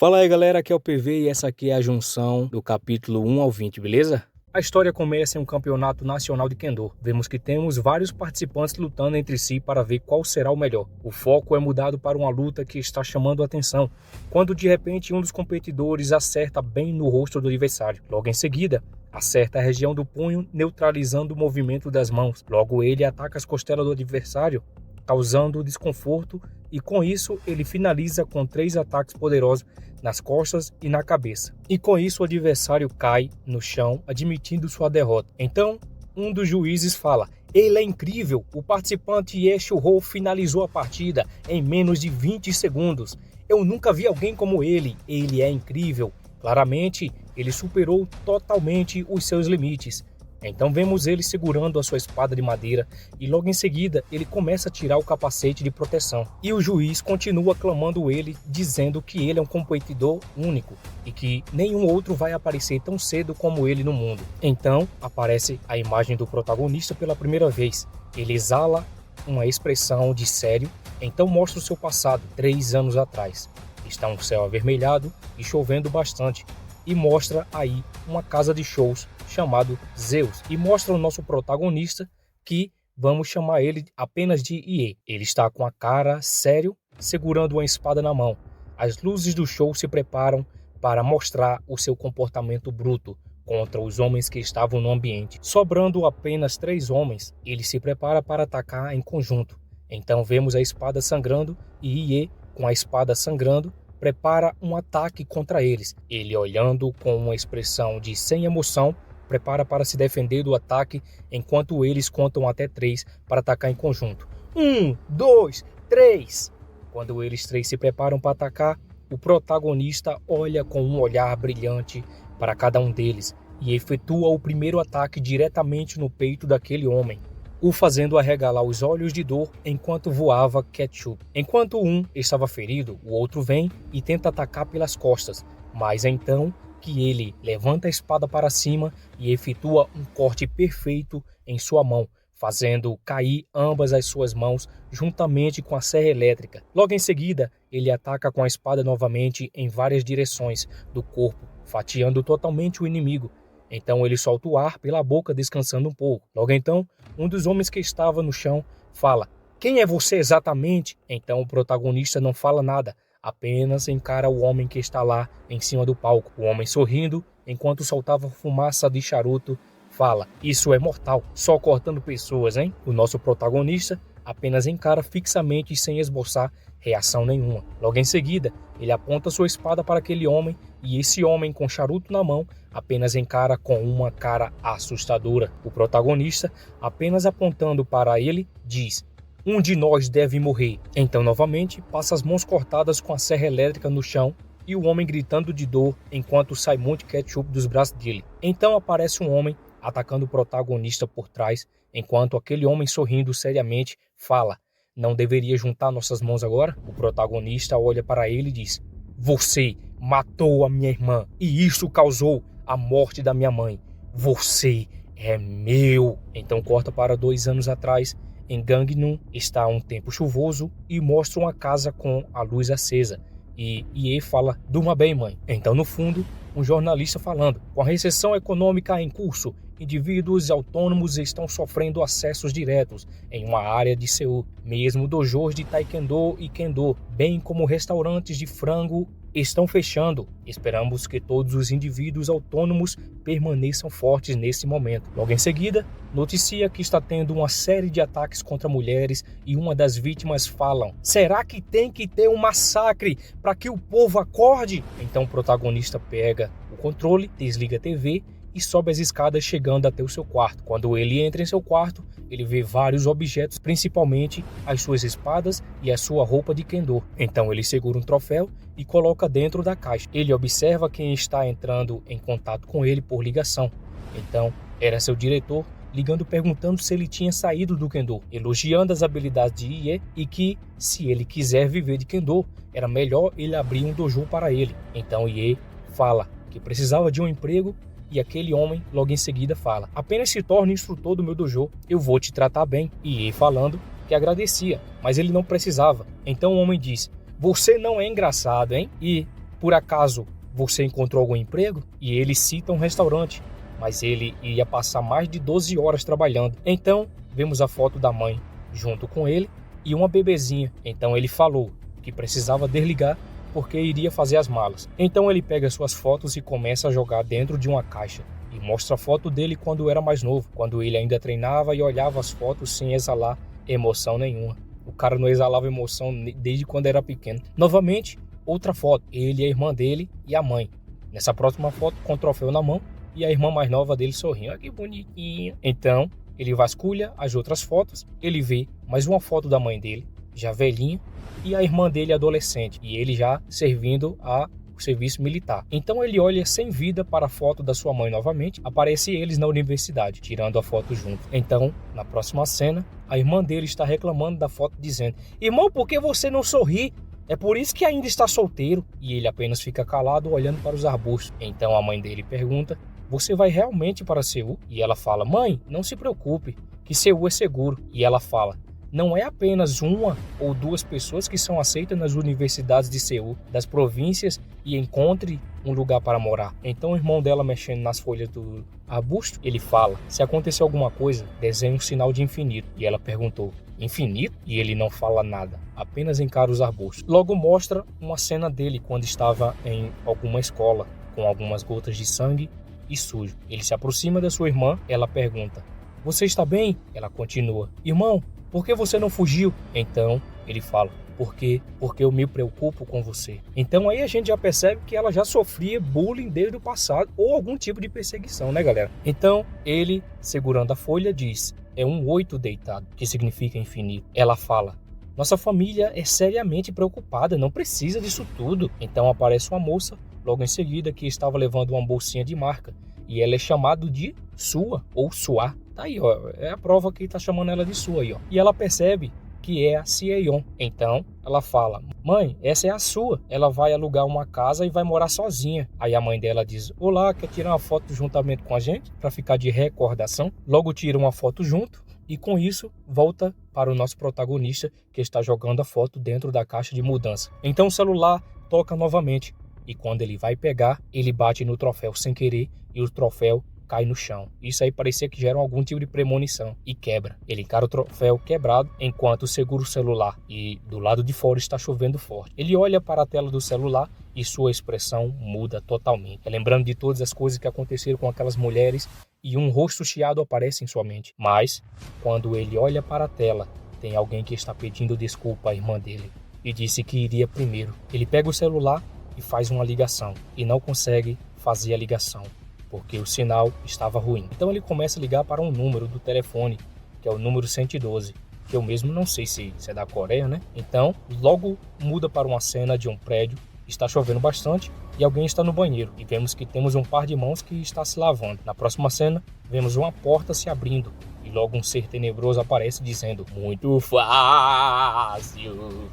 Fala aí galera, aqui é o PV e essa aqui é a junção do capítulo 1 ao 20, beleza? A história começa em um campeonato nacional de Kendo. Vemos que temos vários participantes lutando entre si para ver qual será o melhor. O foco é mudado para uma luta que está chamando a atenção, quando de repente um dos competidores acerta bem no rosto do adversário. Logo em seguida, acerta a região do punho, neutralizando o movimento das mãos. Logo ele ataca as costelas do adversário, causando desconforto, e com isso ele finaliza com 3 ataques poderosos nas costas e na cabeça. E com isso o adversário cai no chão, admitindo sua derrota. Então, um dos juízes fala: "Ele é incrível, o participante Yeshu-Ho finalizou a partida em menos de 20 segundos. Eu nunca vi alguém como ele é incrível. Claramente, ele superou totalmente os seus limites." Então vemos ele segurando a sua espada de madeira e logo em seguida ele começa a tirar o capacete de proteção. E o juiz continua aclamando ele, dizendo que ele é um competidor único e que nenhum outro vai aparecer tão cedo como ele no mundo. Então aparece a imagem do protagonista pela primeira vez. Ele exala uma expressão de sério, então mostra o seu passado 3 anos atrás. Está um céu avermelhado e chovendo bastante. E mostra aí uma casa de shows chamado Zeus. E mostra o nosso protagonista, que vamos chamar ele apenas de Ie. Ele está com a cara sério, segurando uma espada na mão. As luzes do show se preparam para mostrar o seu comportamento bruto contra os homens que estavam no ambiente. Sobrando apenas 3 homens, ele se prepara para atacar em conjunto. Então vemos a espada sangrando e Ie, com a espada sangrando, prepara um ataque contra eles. Ele, olhando com uma expressão de sem emoção, prepara para se defender do ataque, enquanto eles contam até 3 para atacar em conjunto. 1, 2, 3. Quando eles 3 se preparam para atacar, o protagonista olha com um olhar brilhante para cada um deles e efetua o primeiro ataque diretamente no peito daquele homem, o fazendo arregalar os olhos de dor enquanto voava ketchup. Enquanto um estava ferido, o outro vem e tenta atacar pelas costas, mas é então que ele levanta a espada para cima e efetua um corte perfeito em sua mão, fazendo cair ambas as suas mãos juntamente com a serra elétrica. Logo em seguida, ele ataca com a espada novamente em várias direções do corpo, fatiando totalmente o inimigo. Então ele solta o ar pela boca, descansando um pouco. Logo então, um dos homens que estava no chão fala: "Quem é você exatamente?" Então o protagonista não fala nada, apenas encara o homem que está lá em cima do palco. O homem, sorrindo enquanto soltava fumaça de charuto, fala: "Isso é mortal, só cortando pessoas, hein?" O nosso protagonista apenas encara fixamente e sem esboçar reação nenhuma. Logo em seguida, ele aponta sua espada para aquele homem e esse homem, com charuto na mão, apenas encara com uma cara assustadora. O protagonista, apenas apontando para ele, diz: "Um de nós deve morrer." Então, novamente, passa as mãos cortadas com a serra elétrica no chão e o homem gritando de dor enquanto sai muito ketchup dos braços dele. Então aparece um homem atacando o protagonista por trás, enquanto aquele homem, sorrindo seriamente, fala: "Não deveria juntar nossas mãos agora?" O protagonista olha para ele e diz: "Você matou a minha irmã e isso causou a morte da minha mãe. Você é meu." Então corta para 2 anos atrás. Em Gangnam está um tempo chuvoso e mostra uma casa com a luz acesa. E Ie fala: "Durma bem, mãe." Então no fundo, um jornalista falando: "Com a recessão econômica em curso, indivíduos autônomos estão sofrendo acessos diretos em uma área de Seul. Mesmo dojos de taekwondo e kendo, bem como restaurantes de frango, estão fechando. Esperamos que todos os indivíduos autônomos permaneçam fortes nesse momento." Logo em seguida, noticia que está tendo uma série de ataques contra mulheres e uma das vítimas falam: "Será que tem que ter um massacre para que o povo acorde?" Então o protagonista pega o controle, desliga a TV e sobe as escadas, chegando até o seu quarto. Quando ele entra em seu quarto, ele vê vários objetos, principalmente as suas espadas e a sua roupa de kendo. Então ele segura um troféu e coloca dentro da caixa. Ele observa quem está entrando em contato com ele por ligação. Então era seu diretor, ligando perguntando se ele tinha saído do kendo, elogiando as habilidades de Ie e que, se ele quiser viver de kendo, era melhor ele abrir um dojo para ele. Então Ie fala que precisava de um emprego e aquele homem logo em seguida fala: "Apenas se torne instrutor do meu dojo, eu vou te tratar bem." E Ie falando que agradecia, mas ele não precisava. Então o homem diz: "Você não é engraçado, hein?" E por acaso você encontrou algum emprego? E ele cita um restaurante, mas ele ia passar mais de 12 horas trabalhando. Então, vemos a foto da mãe junto com ele e uma bebezinha. Então ele falou que precisava desligar porque iria fazer as malas. Então ele pega suas fotos e começa a jogar dentro de uma caixa. E mostra a foto dele quando era mais novo, quando ele ainda treinava e olhava as fotos sem exalar emoção nenhuma. O cara não exalava emoção desde quando era pequeno. Novamente, outra foto, ele, a irmã dele e a mãe. Nessa próxima foto, com o troféu na mão e a irmã mais nova dele sorrindo. Olha que bonitinha. Então, ele vasculha as outras fotos, ele vê mais uma foto da mãe dele, já velhinha, e a irmã dele adolescente, e ele já servindo a serviço militar. Então ele olha sem vida para a foto da sua mãe novamente, aparece eles na universidade, tirando a foto junto. Então, na próxima cena, a irmã dele está reclamando da foto dizendo: irmão, por que você não sorri? É por isso que ainda está solteiro. E ele apenas fica calado olhando para os arbustos. Então a mãe dele pergunta: você vai realmente para Seul? E ela fala: mãe, não se preocupe, que Seul é seguro. E ela fala: não é apenas uma ou duas pessoas que são aceitas nas universidades de Seul, das províncias, e encontre um lugar para morar. Então o irmão dela, mexendo nas folhas do arbusto, ele fala: se acontecer alguma coisa, desenhe um sinal de infinito. E ela perguntou: infinito? E ele não fala nada, apenas encara os arbustos. Logo mostra uma cena dele quando estava em alguma escola, com algumas gotas de sangue e sujo. Ele se aproxima da sua irmã, ela pergunta: você está bem? Ela continua: irmão, por que você não fugiu? Então ele fala: por quê? Porque eu me preocupo com você. Então aí a gente já percebe que ela já sofria bullying desde o passado ou algum tipo de perseguição, né, galera? Então ele, segurando a folha, diz: é um 8 deitado, que significa infinito. Ela fala: nossa família é seriamente preocupada, não precisa disso tudo. Então aparece uma moça logo em seguida que estava levando uma bolsinha de marca e ela é chamada de Sua ou Suá. Tá aí, ó, é a prova que tá chamando ela de Sua aí, ó. E ela percebe que é a Sieyon. Então ela fala: mãe, essa é a sua. Ela vai alugar uma casa e vai morar sozinha. Aí a mãe dela diz: olá, quer tirar uma foto juntamente com a gente? Para ficar de recordação. Logo tira uma foto junto e com isso volta para o nosso protagonista, que está jogando a foto dentro da caixa de mudança. Então o celular toca novamente e quando ele vai pegar, ele bate no troféu sem querer e o troféu cai no chão. Isso aí parecia que gera algum tipo de premonição e quebra. Ele encara o troféu quebrado enquanto segura o celular e do lado de fora está chovendo forte. Ele olha para a tela do celular e sua expressão muda totalmente, lembrando de todas as coisas que aconteceram com aquelas mulheres, e um rosto chiado aparece em sua mente. Mas quando ele olha para a tela, tem alguém que está pedindo desculpa à irmã dele e disse que iria primeiro. Ele pega o celular e faz uma ligação e não consegue fazer a ligação porque o sinal estava ruim. Então ele começa a ligar para um número do telefone, que é o número 112, que eu mesmo não sei se é da Coreia, né? Então logo muda para uma cena de um prédio, está chovendo bastante e alguém está no banheiro. E vemos que temos um par de mãos que está se lavando. Na próxima cena, vemos uma porta se abrindo e logo um ser tenebroso aparece dizendo: muito fácil.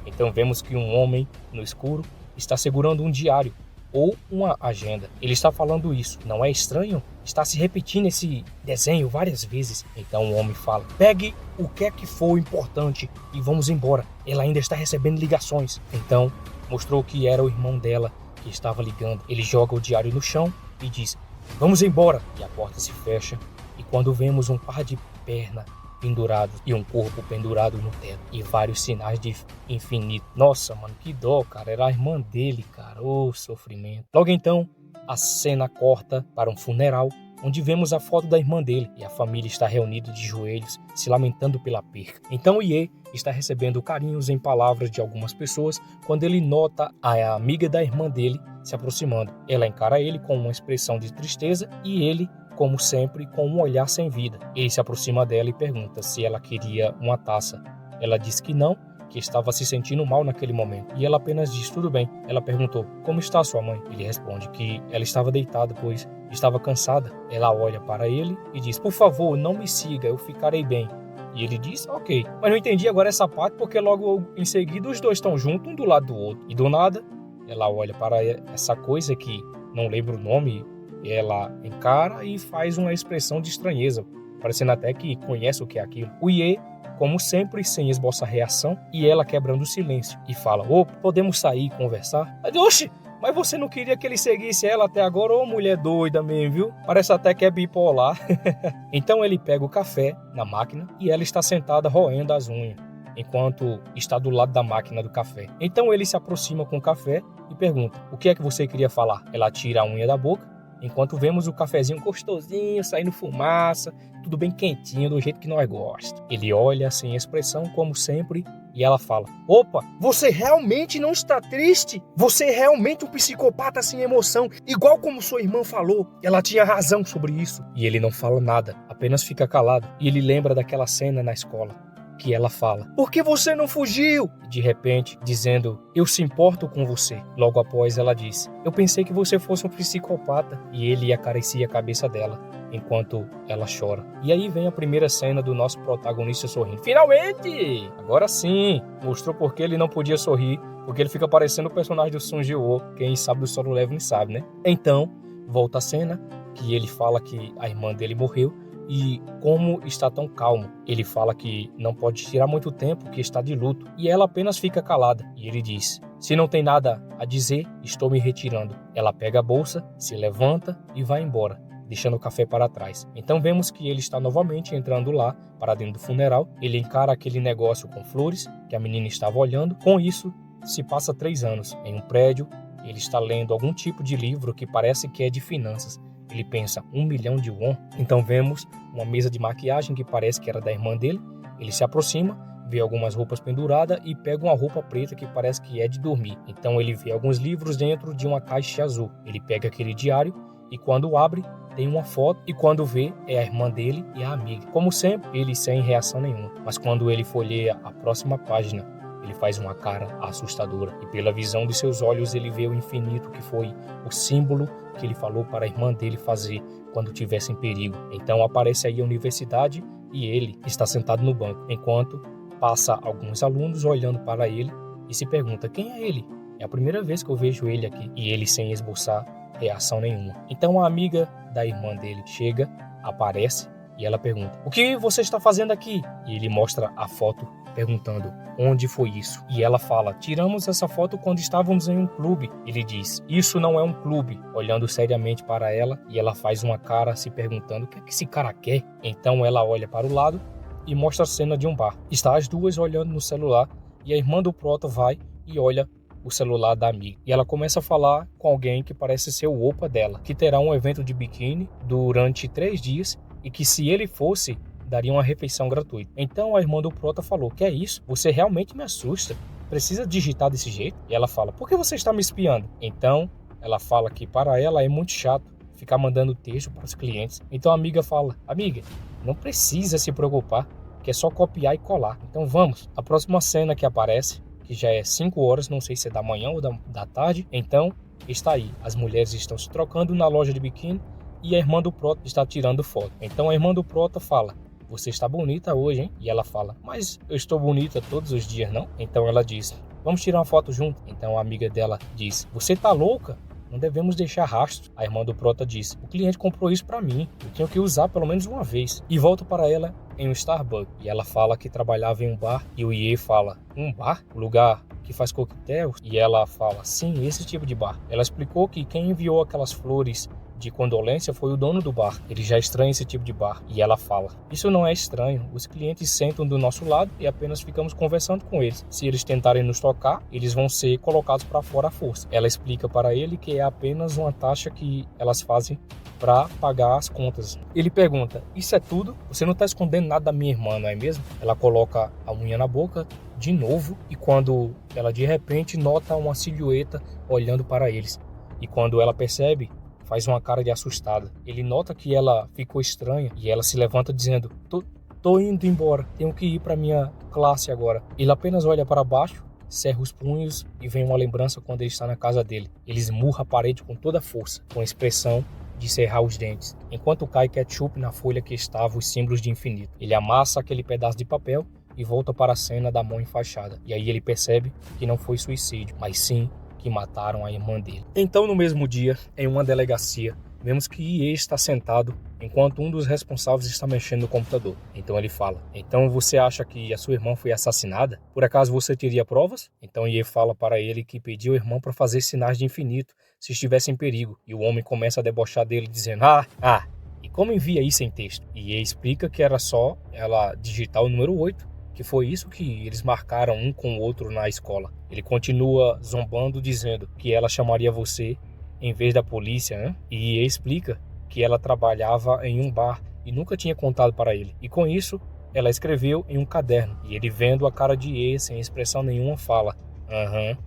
Então vemos que um homem no escuro está segurando um diário ou uma agenda. Ele está falando isso. Não é estranho? Está se repetindo esse desenho várias vezes. Então o homem fala: pegue o que é que for importante e vamos embora. Ela ainda está recebendo ligações. Então mostrou que era o irmão dela que estava ligando. Ele joga o diário no chão e diz: vamos embora. E a porta se fecha. E quando vemos um par de pernas pendurados e um corpo pendurado no teto e vários sinais de infinito. Nossa, mano, que dó, cara. Era a irmã dele, cara. Ô, sofrimento. Logo então, a cena corta para um funeral, onde vemos a foto da irmã dele e a família está reunida de joelhos, se lamentando pela perca. Então Ye está recebendo carinhos em palavras de algumas pessoas quando ele nota a amiga da irmã dele se aproximando. Ela encara ele com uma expressão de tristeza e ele, como sempre, com um olhar sem vida. Ele se aproxima dela e pergunta se ela queria uma taça. Ela diz que não, que estava se sentindo mal naquele momento. E ela apenas diz: tudo bem. Ela perguntou: como está sua mãe? Ele responde que ela estava deitada, pois estava cansada. Ela olha para ele e diz: por favor, não me siga, eu ficarei bem. E ele diz: ok. Mas não entendi agora essa parte, porque logo em seguida os dois estão juntos, um do lado do outro. E do nada, ela olha para essa coisa que não lembro o nome. Ela encara e faz uma expressão de estranheza, parecendo até que conhece o que é aquilo. O Ye, como sempre, sem esboçar reação, e ela quebrando o silêncio, e fala: ô, podemos sair e conversar? Oxi, mas você não queria que ele seguisse ela até agora? Ô, mulher doida mesmo, viu? Parece até que é bipolar. Então ele pega o café na máquina e ela está sentada roendo as unhas, enquanto está do lado da máquina do café. Então ele se aproxima com o café e pergunta: o que é que você queria falar? Ela tira a unha da boca, enquanto vemos o cafezinho gostosinho, saindo fumaça, tudo bem quentinho, do jeito que nós gostamos. Ele olha sem expressão, como sempre, e ela fala: opa, você realmente não está triste? Você é realmente um psicopata sem emoção, igual como sua irmã falou. Ela tinha razão sobre isso. E ele não fala nada, apenas fica calado. E ele lembra daquela cena na escola, que ela fala: por que você não fugiu? De repente, dizendo: eu se importo com você. Logo após ela diz: eu pensei que você fosse um psicopata. E ele acaricia a cabeça dela, enquanto ela chora. E aí vem a primeira cena do nosso protagonista sorrindo. Finalmente! Agora sim! Mostrou porque ele não podia sorrir, porque ele fica parecendo o personagem do Sung Ji-woo. Quem sabe do Solo Leveling sabe, né? Então, volta a cena, que ele fala que a irmã dele morreu. E como está tão calmo, ele fala que não pode tirar muito tempo, que está de luto. E ela apenas fica calada. E ele diz: se não tem nada a dizer, estou me retirando. Ela pega a bolsa, se levanta e vai embora, deixando o café para trás. Então vemos que ele está novamente entrando lá, para dentro do funeral. Ele encara aquele negócio com flores, que a menina estava olhando. Com isso, se passa 3 anos. Em um prédio, ele está lendo algum tipo de livro que parece que é de finanças. Ele pensa: 1 milhão de won? Então vemos uma mesa de maquiagem que parece que era da irmã dele. Ele se aproxima, vê algumas roupas penduradas e pega uma roupa preta que parece que é de dormir. Então ele vê alguns livros dentro de uma caixa azul. Ele pega aquele diário e quando abre, tem uma foto, e quando vê, é a irmã dele e a amiga. Como sempre, ele sem reação nenhuma. Mas quando ele folheia a próxima página, ele faz uma cara assustadora. E pela visão de seus olhos, ele vê o infinito, que foi o símbolo que ele falou para a irmã dele fazer quando tivesse em perigo. Então aparece aí a universidade e ele está sentado no banco, enquanto passa alguns alunos olhando para ele e se pergunta: quem é ele? É a primeira vez que eu vejo ele aqui. E ele sem esboçar reação nenhuma. Então a amiga da irmã dele chega, aparece e ela pergunta: o que você está fazendo aqui? E ele mostra a foto perguntando: onde foi isso? E ela fala: tiramos essa foto quando estávamos em um clube. Ele diz: isso não é um clube, olhando seriamente para ela, e ela faz uma cara se perguntando: o que é que esse cara quer? Então ela olha para o lado e mostra a cena de um bar. Está as duas olhando no celular e a irmã do Prota vai e olha o celular da amiga. E ela começa a falar com alguém que parece ser o opa dela, que terá um evento de biquíni durante 3 dias e que se ele fosse, daria uma refeição gratuita. Então a irmã do Prota falou: que é isso? Você realmente me assusta. Precisa digitar desse jeito? E ela fala: por que você está me espiando? Então ela fala que para ela é muito chato ficar mandando texto para os clientes. Então a amiga fala: amiga, não precisa se preocupar, que é só copiar e colar. Então vamos. A próxima cena que aparece, que já é 5 horas, não sei se é da manhã ou da tarde. Então está aí, as mulheres estão se trocando na loja de biquíni e a irmã do Prota está tirando foto. Então a irmã do Prota fala: você está bonita hoje, hein? E ela fala: mas eu estou bonita todos os dias, não? Então ela diz: vamos tirar uma foto junto. Então a amiga dela diz: você tá louca? Não devemos deixar rastro. A irmã do Prota diz: o cliente comprou isso para mim, eu tenho que usar pelo menos uma vez. E volta para ela em um Starbucks. E ela fala que trabalhava em um bar. E o Ye fala: um bar? O lugar que faz coquetel? E ela fala: sim, esse tipo de bar. Ela explicou que quem enviou aquelas flores de condolência foi o dono do bar. Ele já estranha esse tipo de bar. E ela fala: isso não é estranho. Os clientes sentam do nosso lado e apenas ficamos conversando com eles. Se eles tentarem nos tocar, eles vão ser colocados para fora à força. Ela explica para ele que é apenas uma taxa que elas fazem para pagar as contas. Ele pergunta: isso é tudo? Você não está escondendo nada da minha irmã, não é mesmo? Ela coloca a unha na boca de novo e quando ela de repente nota uma silhueta olhando para eles. E quando ela percebe, faz uma cara de assustada. Ele nota que ela ficou estranha e ela se levanta dizendo: tô indo embora, tenho que ir para minha classe agora. Ele apenas olha para baixo, cerra os punhos e vem uma lembrança quando ele está na casa dele. Ele esmurra a parede com toda a força, com a expressão de cerrar os dentes, enquanto cai ketchup na folha que estavam os símbolos de infinito. Ele amassa aquele pedaço de papel e volta para a cena da mão enfaixada. E aí ele percebe que não foi suicídio, mas sim que mataram a irmã dele. Então, no mesmo dia, em uma delegacia, vemos que Ye está sentado enquanto um dos responsáveis está mexendo no computador. Então ele fala: então você acha que a sua irmã foi assassinada? Por acaso você teria provas? Então Ye fala para ele que pediu a irmã para fazer sinais de infinito se estivesse em perigo. E o homem começa a debochar dele dizendo: e como envia isso em texto? E Ye explica que era só ela digitar o número 8, que foi isso que eles marcaram um com o outro na escola. Ele continua zombando dizendo que ela chamaria você em vez da polícia, né? E Ye explica que ela trabalhava em um bar e nunca tinha contado para ele. E com isso, ela escreveu em um caderno. E ele, vendo a cara de Ye sem expressão nenhuma, fala: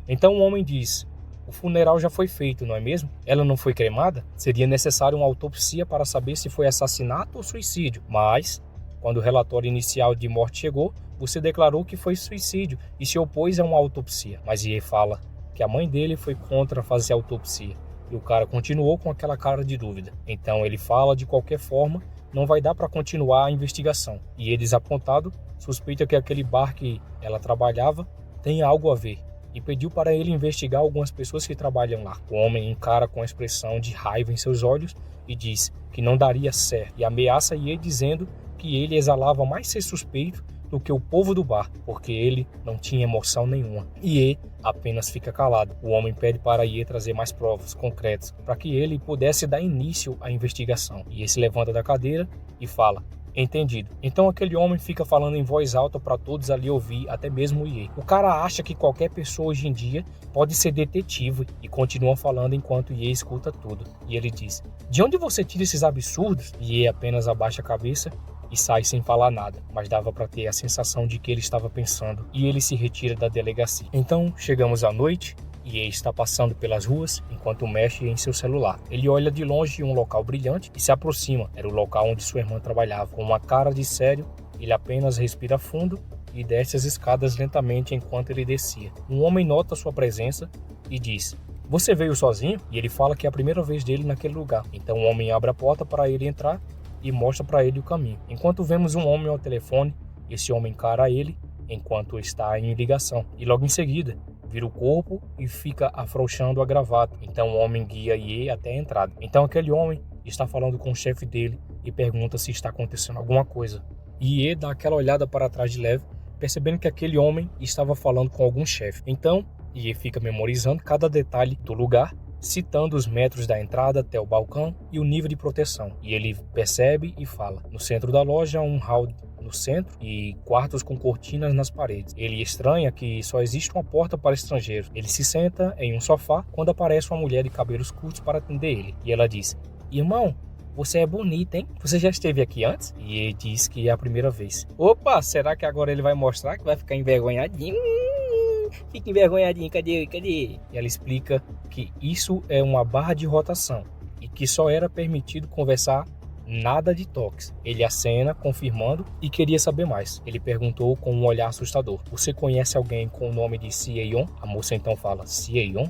Então o homem diz: o funeral já foi feito, não é mesmo? Ela não foi cremada? Seria necessário uma autopsia para saber se foi assassinato ou suicídio. Mas, quando o relatório inicial de morte chegou, você declarou que foi suicídio e se opôs a uma autopsia. Mas Ye fala que a mãe dele foi contra fazer a autopsia. E o cara continuou com aquela cara de dúvida. Então ele fala: de qualquer forma, não vai dar para continuar a investigação. E ele, desapontado, suspeita que aquele bar que ela trabalhava tem algo a ver. E pediu para ele investigar algumas pessoas que trabalham lá. O homem encara com a expressão de raiva em seus olhos e diz que não daria certo. E ameaça Ye dizendo que ele exalava mais ser suspeito do que o povo do bar, porque ele não tinha emoção nenhuma. E Ye apenas fica calado. O homem pede para Ye trazer mais provas concretas para que ele pudesse dar início à investigação. E Ye se levanta da cadeira e fala: entendido. Então aquele homem fica falando em voz alta para todos ali ouvir, até mesmo Ye. O cara acha que qualquer pessoa hoje em dia pode ser detetive e continua falando enquanto Ye escuta tudo. E ele diz: de onde você tira esses absurdos? E Ye apenas abaixa a cabeça e sai sem falar nada, mas dava para ter a sensação de que ele estava pensando, e ele se retira da delegacia. Então chegamos à noite e Ye está passando pelas ruas enquanto mexe em seu celular. Ele olha de longe um local brilhante e se aproxima. Era o local onde sua irmã trabalhava. Com uma cara de sério, ele apenas respira fundo e desce as escadas lentamente enquanto ele descia. Um homem nota sua presença e diz: você veio sozinho? E ele fala que é a primeira vez dele naquele lugar. Então o homem abre a porta para ele entrar e mostra para ele o caminho. Enquanto vemos um homem ao telefone, esse homem encara ele enquanto está em ligação. E logo em seguida, vira o corpo e fica afrouxando a gravata. Então o homem guia Ye até a entrada. Então aquele homem está falando com o chefe dele e pergunta se está acontecendo alguma coisa. E Ye dá aquela olhada para trás de leve, percebendo que aquele homem estava falando com algum chefe. Então Ye fica memorizando cada detalhe do lugar, citando os metros da entrada até o balcão e o nível de proteção. E ele percebe e fala: no centro da loja, um hall no centro e quartos com cortinas nas paredes. Ele estranha que só existe uma porta para estrangeiros. Ele se senta em um sofá quando aparece uma mulher de cabelos curtos para atender ele. E ela diz: irmão, você é bonito, hein? Você já esteve aqui antes? E ele diz que é a primeira vez. Opa, será que agora ele vai mostrar que vai ficar envergonhadinho? Fica envergonhadinho, cadê? E ela explica que isso é uma barra de rotação e que só era permitido conversar, nada de toques. Ele acena, confirmando, e queria saber mais. Ele perguntou com um olhar assustador: você conhece alguém com o nome de Sieyon? A moça então fala: Sieyon?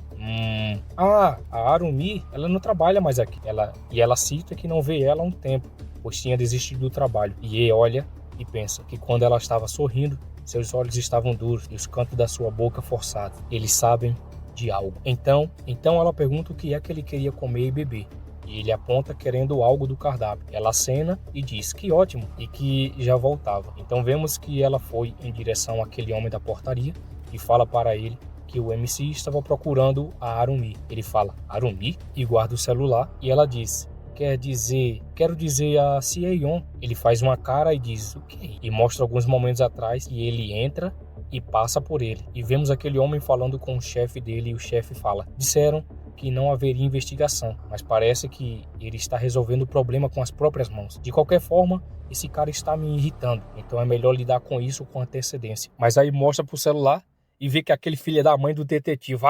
A Arumi, ela não trabalha mais aqui. Ela cita que não vê ela há um tempo, pois tinha desistido do trabalho. E ele olha e pensa que quando ela estava sorrindo, seus olhos estavam duros e os cantos da sua boca forçados. Eles sabem de algo. Então ela pergunta o que é que ele queria comer e beber. E ele aponta querendo algo do cardápio. Ela acena e diz que ótimo e que já voltava. Então vemos que ela foi em direção àquele homem da portaria e fala para ele que o MC estava procurando a Arumi. Ele fala: Arumi? E guarda o celular. E ela diz: quero dizer a Sieyon. Ele faz uma cara e diz: o quê? E mostra alguns momentos atrás e ele entra e passa por ele. E vemos aquele homem falando com o chefe dele e o chefe fala: disseram que não haveria investigação, mas parece que ele está resolvendo o problema com as próprias mãos. De qualquer forma, esse cara está me irritando, então é melhor lidar com isso com antecedência. Mas aí mostra pro celular e vê que aquele filho da mãe do detetive.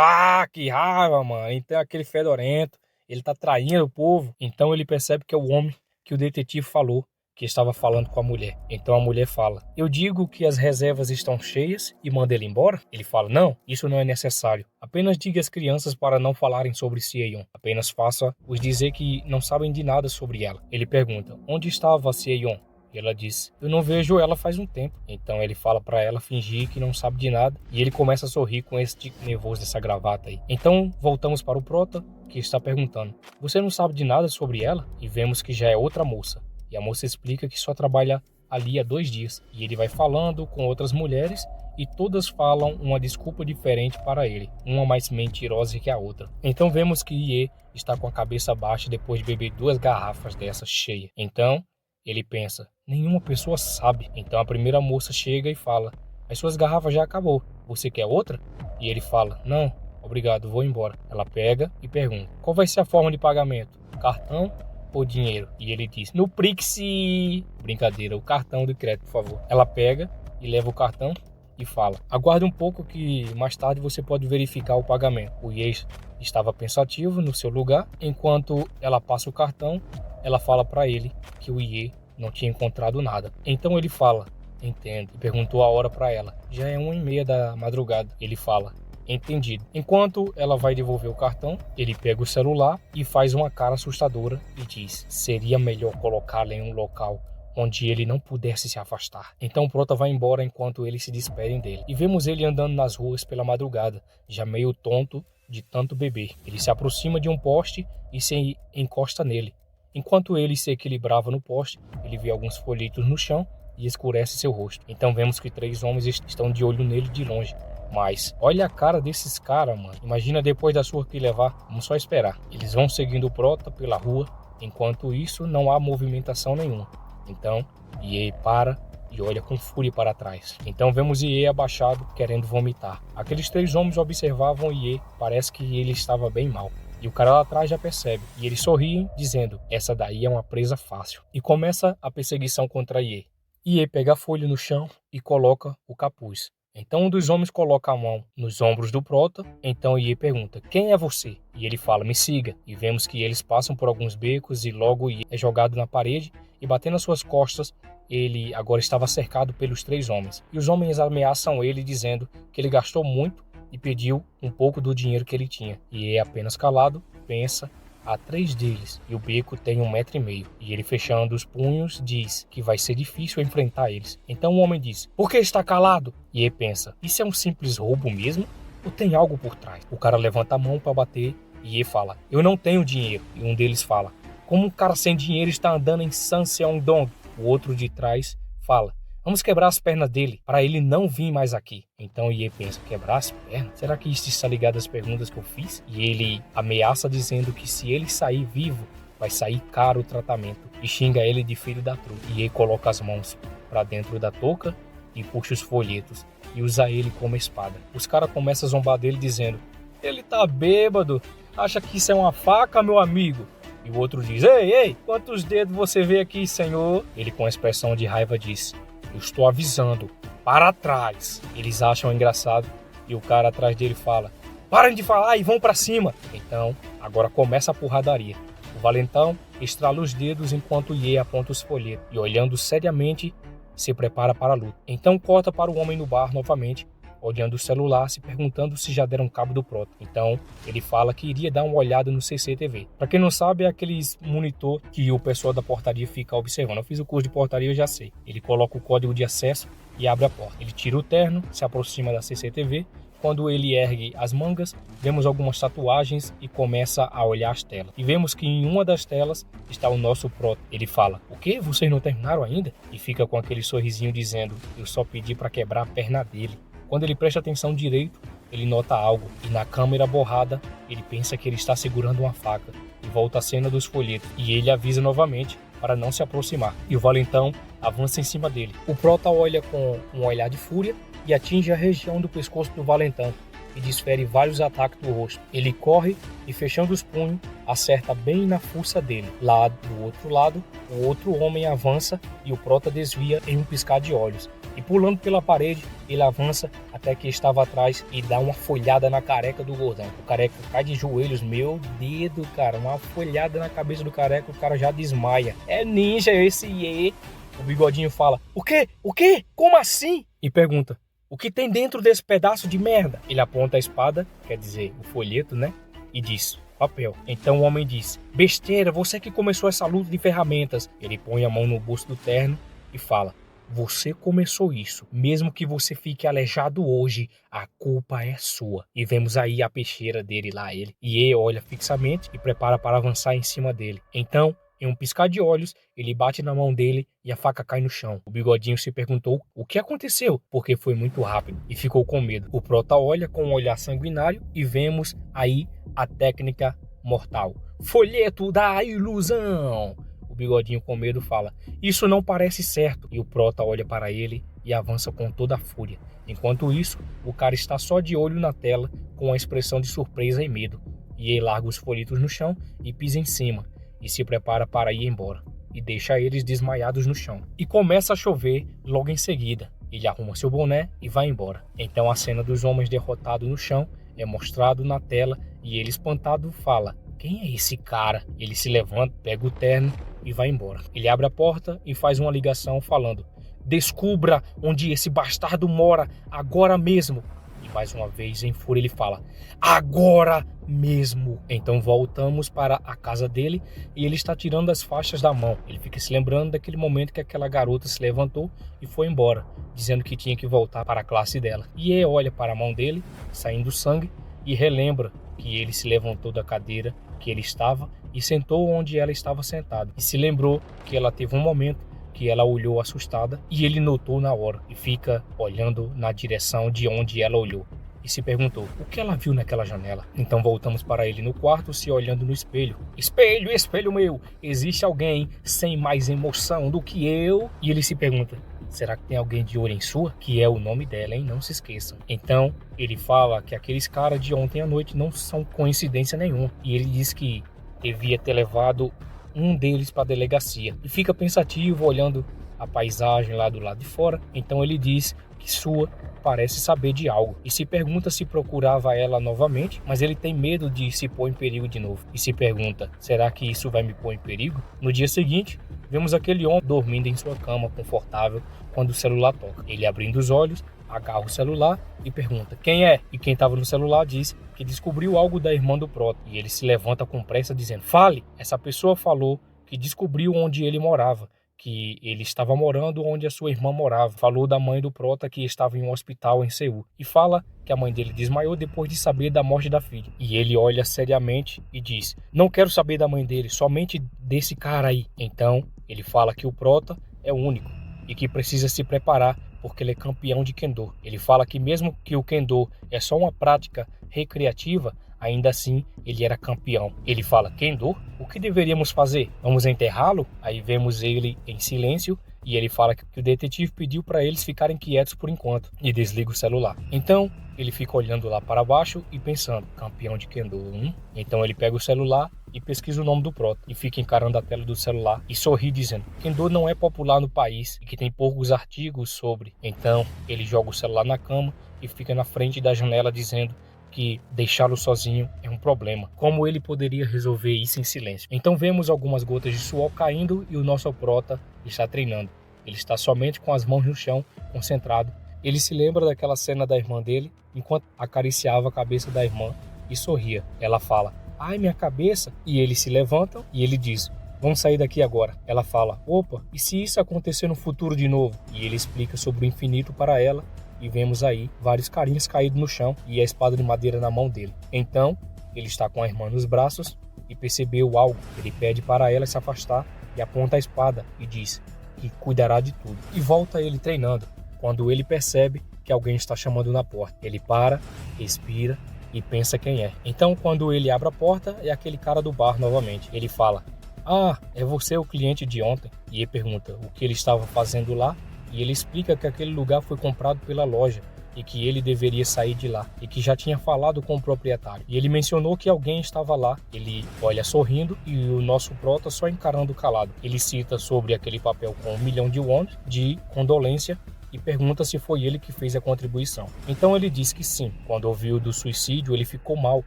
Que raiva, mano. Então aquele fedorento. Ele tá traindo o povo. Então ele percebe que é o homem que o detetive falou que estava falando com a mulher. Então a mulher fala: eu digo que as reservas estão cheias e manda ele embora? Ele fala: não, isso não é necessário. Apenas diga às crianças para não falarem sobre Sieyon. Apenas faça-os dizer que não sabem de nada sobre ela. Ele pergunta: onde estava Sieyon? Ela diz: eu não vejo ela faz um tempo. Então ele fala pra ela fingir que não sabe de nada e ele começa a sorrir com esse tique nervoso dessa gravata aí. Então voltamos para o prota, que está perguntando: você não sabe de nada sobre ela? E vemos que já é outra moça. E a moça explica que só trabalha ali há 2 dias. E ele vai falando com outras mulheres e todas falam uma desculpa diferente para ele, uma mais mentirosa que a outra. Então vemos que Ye está com a cabeça baixa depois de beber 2 garrafas dessas cheias. Então ele pensa: nenhuma pessoa sabe. Então a primeira moça chega e fala: as suas garrafas já acabou, você quer outra? E ele fala: não, obrigado, vou embora. Ela pega e pergunta: qual vai ser a forma de pagamento? Cartão ou dinheiro? E ele diz: no Prixi. Brincadeira, o cartão de crédito, por favor. Ela pega e leva o cartão e fala: aguarde um pouco que mais tarde você pode verificar o pagamento. O Ye estava pensativo no seu lugar. Enquanto ela passa o cartão, ela fala para ele que o Ye não tinha encontrado nada. Então ele fala: entendo. E perguntou a hora para ela: já é 1h30 da madrugada. Ele fala: entendido. Enquanto ela vai devolver o cartão, ele pega o celular e faz uma cara assustadora e diz: seria melhor colocá-la em um local onde ele não pudesse se afastar. Então o prota vai embora enquanto eles se despedem dele. E vemos ele andando nas ruas pela madrugada, já meio tonto de tanto beber. Ele se aproxima de um poste e se encosta nele. Enquanto ele se equilibrava no poste, ele vê alguns folhetos no chão e escurece seu rosto. Então vemos que 3 homens estão de olho nele de longe. Mas olha a cara desses caras, mano. Imagina depois da surra que levar. Vamos só esperar. Eles vão seguindo o prota pela rua. Enquanto isso, não há movimentação nenhuma. Então, Ye para e olha com fúria para trás. Então vemos Ye abaixado, querendo vomitar. Aqueles 3 homens observavam Ye. Parece que ele estava bem mal. E o cara lá atrás já percebe. E eles sorriem, dizendo: essa daí é uma presa fácil. E começa a perseguição contra Ye. Ye pega a folha no chão e coloca o capuz. Então um dos homens coloca a mão nos ombros do prota. Então Ye pergunta: quem é você? E ele fala: me siga. E vemos que eles passam por alguns becos e logo Ye é jogado na parede e batendo as suas costas. Ele agora estava cercado pelos 3 homens. E os homens ameaçam ele dizendo que ele gastou muito e pediu um pouco do dinheiro que ele tinha. E é apenas calado, pensa: há 3 deles e o beco tem 1,5 metros. E ele, fechando os punhos, diz que vai ser difícil enfrentar eles. Então o homem diz: por que está calado? E ele pensa: isso é um simples roubo mesmo? Ou tem algo por trás? O cara levanta a mão para bater e ele fala: eu não tenho dinheiro. E um deles fala: como um cara sem dinheiro está andando em Sanseong-dong? O outro de trás fala: vamos quebrar as pernas dele, para ele não vir mais aqui. Então Ye pensa: quebrar as pernas? Será que isso está ligado às perguntas que eu fiz? E ele ameaça dizendo que se ele sair vivo, vai sair caro o tratamento. E xinga ele de filho da truta. E Ye coloca as mãos para dentro da touca e puxa os folhetos e usa ele como espada. Os caras começam a zombar dele dizendo: ele tá bêbado, acha que isso é uma faca, meu amigo? E o outro diz: ei, quantos dedos você vê aqui, senhor? Ele, com expressão de raiva, diz: eu estou avisando, para trás. Eles acham engraçado e o cara atrás dele fala: parem de falar e vão para cima. Então, agora começa a porradaria. O valentão estrala os dedos enquanto Ye aponta os folhetos e, olhando seriamente, se prepara para a luta. Então corta para o homem no bar novamente, olhando o celular, se perguntando se já deram cabo do prota. Então ele fala que iria dar uma olhada no CCTV. Para quem não sabe, é aqueles monitor que o pessoal da portaria fica observando. Eu fiz o curso de portaria, eu já sei. Ele coloca o código de acesso e abre a porta. Ele tira o terno, se aproxima da CCTV. Quando ele ergue as mangas, vemos algumas tatuagens e começa a olhar as telas. E vemos que em uma das telas está o nosso prota. Ele fala: o quê? Vocês não terminaram ainda? E fica com aquele sorrisinho dizendo: eu só pedi para quebrar a perna dele. Quando ele presta atenção direito, ele nota algo. E na câmera borrada, ele pensa que ele está segurando uma faca. E volta a cena dos folhetos. E ele avisa novamente para não se aproximar. E o valentão avança em cima dele. O prota olha com um olhar de fúria e atinge a região do pescoço do valentão e desfere vários ataques no rosto. Ele corre e, fechando os punhos, acerta bem na fuça dele. Lá do outro lado, o outro homem avança e o prota desvia em um piscar de olhos. E pulando pela parede, ele avança até que estava atrás e dá uma folhada na careca do gordão. O careca cai de joelhos, meu dedo, cara, uma folhada na cabeça do careca, o cara já desmaia. É ninja esse Ye. O bigodinho fala: o quê? O quê? Como assim? E pergunta: o que tem dentro desse pedaço de merda? Ele aponta a espada, quer dizer, o folheto, né? E diz: papel. Então o homem diz: besteira, você que começou essa luta de ferramentas. Ele põe a mão no bolso do terno e fala: você começou isso. Mesmo que você fique aleijado hoje, a culpa é sua. E vemos aí a peixeira dele lá, ele. E ele olha fixamente e prepara para avançar em cima dele. Então, em um piscar de olhos, ele bate na mão dele e a faca cai no chão. O Bigodinho se perguntou o que aconteceu, porque foi muito rápido e ficou com medo. O Prota olha com um olhar sanguinário e vemos aí a técnica mortal. Folheto da ilusão! O Bigodinho com medo fala: isso não parece certo. E o Prota olha para ele e avança com toda a fúria. Enquanto isso, o cara está só de olho na tela com uma expressão de surpresa e medo. E ele larga os folhetos no chão e pisa em cima. E se prepara para ir embora. E deixa eles desmaiados no chão. E começa a chover logo em seguida. Ele arruma seu boné e vai embora. Então a cena dos homens derrotados no chão é mostrado na tela e ele espantado fala: quem é esse cara? Ele se levanta, pega o terno e vai embora. Ele abre a porta e faz uma ligação falando: descubra onde esse bastardo mora agora mesmo. E mais uma vez em fúria ele fala: agora mesmo. Então voltamos para a casa dele e ele está tirando as faixas da mão. Ele fica se lembrando daquele momento que aquela garota se levantou e foi embora, dizendo que tinha que voltar para a classe dela. E ele olha para a mão dele, saindo sangue, e relembra que ele se levantou da cadeira que ele estava e sentou onde ela estava sentada. E se lembrou que ela teve um momento que ela olhou assustada e ele notou na hora e fica olhando na direção de onde ela olhou. E se perguntou o que ela viu naquela janela. Então voltamos para ele no quarto, se olhando no espelho. Espelho, espelho meu, existe alguém sem mais emoção do que eu? E ele se pergunta: será que tem alguém de olho em sua? Que é o nome dela, hein? Não se esqueçam. Então ele fala que aqueles caras de ontem à noite não são coincidência nenhuma. E ele diz que devia ter levado um deles para a delegacia. E fica pensativo olhando a paisagem lá do lado de fora. Então ele diz que sua parece saber de algo e se pergunta se procurava ela novamente, mas ele tem medo de se pôr em perigo de novo e se pergunta: será que isso vai me pôr em perigo? No dia seguinte, vemos aquele homem dormindo em sua cama confortável quando o celular toca. Ele, abrindo os olhos, agarra o celular e pergunta quem é? E quem estava no celular diz que descobriu algo da irmã do Prota. E ele se levanta com pressa dizendo: fale! Essa pessoa falou que descobriu onde ele morava, que ele estava morando onde a sua irmã morava. Falou da mãe do Prota que estava em um hospital em Seul. E fala que a mãe dele desmaiou depois de saber da morte da filha. E ele olha seriamente e diz: não quero saber da mãe dele, somente desse cara aí. Então ele fala que o Prota é o único e que precisa se preparar porque ele é campeão de Kendo. Ele fala que mesmo que o Kendo é só uma prática recreativa, ainda assim ele era campeão. Ele fala: Kendo? O que deveríamos fazer? Vamos enterrá-lo? Aí vemos ele em silêncio e ele fala que o detetive pediu para eles ficarem quietos por enquanto e desliga o celular. Então ele fica olhando lá para baixo e pensando: campeão de Kendo, Então ele pega o celular e pesquisa o nome do Prota e fica encarando a tela do celular e sorri dizendo: Kendo não é popular no país e que tem poucos artigos sobre. Então ele joga o celular na cama e fica na frente da janela dizendo que deixá-lo sozinho é um problema. Como ele poderia resolver isso em silêncio? Então vemos algumas gotas de suor caindo e o nosso Prota está treinando. Ele está somente com as mãos no chão, concentrado. Ele se lembra daquela cena da irmã dele, enquanto acariciava a cabeça da irmã e sorria. Ela fala: ai, minha cabeça! E eles se levantam e ele diz: vamos sair daqui agora. Ela fala: opa, e se isso acontecer no futuro de novo? E ele explica sobre o infinito para ela. E vemos aí vários carinhos caídos no chão e a espada de madeira na mão dele. Então, ele está com a irmã nos braços e percebeu algo. Ele pede para ela se afastar e aponta a espada e diz que cuidará de tudo. E volta ele treinando, quando ele percebe que alguém está chamando na porta. Ele para, respira e pensa quem é. Então, quando ele abre a porta, é aquele cara do bar novamente. Ele fala: ah, é você o cliente de ontem? E ele pergunta o que ele estava fazendo lá. E ele explica que aquele lugar foi comprado pela loja e que ele deveria sair de lá e que já tinha falado com o proprietário. E ele mencionou que alguém estava lá. Ele olha sorrindo e o nosso Prota só encarando calado. Ele cita sobre aquele papel com 1 milhão de won de condolência e pergunta se foi ele que fez a contribuição. Então ele diz que sim. Quando ouviu do suicídio, ele ficou mal.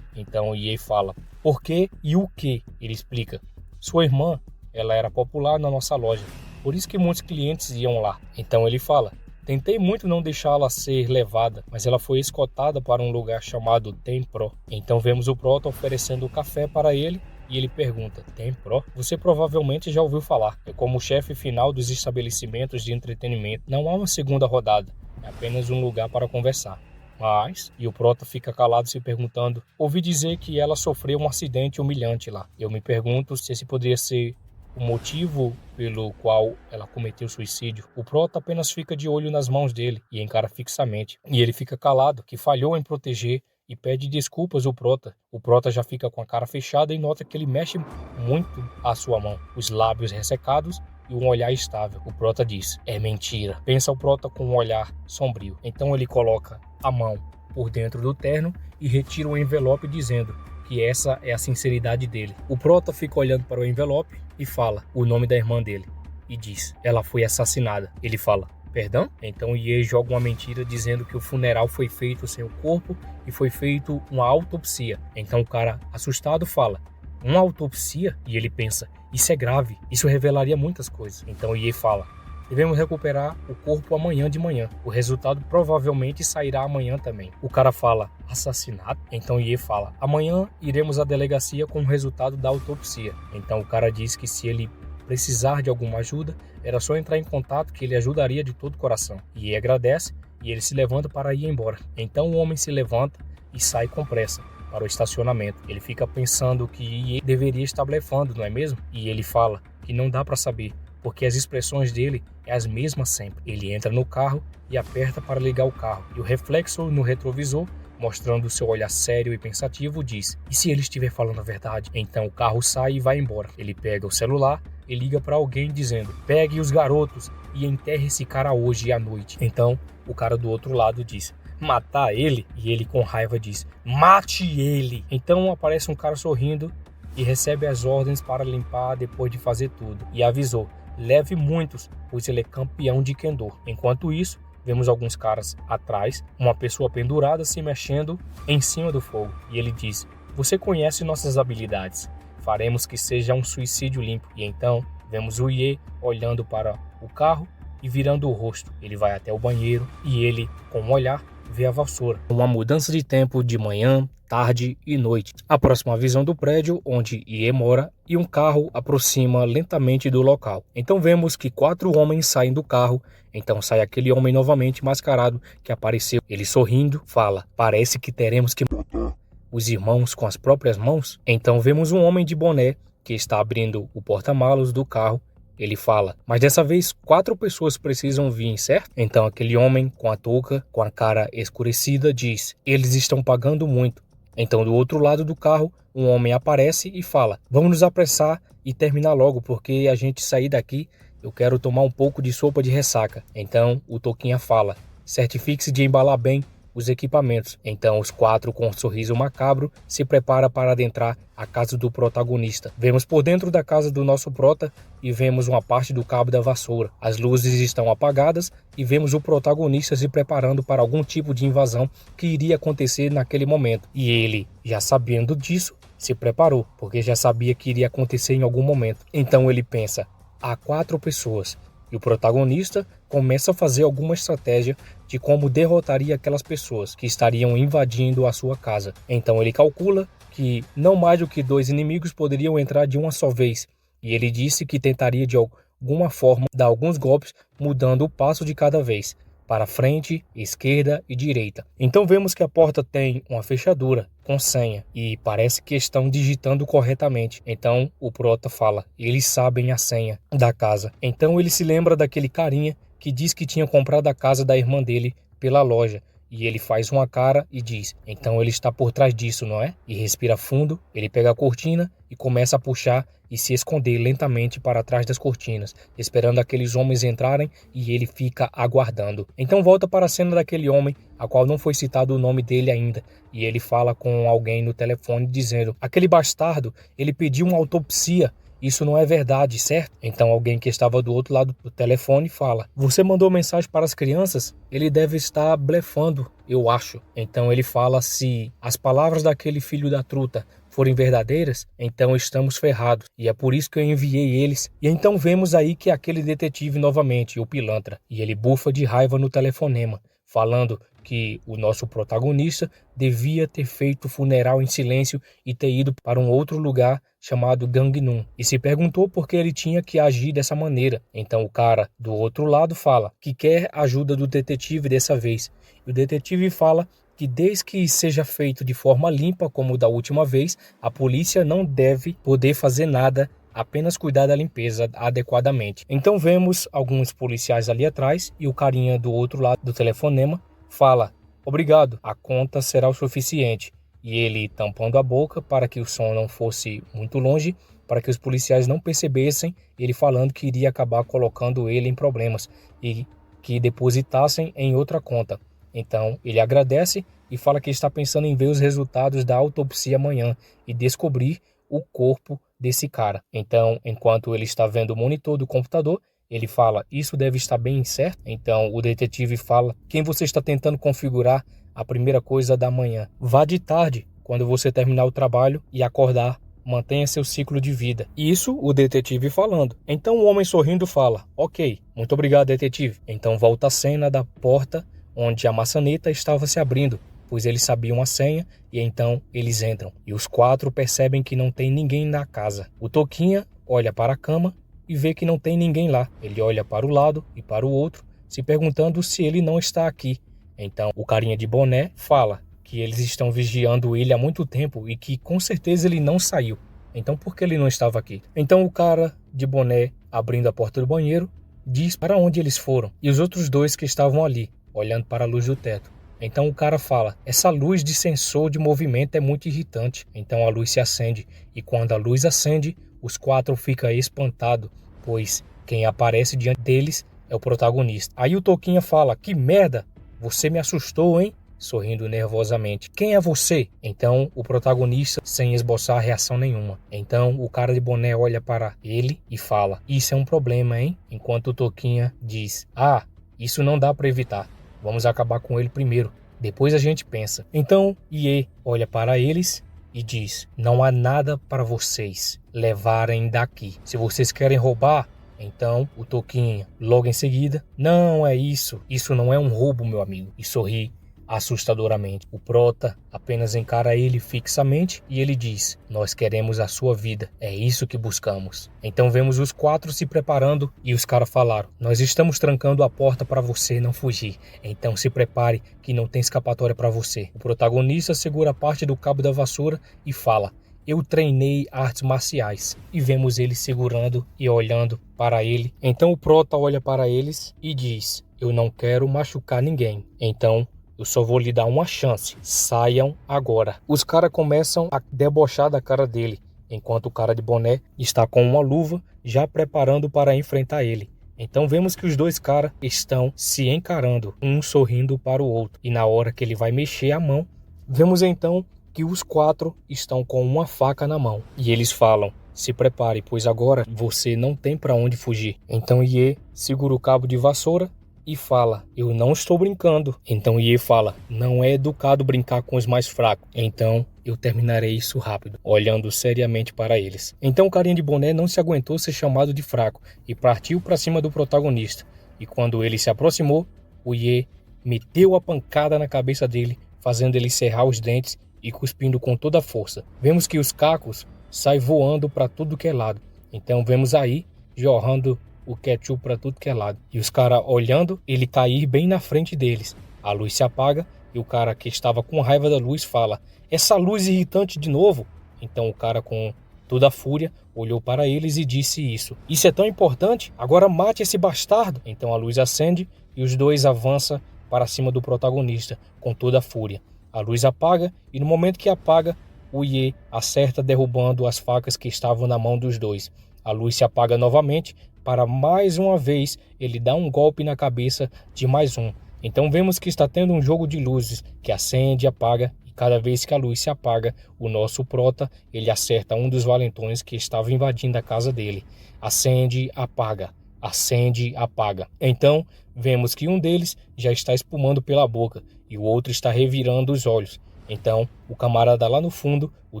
Então Ye fala: por quê e o que? Ele explica: sua irmã, ela era popular na nossa loja. Por isso que muitos clientes iam lá. Então ele fala: tentei muito não deixá-la ser levada, mas ela foi escoltada para um lugar chamado Tempro. Então vemos o Prota oferecendo o café para ele e ele pergunta: tem Pro? Você provavelmente já ouviu falar. É como o chefe final dos estabelecimentos de entretenimento. Não há uma segunda rodada, é apenas um lugar para conversar. Mas, e o Prota fica calado se perguntando, ouvi dizer que ela sofreu um acidente humilhante lá. Eu me pergunto se esse poderia ser o motivo pelo qual ela cometeu suicídio. O Prota apenas fica de olho nas mãos dele e encara fixamente. E ele fica calado, que falhou em proteger e pede desculpas ao Prota. O Prota já fica com a cara fechada e nota que ele mexe muito a sua mão, os lábios ressecados e um olhar estável. O Prota diz: é mentira. Pensa o Prota com um olhar sombrio. Então ele coloca a mão por dentro do terno e retira o envelope dizendo que essa é a sinceridade dele. O Prota fica olhando para o envelope e fala o nome da irmã dele e diz: ela foi assassinada. Ele fala: perdão? Então Ye joga uma mentira dizendo que o funeral foi feito sem o corpo e foi feito uma autopsia. Então o cara, assustado, fala: uma autopsia? E ele pensa: isso é grave, isso revelaria muitas coisas. Então Ye fala: devemos recuperar o corpo amanhã de manhã. O resultado provavelmente sairá amanhã também. O cara fala: assassinato? Então Ye fala: amanhã iremos à delegacia com o resultado da autopsia. Então o cara diz que se ele precisar de alguma ajuda, era só entrar em contato que ele ajudaria de todo o coração. Ye agradece e ele se levanta para ir embora. Então o homem se levanta e sai com pressa para o estacionamento. Ele fica pensando que Ye deveria estar blefando, não é mesmo? E ele fala que não dá para saber, porque as expressões dele é as mesmas sempre. Ele entra no carro e aperta para ligar o carro. E o reflexo no retrovisor, mostrando seu olhar sério e pensativo, diz: e se ele estiver falando a verdade? Então o carro sai e vai embora. Ele pega o celular e liga para alguém dizendo: pegue os garotos e enterre esse cara hoje à noite. Então o cara do outro lado diz: matar ele? E ele com raiva diz: mate ele! Então aparece um cara sorrindo e recebe as ordens para limpar depois de fazer tudo. E avisou: leve muitos, pois ele é campeão de Kendo. Enquanto isso, vemos alguns caras atrás, uma pessoa pendurada se mexendo em cima do fogo. E ele diz: você conhece nossas habilidades, faremos que seja um suicídio limpo. E então vemos o Ye olhando para o carro e virando o rosto. Ele vai até o banheiro e ele, com um olhar, vê a vassoura. Uma mudança de tempo de manhã, tarde e noite. A próxima visão do prédio onde Ye mora e um carro aproxima lentamente do local. Então vemos que 4 homens saem do carro. Então sai aquele homem novamente mascarado que apareceu. Ele sorrindo fala: parece que teremos que matar os irmãos com as próprias mãos. Então vemos um homem de boné que está abrindo o porta-malas do carro. Ele fala: mas dessa vez 4 pessoas precisam vir, certo? Então aquele homem com a touca, com a cara escurecida, diz: eles estão pagando muito. Então do outro lado do carro, um homem aparece e fala: vamos nos apressar e terminar logo, porque a gente sair daqui, eu quero tomar um pouco de sopa de ressaca. Então o Toquinha fala: certifique-se de embalar bem os equipamentos. Então os 4, com um sorriso macabro, se preparam para adentrar a casa do protagonista. Vemos por dentro da casa do nosso prota e vemos uma parte do cabo da vassoura. As luzes estão apagadas e vemos o protagonista se preparando para algum tipo de invasão que iria acontecer naquele momento. E ele, já sabendo disso, se preparou, porque já sabia que iria acontecer em algum momento. Então ele pensa: há 4 pessoas. E o protagonista começa a fazer alguma estratégia de como derrotaria aquelas pessoas que estariam invadindo a sua casa. Então ele calcula que não mais do que 2 inimigos poderiam entrar de uma só vez. E ele disse que tentaria de alguma forma dar alguns golpes, mudando o passo de cada vez, para frente, esquerda e direita. Então vemos que a porta tem uma fechadura com senha e parece que estão digitando corretamente. Então o prota fala: eles sabem a senha da casa. Então ele se lembra daquele carinha que diz que tinha comprado a casa da irmã dele pela loja. E ele faz uma cara e diz: então ele está por trás disso, não é? E respira fundo, ele pega a cortina e começa a puxar e se esconder lentamente para trás das cortinas, esperando aqueles homens entrarem, e ele fica aguardando. Então volta para a cena daquele homem, a qual não foi citado o nome dele ainda, e ele fala com alguém no telefone dizendo: aquele bastardo, ele pediu uma autopsia. Isso não é verdade, certo? Então alguém que estava do outro lado do telefone fala: você mandou mensagem para as crianças? Ele deve estar blefando, eu acho. Então ele fala: se as palavras daquele filho da truta forem verdadeiras, então estamos ferrados. E é por isso que eu enviei eles. E então vemos aí que é aquele detetive novamente, o pilantra. E ele bufa de raiva no telefonema, falando que o nosso protagonista devia ter feito o funeral em silêncio e ter ido para um outro lugar chamado Gangnam. E se perguntou por que ele tinha que agir dessa maneira. Então o cara do outro lado fala que quer a ajuda do detetive dessa vez. E o detetive fala que desde que seja feito de forma limpa como da última vez, a polícia não deve poder fazer nada, apenas cuidar da limpeza adequadamente. Então vemos alguns policiais ali atrás e o carinha do outro lado do telefonema fala: obrigado, a conta será o suficiente. E ele tampando a boca para que o som não fosse muito longe, para que os policiais não percebessem, ele falando que iria acabar colocando ele em problemas e que depositassem em outra conta. Então ele agradece e fala que está pensando em ver os resultados da autopsia amanhã e descobrir o corpo desse cara. Então, enquanto ele está vendo o monitor do computador, ele fala: isso deve estar bem certo? Então o detetive fala: quem você está tentando configurar a primeira coisa da manhã? Vá de tarde, quando você terminar o trabalho e acordar, mantenha seu ciclo de vida. Isso o detetive falando. Então o homem sorrindo fala: ok, muito obrigado, detetive. Então volta a cena da porta onde a maçaneta estava se abrindo, pois eles sabiam a senha e então eles entram. E os quatro percebem que não tem ninguém na casa. O Toquinha olha para a cama e vê que não tem ninguém lá. Ele olha para o lado e para o outro, se perguntando se ele não está aqui. Então o carinha de boné fala que eles estão vigiando ele há muito tempo e que com certeza ele não saiu. Então por que ele não estava aqui? Então o cara de boné, abrindo a porta do banheiro, diz para onde eles foram. E os outros dois que estavam ali, olhando para a luz do teto. Então o cara fala: essa luz de sensor de movimento é muito irritante. Então a luz se acende. E quando a luz acende, os quatro ficam espantados, pois quem aparece diante deles é o protagonista. Aí o Toquinha fala: que merda, você me assustou, hein? Sorrindo nervosamente. Quem é você? Então o protagonista, sem esboçar reação nenhuma. Então o cara de boné olha para ele e fala: isso é um problema, hein? Enquanto o Toquinha diz: ah, isso não dá para evitar. Vamos acabar com ele primeiro, depois a gente pensa. Então Ye olha para eles e diz: não há nada para vocês levarem daqui. Se vocês querem roubar, então o Toquinha logo em seguida: não é isso, isso não é um roubo, meu amigo. E sorri assustadoramente. O prota apenas encara ele fixamente e ele diz: nós queremos a sua vida, é isso que buscamos. Então vemos os quatro se preparando e os caras falaram: nós estamos trancando a porta para você não fugir, então se prepare que não tem escapatória para você. O protagonista segura parte do cabo da vassoura e fala: eu treinei artes marciais. E vemos ele segurando e olhando para ele. Então o prota olha para eles e diz: eu não quero machucar ninguém, então eu só vou lhe dar uma chance. Saiam agora. Os caras começam a debochar da cara dele, enquanto o cara de boné está com uma luva já preparando para enfrentar ele. Então vemos que os dois caras estão se encarando, um sorrindo para o outro. E na hora que ele vai mexer a mão, vemos então que os quatro estão com uma faca na mão. E eles falam: se prepare, pois agora você não tem para onde fugir. Então Ye segura o cabo de vassoura e fala: eu não estou brincando. Então Ye fala: não é educado brincar com os mais fracos. Então eu terminarei isso rápido, olhando seriamente para eles. Então o carinha de boné não se aguentou ser chamado de fraco e partiu para cima do protagonista. E quando ele se aproximou, o Ye meteu a pancada na cabeça dele, fazendo ele cerrar os dentes e cuspindo com toda a força. Vemos que os cacos saem voando para tudo que é lado. Então vemos aí jorrando o ketchup para tudo que é lado. E os caras olhando ele cair bem na frente deles. A luz se apaga e o cara que estava com raiva da luz fala: essa luz irritante de novo? Então o cara com toda a fúria olhou para eles e disse isso. Isso é tão importante? Agora mate esse bastardo. Então a luz acende e os dois avançam para cima do protagonista com toda a fúria. A luz apaga e no momento que apaga, o Ye acerta derrubando as facas que estavam na mão dos dois. A luz se apaga novamente para mais uma vez ele dar um golpe na cabeça de mais um. Então vemos que está tendo um jogo de luzes que acende e apaga, e cada vez que a luz se apaga, o nosso prota ele acerta um dos valentões que estava invadindo a casa dele. Acende, apaga, acende, apaga. Então vemos que um deles já está espumando pela boca e o outro está revirando os olhos. Então o camarada lá no fundo, o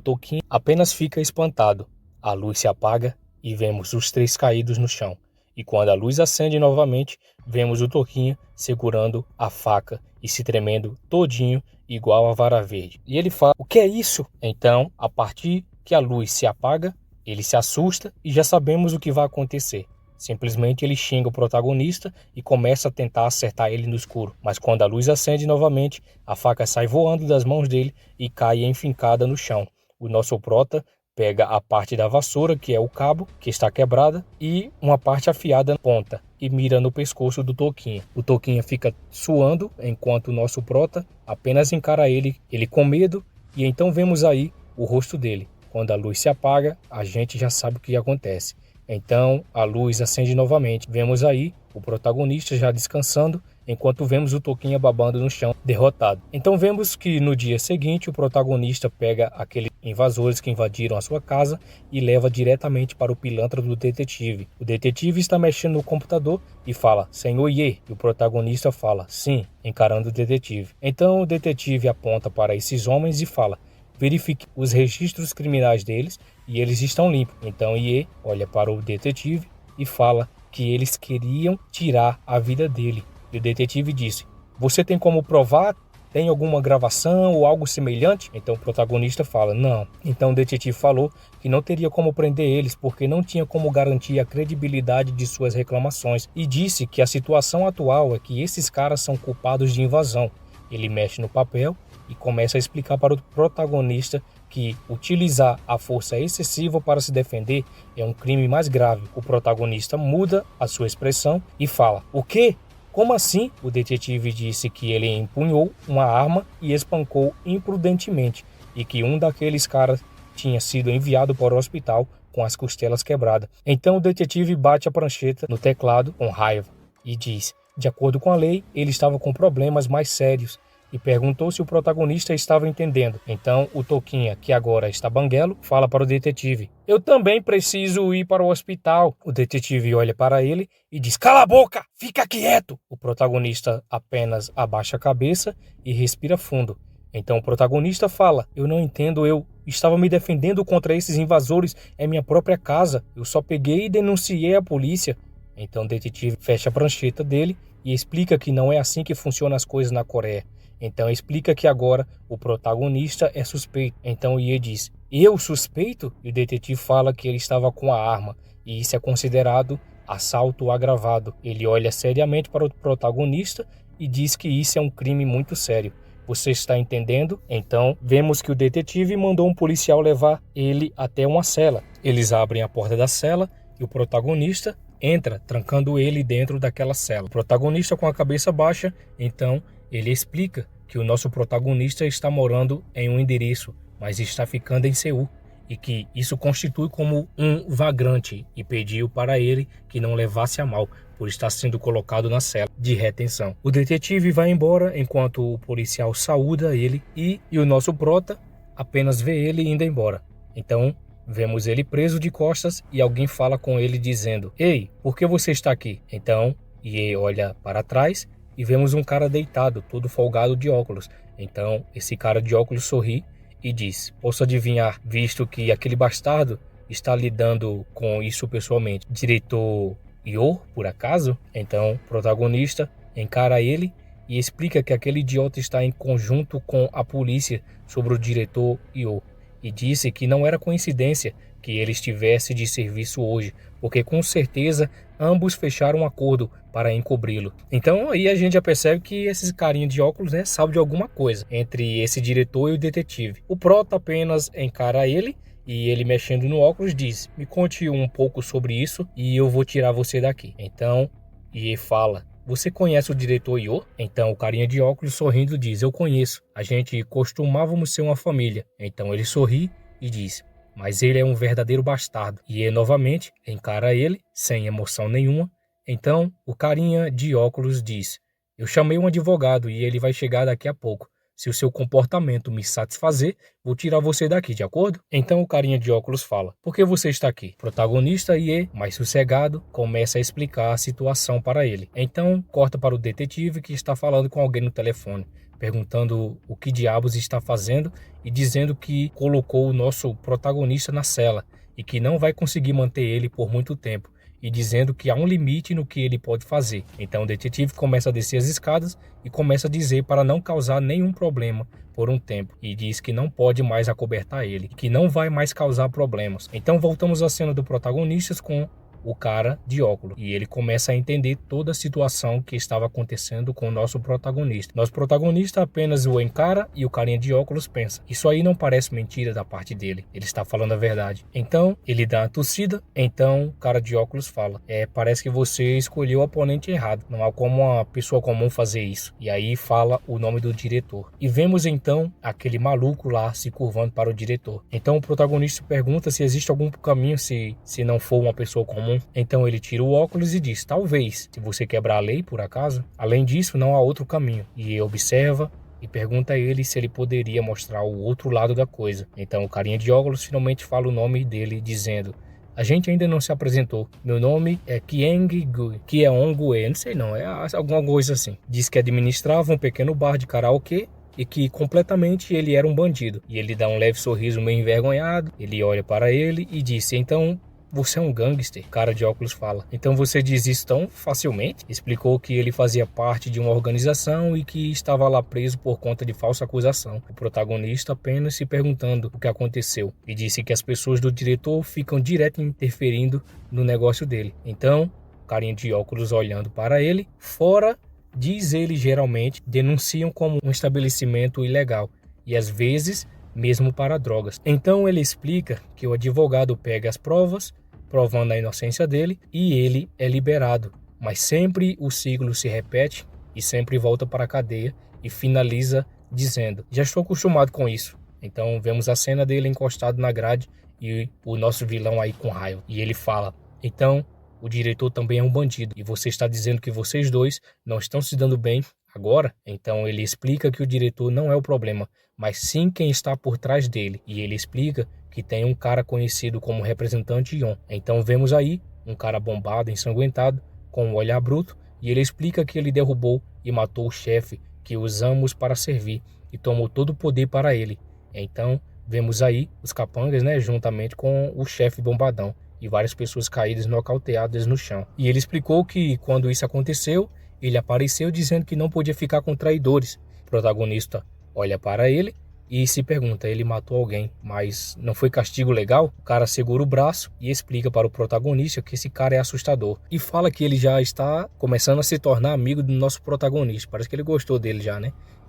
Toquinho, apenas fica espantado. A luz se apaga e vemos os três caídos no chão. E quando a luz acende novamente, vemos o Toquinha segurando a faca e se tremendo todinho igual a Vara Verde. E ele fala: "O que é isso?" Então, a partir que a luz se apaga, ele se assusta e já sabemos o que vai acontecer. Simplesmente ele xinga o protagonista e começa a tentar acertar ele no escuro. Mas quando a luz acende novamente, a faca sai voando das mãos dele e cai enfincada no chão. O nosso prota pega a parte da vassoura, que é o cabo, que está quebrada, e uma parte afiada na ponta, e mira no pescoço do Toquinha. O Toquinha fica suando, enquanto o nosso prota apenas encara ele com medo, e então vemos aí o rosto dele. Quando a luz se apaga, a gente já sabe o que acontece. Então a luz acende novamente. Vemos aí o protagonista já descansando, enquanto vemos o Toquinha babando no chão, derrotado. Então vemos que no dia seguinte o protagonista pega aqueles invasores que invadiram a sua casa e leva diretamente para o pilantra do detetive. O detetive está mexendo no computador e fala: "Senhor Ye", e o protagonista fala: "Sim", encarando o detetive. Então o detetive aponta para esses homens e fala: "Verifique os registros criminais deles e eles estão limpos." Então Ye olha para o detetive e fala que eles queriam tirar a vida dele. E o detetive disse: "Você tem como provar? Tem alguma gravação ou algo semelhante?" Então o protagonista fala: "Não." Então o detetive falou que não teria como prender eles porque não tinha como garantir a credibilidade de suas reclamações e disse que a situação atual é que esses caras são culpados de invasão. Ele mexe no papel e começa a explicar para o protagonista que utilizar a força excessiva para se defender é um crime mais grave. O protagonista muda a sua expressão e fala: "O quê? Como assim?" O detetive disse que ele empunhou uma arma e espancou imprudentemente e que um daqueles caras tinha sido enviado para o hospital com as costelas quebradas. Então o detetive bate a prancheta no teclado com raiva e diz: de acordo com a lei, ele estava com problemas mais sérios, e perguntou se o protagonista estava entendendo. Então o Toquinha, que agora está banguelo, fala para o detetive: "Eu também preciso ir para o hospital." O detetive olha para ele e diz: "Cala a boca, fica quieto." O protagonista apenas abaixa a cabeça e respira fundo. Então o protagonista fala: "Eu não entendo, eu estava me defendendo contra esses invasores em minha própria casa. Eu só peguei e denunciei a polícia." Então o detetive fecha a prancheta dele e explica que não é assim que funcionam as coisas na Coreia. Então explica que agora o protagonista é suspeito. Então Ye diz: "Eu suspeito?" E o detetive fala que ele estava com a arma, e isso é considerado assalto agravado. Ele olha seriamente para o protagonista e diz que isso é um crime muito sério. "Você está entendendo?" Então vemos que o detetive mandou um policial levar ele até uma cela. Eles abrem a porta da cela e o protagonista entra, trancando ele dentro daquela cela. O protagonista com a cabeça baixa, então ele explica que o nosso protagonista está morando em um endereço, mas está ficando em Seul, e que isso constitui como um vagrante, e pediu para ele que não levasse a mal por estar sendo colocado na cela de retenção. O detetive vai embora enquanto o policial saúda ele e o nosso prota apenas vê ele indo embora. Então vemos ele preso de costas e alguém fala com ele dizendo: "Ei, por que você está aqui?" Então Ye olha para trás e vemos um cara deitado, todo folgado de óculos. Então esse cara de óculos sorri e diz: "Posso adivinhar, visto que aquele bastardo está lidando com isso pessoalmente, diretor Yo, por acaso?" Então o protagonista encara ele e explica que aquele idiota está em conjunto com a polícia sobre o diretor Yo, e disse que não era coincidência que ele estivesse de serviço hoje, porque com certeza ambos fecharam um acordo para encobri-lo. Então aí a gente já percebe que esses carinha de óculos, sabe de alguma coisa entre esse diretor e o detetive. O prota apenas encara ele e ele, mexendo no óculos, diz: "Me conte um pouco sobre isso e eu vou tirar você daqui." Então Ye fala: "Você conhece o diretor Yo?" Então o carinha de óculos, sorrindo, diz: "Eu conheço. A gente costumávamos ser uma família." Então ele sorri e diz: "Mas ele é um verdadeiro bastardo." E novamente encara ele, sem emoção nenhuma. Então o carinha de óculos diz: "Eu chamei um advogado e ele vai chegar daqui a pouco. Se o seu comportamento me satisfazer, vou tirar você daqui, de acordo?" Então o carinha de óculos fala: "Por que você está aqui?" O protagonista, Ye, mais sossegado, começa a explicar a situação para ele. Então corta para o detetive, que está falando com alguém no telefone, perguntando o que diabos está fazendo e dizendo que colocou o nosso protagonista na cela e que não vai conseguir manter ele por muito tempo. e dizendo que há um limite no que ele pode fazer. Então o detetive começa a descer as escadas e começa a dizer para não causar nenhum problema por um tempo, e diz que não pode mais acobertar ele, que não vai mais causar problemas. Então voltamos à cena do protagonista com o cara de óculos, e ele começa a entender toda a situação que estava acontecendo com o nosso protagonista. Nosso protagonista apenas o encara e o carinha de óculos pensa: isso aí não parece mentira da parte dele, ele está falando a verdade. Então ele dá uma tossida, então o cara de óculos fala: parece que você escolheu o oponente errado, não há como uma pessoa comum fazer isso. E aí fala o nome do diretor, e vemos então aquele maluco lá se curvando para o diretor. Então o protagonista pergunta se existe algum caminho se não for uma pessoa comum. Então ele tira o óculos e diz: talvez, se você quebrar a lei por acaso. Além disso, não há outro caminho. E observa e pergunta a ele se ele poderia mostrar o outro lado da coisa. Então o carinha de óculos finalmente fala o nome dele, dizendo: a gente ainda não se apresentou. Meu nome é Kyeng-gu, que é Ongue, não sei não, é alguma coisa assim. Diz que administrava um pequeno bar de karaokê e que completamente ele era um bandido. E ele dá um leve sorriso meio envergonhado, ele olha para ele e disse: então você é um gangster? O cara de óculos fala: então você diz isso tão facilmente? Explicou que ele fazia parte de uma organização e que estava lá preso por conta de falsa acusação. O protagonista apenas se perguntando o que aconteceu, e disse que as pessoas do diretor ficam direto interferindo no negócio dele. Então, o carinha de óculos olhando para ele, fora, diz ele, geralmente denunciam como um estabelecimento ilegal, e às vezes mesmo para drogas. Então ele explica que o advogado pega as provas, provando a inocência dele, e ele é liberado. Mas sempre o ciclo se repete e sempre volta para a cadeia, e finaliza dizendo: já estou acostumado com isso. Então vemos a cena dele encostado na grade e o nosso vilão aí com raiva. E ele fala: então o diretor também é um bandido, e você está dizendo que vocês dois não estão se dando bem agora? Então ele explica que o diretor não é o problema, mas sim quem está por trás dele. E ele explica que tem um cara conhecido como representante Yon. Então vemos aí um cara bombado, ensanguentado, com um olhar bruto, e ele explica que ele derrubou e matou o chefe que usamos para servir e tomou todo o poder para ele. Então vemos aí os capangas, juntamente com o chefe bombadão, e várias pessoas caídas, nocauteadas no chão. E ele explicou que quando isso aconteceu, ele apareceu dizendo que não podia ficar com traidores. O protagonista olha para ele e se pergunta: ele matou alguém, mas não foi castigo legal? O cara segura o braço e explica para o protagonista que esse cara é assustador. E fala que ele já está começando a se tornar amigo do nosso protagonista. Parece que ele gostou dele já,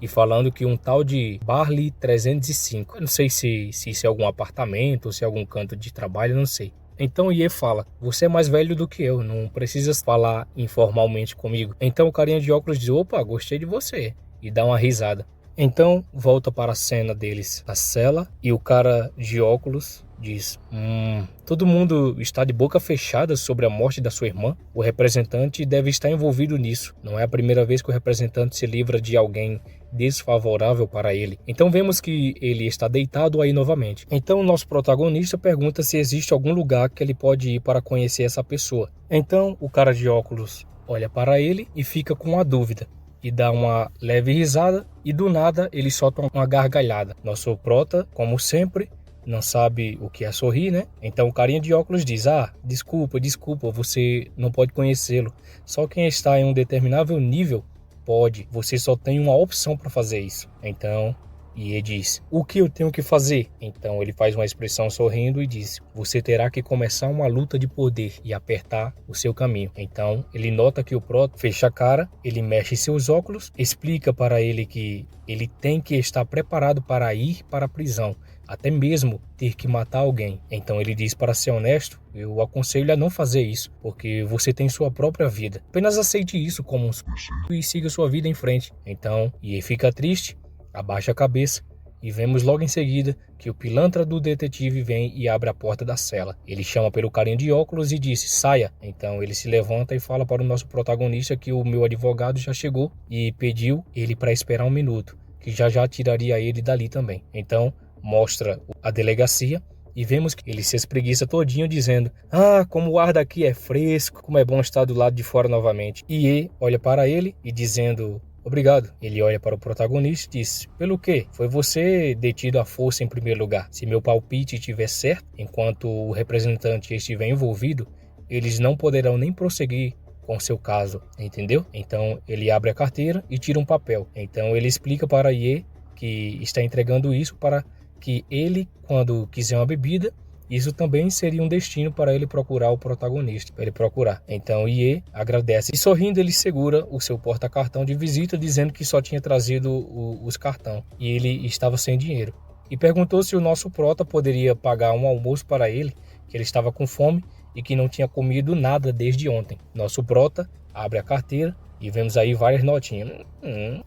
E falando que um tal de Barley 305. Eu não sei se isso é algum apartamento ou se é algum canto de trabalho, não sei. Então Ye fala: você é mais velho do que eu, não precisa falar informalmente comigo. Então o carinha de óculos diz: opa, gostei de você, e dá uma risada. Então volta para a cena deles na cela, e o cara de óculos diz: todo mundo está de boca fechada sobre a morte da sua irmã. O representante deve estar envolvido nisso. Não é a primeira vez que o representante se livra de alguém desfavorável para ele. Então vemos que ele está deitado aí novamente. Então o nosso protagonista pergunta se existe algum lugar que ele pode ir para conhecer essa pessoa. Então o cara de óculos olha para ele e fica com a dúvida, e dá uma leve risada, e do nada ele solta uma gargalhada. Nosso prota, como sempre, não sabe o que é sorrir, Então o carinha de óculos diz: desculpa, você não pode conhecê-lo. Só quem está em um determinável nível pode. Você só tem uma opção para fazer isso. Então, e ele diz: o que eu tenho que fazer? Então ele faz uma expressão sorrindo e diz: você terá que começar uma luta de poder e apertar o seu caminho. Então ele nota que o prota fecha a cara, ele mexe seus óculos, explica para ele que ele tem que estar preparado para ir para a prisão, até mesmo ter que matar alguém. Então ele diz: para ser honesto, eu aconselho a não fazer isso, porque você tem sua própria vida. Apenas aceite isso como um e siga sua vida em frente. Então, e fica triste, abaixa a cabeça, e vemos logo em seguida que o pilantra do detetive vem e abre a porta da cela. Ele chama pelo carinha de óculos e diz: saia. Então ele se levanta e fala para o nosso protagonista que o meu advogado já chegou e pediu ele para esperar um minuto, que já tiraria ele dali também. Então mostra a delegacia e vemos que ele se espreguiça todinho dizendo: como o ar daqui é fresco, como é bom estar do lado de fora novamente. E olha para ele e dizendo: obrigado. Ele olha para o protagonista e diz: pelo quê? Foi você detido à força em primeiro lugar. Se meu palpite estiver certo, enquanto o representante estiver envolvido, eles não poderão nem prosseguir com seu caso, entendeu? Então ele abre a carteira e tira um papel. Então ele explica para Ye que está entregando isso para que ele, quando quiser uma bebida, isso também seria um destino para ele procurar o protagonista, para ele procurar. Então Ye agradece e sorrindo ele segura o seu porta-cartão de visita, dizendo que só tinha trazido os cartões e ele estava sem dinheiro. E perguntou se o nosso prota poderia pagar um almoço para ele, que ele estava com fome e que não tinha comido nada desde ontem. Nosso prota abre a carteira e vemos aí várias notinhas.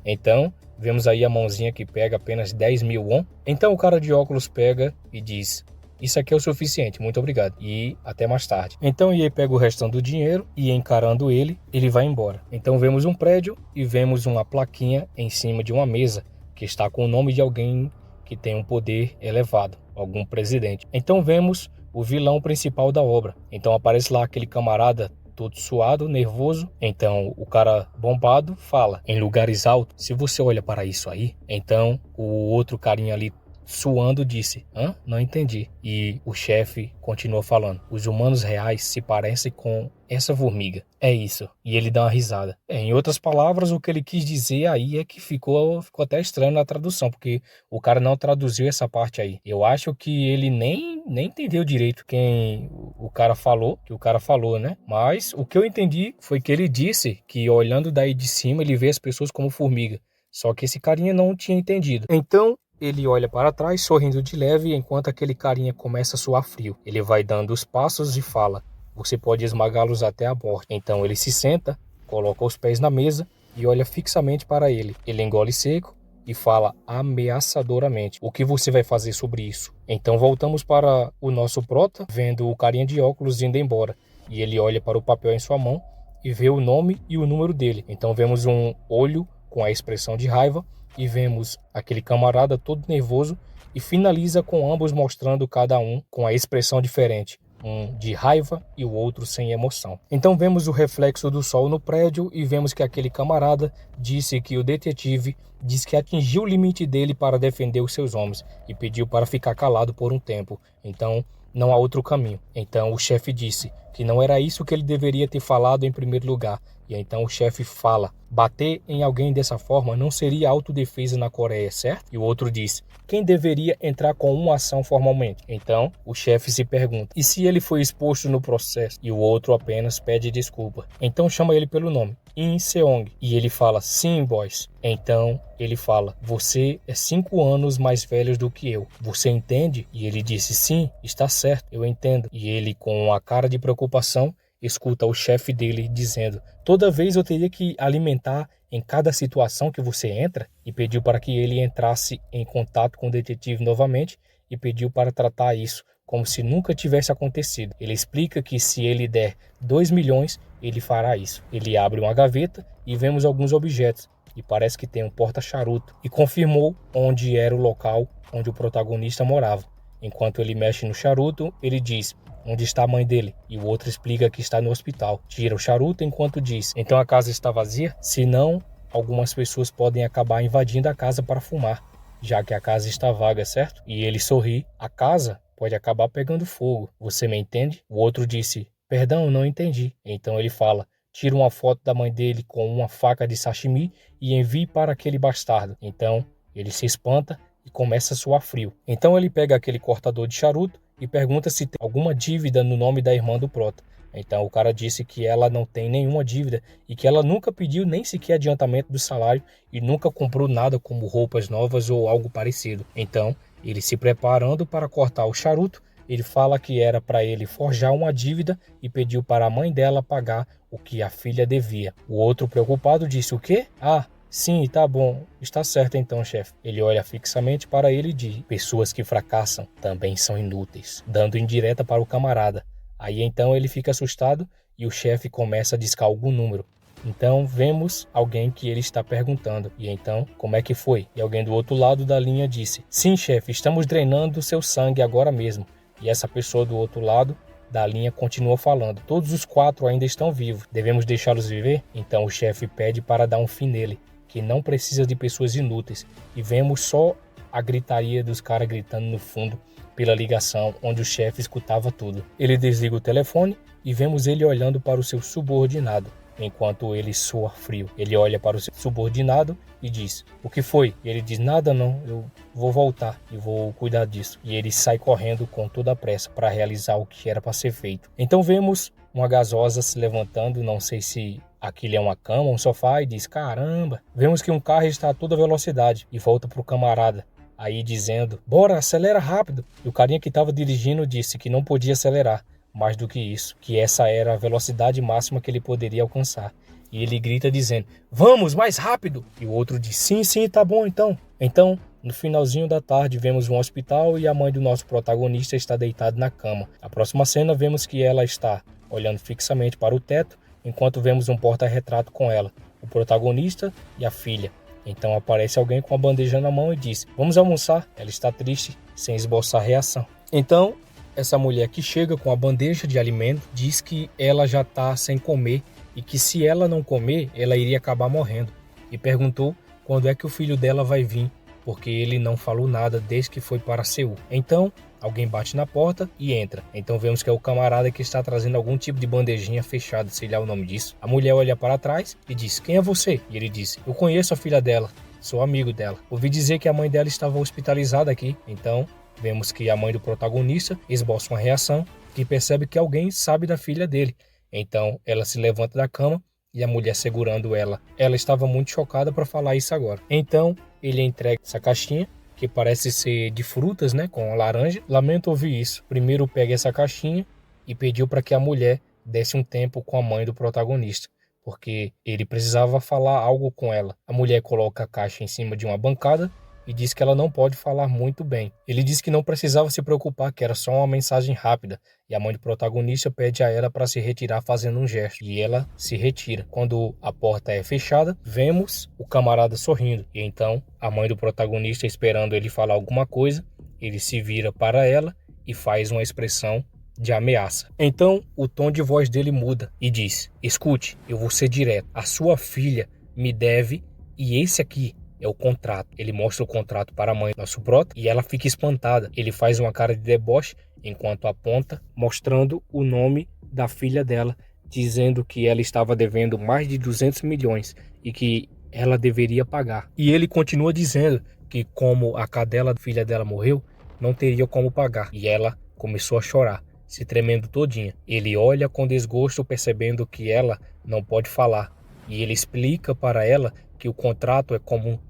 Então, vemos aí a mãozinha que pega apenas 10.000 won. Então o cara de óculos pega e diz: isso aqui é o suficiente, muito obrigado. E até mais tarde. Então Ye pega o restante do dinheiro e encarando ele vai embora. Então vemos um prédio e vemos uma plaquinha em cima de uma mesa que está com o nome de alguém que tem um poder elevado, algum presidente. Então vemos o vilão principal da obra. Então aparece lá aquele camarada todo suado, nervoso. Então o cara bombado fala em lugares altos: se você olha para isso aí. Então o outro carinha ali suando disse: hã? Não entendi. E o chefe continuou falando: os humanos reais se parecem com essa formiga. É isso. E ele dá uma risada. Em outras palavras, o que ele quis dizer aí é que ficou até estranho na tradução, porque o cara não traduziu essa parte aí. Eu acho que ele nem entendeu direito quem o cara falou, né? Mas o que eu entendi foi que ele disse que olhando daí de cima ele vê as pessoas como formiga. Só que esse carinha não tinha entendido. Então ele olha para trás, sorrindo de leve, enquanto aquele carinha começa a suar frio. Ele vai dando os passos e fala: você pode esmagá-los até a morte. Então ele se senta, coloca os pés na mesa e olha fixamente para ele. Ele engole seco e fala ameaçadoramente: o que você vai fazer sobre isso? Então voltamos para o nosso prota, vendo o carinha de óculos indo embora. E ele olha para o papel em sua mão e vê o nome e o número dele. Então vemos um olho com a expressão de raiva e vemos aquele camarada todo nervoso e finaliza com ambos mostrando cada um com a expressão diferente, um de raiva e o outro sem emoção. Então vemos o reflexo do sol no prédio e vemos que aquele camarada disse que o detetive diz que atingiu o limite dele para defender os seus homens e pediu para ficar calado por um tempo. Então não há outro caminho. Então o chefe disse que não era isso que ele deveria ter falado em primeiro lugar. E então o chefe fala: bater em alguém dessa forma não seria autodefesa na Coreia, certo? E o outro diz: quem deveria entrar com uma ação formalmente? Então o chefe se pergunta: e se ele foi exposto no processo? E o outro apenas pede desculpa. Então chama ele pelo nome: In Seong. E ele fala: sim, boys. Então ele fala: você é 5 anos mais velho do que eu. Você entende? E ele disse: sim, está certo, eu entendo. E ele, com uma cara de preocupação, escuta o chefe dele dizendo: toda vez eu teria que alimentar em cada situação que você entra? E pediu para que ele entrasse em contato com o detetive novamente e pediu para tratar isso como se nunca tivesse acontecido. Ele explica que se ele der 2 milhões, ele fará isso. Ele abre uma gaveta e vemos alguns objetos e parece que tem um porta-charuto e confirmou onde era o local onde o protagonista morava. Enquanto ele mexe no charuto, ele diz: onde está a mãe dele? E o outro explica que está no hospital. Tira o charuto enquanto diz: então a casa está vazia? Se não, algumas pessoas podem acabar invadindo a casa para fumar, já que a casa está vaga, certo? E ele sorri: a casa pode acabar pegando fogo. Você me entende? O outro disse: perdão, não entendi. Então ele fala: tira uma foto da mãe dele com uma faca de sashimi e envie para aquele bastardo. Então ele se espanta e começa a suar frio. Então ele pega aquele cortador de charuto e pergunta se tem alguma dívida no nome da irmã do prota. Então o cara disse que ela não tem nenhuma dívida e que ela nunca pediu nem sequer adiantamento do salário e nunca comprou nada como roupas novas ou algo parecido. Então ele, se preparando para cortar o charuto, ele fala que era para ele forjar uma dívida e pediu para a mãe dela pagar o que a filha devia. O outro, preocupado, disse: o quê? Ah, sim, tá bom. Está certo então, chefe. Ele olha fixamente para ele e diz: pessoas que fracassam também são inúteis, dando indireta para o camarada. Aí então ele fica assustado e o chefe começa a discar algum número. Então vemos alguém que ele está perguntando: e então, como é que foi? E alguém do outro lado da linha disse: sim, chefe, estamos drenando seu sangue agora mesmo. E essa pessoa do outro lado da linha continua falando: todos os 4 ainda estão vivos, devemos deixá-los viver? Então o chefe pede para dar um fim nele, que não precisa de pessoas inúteis. E vemos só a gritaria dos caras gritando no fundo pela ligação onde o chefe escutava tudo. Ele desliga o telefone e vemos ele olhando para o seu subordinado, enquanto ele soa frio. Ele olha para o seu subordinado e diz: "O que foi?" E ele diz: "Nada não, eu vou voltar e vou cuidar disso." E ele sai correndo com toda a pressa para realizar o que era para ser feito. Então vemos uma gasosa se levantando, não sei se aquilo é uma cama, um sofá, e diz: "Caramba!" Vemos que um carro está a toda velocidade e volta para o camarada, aí dizendo: "Bora, acelera rápido." E o carinha que estava dirigindo disse que não podia acelerar mais do que isso, que essa era a velocidade máxima que ele poderia alcançar. E ele grita dizendo: "Vamos, mais rápido!" E o outro diz: "Sim, sim, tá bom então." Então, no finalzinho da tarde, vemos um hospital e a mãe do nosso protagonista está deitada na cama. A próxima cena, vemos que ela está olhando fixamente para o teto, enquanto vemos um porta-retrato com ela, o protagonista e a filha. Então aparece alguém com a bandeja na mão e diz: "Vamos almoçar." Ela está triste, sem esboçar reação. Então, essa mulher que chega com a bandeja de alimento diz que ela já está sem comer e que se ela não comer, ela iria acabar morrendo. E perguntou quando é que o filho dela vai vir, porque ele não falou nada desde que foi para Seul. Então, alguém bate na porta e entra. Então vemos que é o camarada que está trazendo algum tipo de bandejinha fechada, sei lá o nome disso. A mulher olha para trás e diz: "Quem é você?" E ele diz: "Eu conheço a filha dela, sou amigo dela. Ouvi dizer que a mãe dela estava hospitalizada aqui." Então, vemos que a mãe do protagonista esboça uma reação, que percebe que alguém sabe da filha dele. Então, ela se levanta da cama e a mulher segurando ela. Ela estava muito chocada para falar isso agora. Então, ele entrega essa caixinha, que parece ser de frutas, né, com laranja. Lamento ouvir isso. Primeiro pega essa caixinha e pediu para que a mulher desse um tempo com a mãe do protagonista, porque ele precisava falar algo com ela. A mulher coloca a caixa em cima de uma bancada e diz que ela não pode falar muito bem. Ele diz que não precisava se preocupar, que era só uma mensagem rápida, e a mãe do protagonista pede a ela para se retirar fazendo um gesto, e ela se retira. Quando a porta é fechada, vemos o camarada sorrindo, e então a mãe do protagonista, esperando ele falar alguma coisa, ele se vira para ela e faz uma expressão de ameaça. Então o tom de voz dele muda e diz: "Escute, eu vou ser direto, a sua filha me deve, e esse aqui é o contrato." Ele mostra o contrato para a mãe, nosso prota, e ela fica espantada. Ele faz uma cara de deboche enquanto aponta, mostrando o nome da filha dela, dizendo que ela estava devendo mais de 200 milhões e que ela deveria pagar. E ele continua dizendo que como a cadela filha dela morreu, não teria como pagar. E ela começou a chorar, se tremendo todinha. Ele olha com desgosto, percebendo que ela não pode falar. E ele explica para ela que o contrato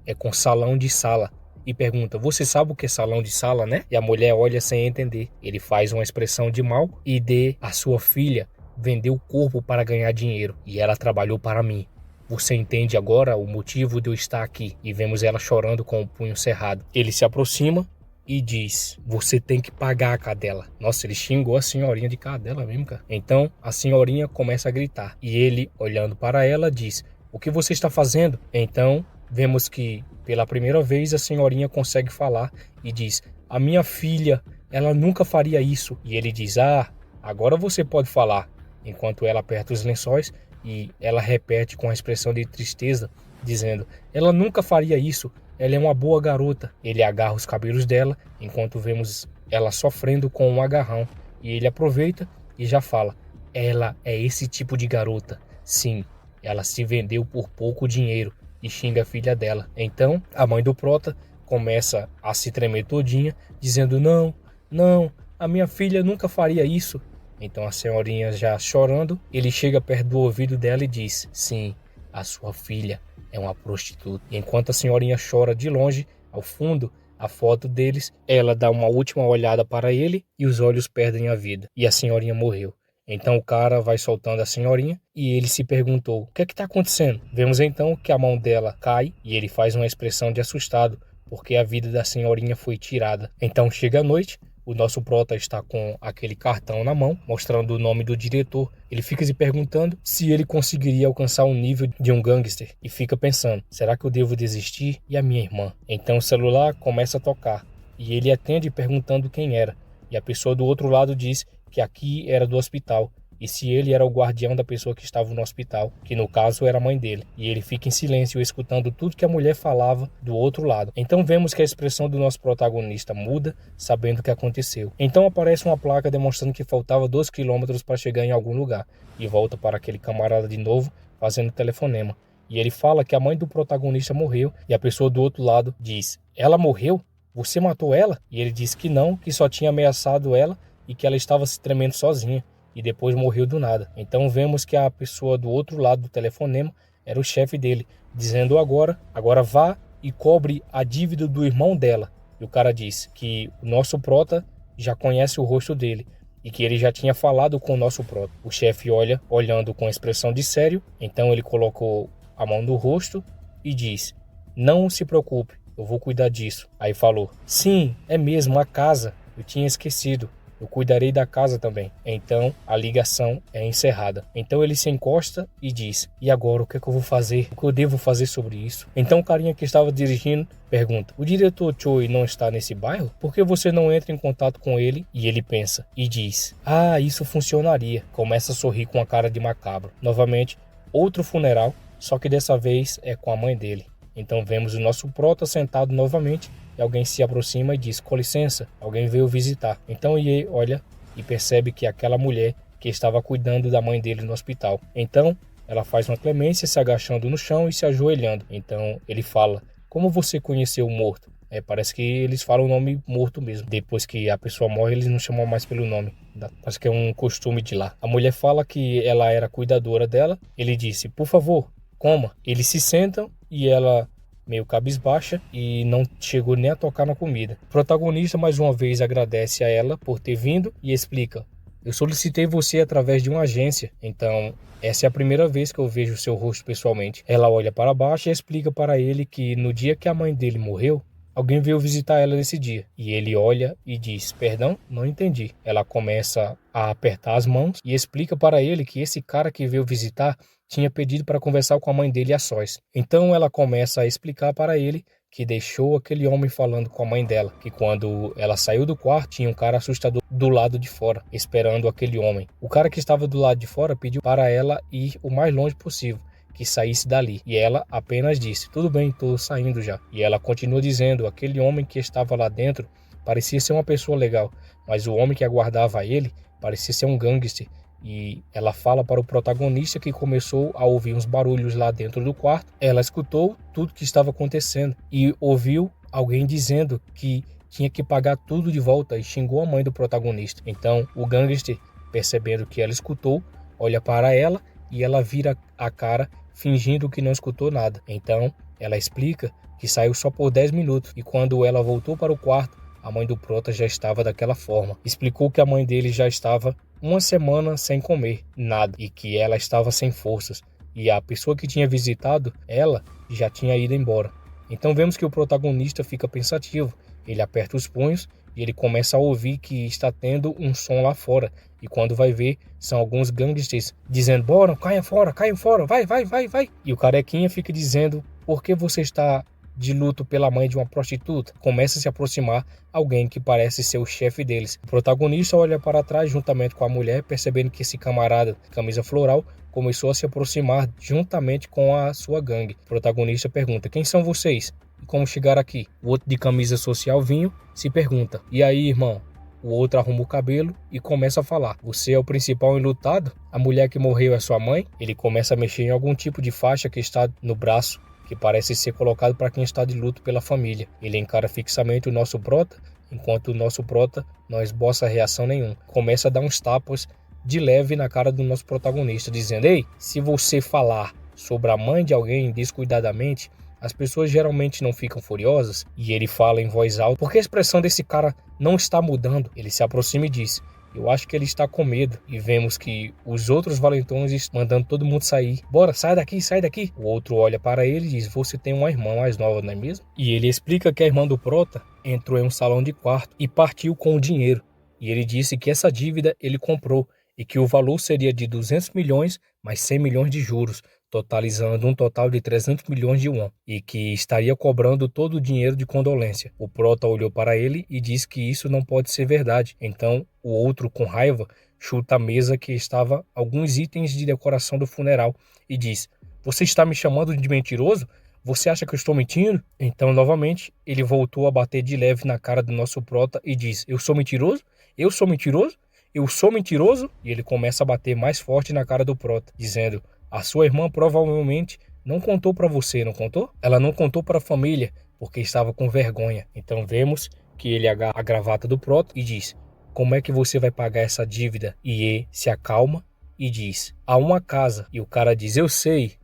é com salão de sala. E pergunta: "Você sabe o que é salão de sala, né?" E a mulher olha sem entender. Ele faz uma expressão de mal e diz: "A sua filha vendeu o corpo para ganhar dinheiro e ela trabalhou para mim. Você entende agora o motivo de eu estar aqui?" E vemos ela chorando com o punho cerrado. Ele se aproxima e diz: "Você tem que pagar a cadela." Nossa, ele xingou a senhorinha de cadela mesmo, cara. Então a senhorinha começa a gritar e ele, olhando para ela, diz: "O que você está fazendo?" Então vemos que pela primeira vez a senhorinha consegue falar e diz: "A minha filha, ela nunca faria isso." E ele diz: "Ah, agora você pode falar." Enquanto ela aperta os lençóis e ela repete com a expressão de tristeza, dizendo: "Ela nunca faria isso. Ela é uma boa garota." Ele agarra os cabelos dela, enquanto vemos ela sofrendo com um agarrão. E ele aproveita e já fala: "Ela é esse tipo de garota. Sim, ela se vendeu por pouco dinheiro." E xinga a filha dela. Então a mãe do prota começa a se tremer todinha, dizendo: "Não, não, a minha filha nunca faria isso." Então a senhorinha, já chorando, ele chega perto do ouvido dela e diz: "Sim, a sua filha é uma prostituta." E enquanto a senhorinha chora de longe, ao fundo, a foto deles, ela dá uma última olhada para ele e os olhos perdem a vida. E a senhorinha morreu. Então o cara vai soltando a senhorinha e ele se perguntou: "O que é que está acontecendo?" Vemos então que a mão dela cai e ele faz uma expressão de assustado, porque a vida da senhorinha foi tirada. Então chega a noite, o nosso prota está com aquele cartão na mão, mostrando o nome do diretor. Ele fica se perguntando se ele conseguiria alcançar o nível de um gangster e fica pensando: será que eu devo desistir? E a minha irmã? Então o celular começa a tocar e ele atende perguntando quem era. E a pessoa do outro lado diz que aqui era do hospital e se ele era o guardião da pessoa que estava no hospital, que no caso era a mãe dele. E ele fica em silêncio, escutando tudo que a mulher falava do outro lado. Então vemos que a expressão do nosso protagonista muda, sabendo o que aconteceu. Então aparece uma placa demonstrando que faltava 2 quilômetros para chegar em algum lugar, e volta para aquele camarada de novo, fazendo telefonema. E ele fala que a mãe do protagonista morreu, e a pessoa do outro lado diz: ela morreu? Você matou ela? E ele diz que não, que só tinha ameaçado ela e que ela estava se tremendo sozinha, e depois morreu do nada. Então vemos que a pessoa do outro lado do telefonema era o chefe dele, dizendo agora vá e cobre a dívida do irmão dela. E o cara diz que o nosso prota já conhece o rosto dele e que ele já tinha falado com o nosso prota. O chefe olha, olhando com expressão de sério, então ele colocou a mão no rosto e diz: não se preocupe, eu vou cuidar disso. Aí falou: sim, é mesmo, a casa, eu tinha esquecido. Eu cuidarei da casa também. Então a ligação é encerrada. Então ele se encosta e diz: e agora, o que é que eu vou fazer? O que eu devo fazer sobre isso? Então o carinha que estava dirigindo pergunta: o diretor Choi não está nesse bairro? Por que você não entra em contato com ele? E ele pensa e diz: ah, isso funcionaria. Começa a sorrir com a cara de macabro. Novamente, outro funeral, só que dessa vez é com a mãe dele. Então vemos o nosso prota sentado novamente e alguém se aproxima e diz: com licença, alguém veio visitar. Então Ye olha e percebe que é aquela mulher que estava cuidando da mãe dele no hospital. Então ela faz uma clemência, se agachando no chão e se ajoelhando. Então ele fala: como você conheceu o morto? Parece que eles falam o nome morto mesmo. Depois que a pessoa morre, eles não chamam mais pelo nome. Acho que é um costume de lá. A mulher fala que ela era cuidadora dela. Ele disse: por favor, coma. Eles se sentam e ela, meio cabisbaixa, e não chegou nem a tocar na comida. O protagonista mais uma vez agradece a ela por ter vindo e explica: eu solicitei você através de uma agência, então essa é a primeira vez que eu vejo o seu rosto pessoalmente. Ela olha para baixo e explica para ele que no dia que a mãe dele morreu, alguém veio visitar ela nesse dia. E ele olha e diz: perdão, não entendi. Ela começa a apertar as mãos e explica para ele que esse cara que veio visitar tinha pedido para conversar com a mãe dele a sós. Então ela começa a explicar para ele que deixou aquele homem falando com a mãe dela, que quando ela saiu do quarto tinha um cara assustador do lado de fora, esperando aquele homem. O cara que estava do lado de fora pediu para ela ir o mais longe possível, que saísse dali. E ela apenas disse: tudo bem, estou saindo já. E ela continua dizendo: aquele homem que estava lá dentro parecia ser uma pessoa legal, mas o homem que aguardava ele parecia ser um gangster. E ela fala para o protagonista que começou a ouvir uns barulhos lá dentro do quarto. Ela escutou tudo que estava acontecendo e ouviu alguém dizendo que tinha que pagar tudo de volta e xingou a mãe do protagonista. Então o gangster, percebendo que ela escutou, olha para ela e ela vira a cara fingindo que não escutou nada. Então ela explica que saiu só por 10 minutos e quando ela voltou para o quarto, a mãe do prota já estava daquela forma. Explicou que a mãe dele já estava uma semana sem comer nada e que ela estava sem forças e a pessoa que tinha visitado ela já tinha ido embora. Então vemos que o protagonista fica pensativo. Ele aperta os punhos e ele começa a ouvir que está tendo um som lá fora. E quando vai ver, são alguns gangsters dizendo: bora, caiam fora, vai. E o carequinha fica dizendo: por que você está de luto pela mãe de uma prostituta? Começa a se aproximar alguém que parece ser o chefe deles. O protagonista olha para trás juntamente com a mulher, percebendo que esse camarada de camisa floral começou a se aproximar juntamente com a sua gangue. O protagonista pergunta: quem são vocês? E como chegaram aqui? O outro de camisa social vinho se pergunta: e aí, irmão? O outro arruma o cabelo e começa a falar: você é o principal enlutado? A mulher que morreu é sua mãe? Ele começa a mexer em algum tipo de faixa que está no braço, que parece ser colocado para quem está de luto pela família. Ele encara fixamente o nosso prota, enquanto o nosso prota não esboça reação nenhuma. Começa a dar uns tapas de leve na cara do nosso protagonista, dizendo: ei, se você falar sobre a mãe de alguém descuidadamente, as pessoas geralmente não ficam furiosas. E ele fala em voz alta, porque a expressão desse cara não está mudando. Ele se aproxima e diz: eu acho que ele está com medo. E vemos que os outros valentões estão mandando todo mundo sair. Bora, sai daqui. O outro olha para ele e diz: você tem uma irmã mais nova, não é mesmo? E ele explica que a irmã do prota entrou em um salão de quarto e partiu com o dinheiro. E ele disse que essa dívida ele comprou e que o valor seria de 200 milhões mais 100 milhões de juros, totalizando um total de 300 milhões de won, e que estaria cobrando todo o dinheiro de condolência. O prota olhou para ele e disse que isso não pode ser verdade. Então o outro, com raiva, chuta a mesa que estava alguns itens de decoração do funeral e diz: "Você está me chamando de mentiroso? Você acha que eu estou mentindo?" Então, novamente, ele voltou a bater de leve na cara do nosso prota e diz: "Eu sou mentiroso? Eu sou mentiroso? Eu sou mentiroso?" E ele começa a bater mais forte na cara do prota, dizendo: "A sua irmã provavelmente não contou para você, não contou? Ela não contou para a família porque estava com vergonha." Então vemos que ele agarra a gravata do prota e diz: "Como é que você vai pagar essa dívida?" E ele se acalma e diz: "Há uma casa." E o cara diz: eu sei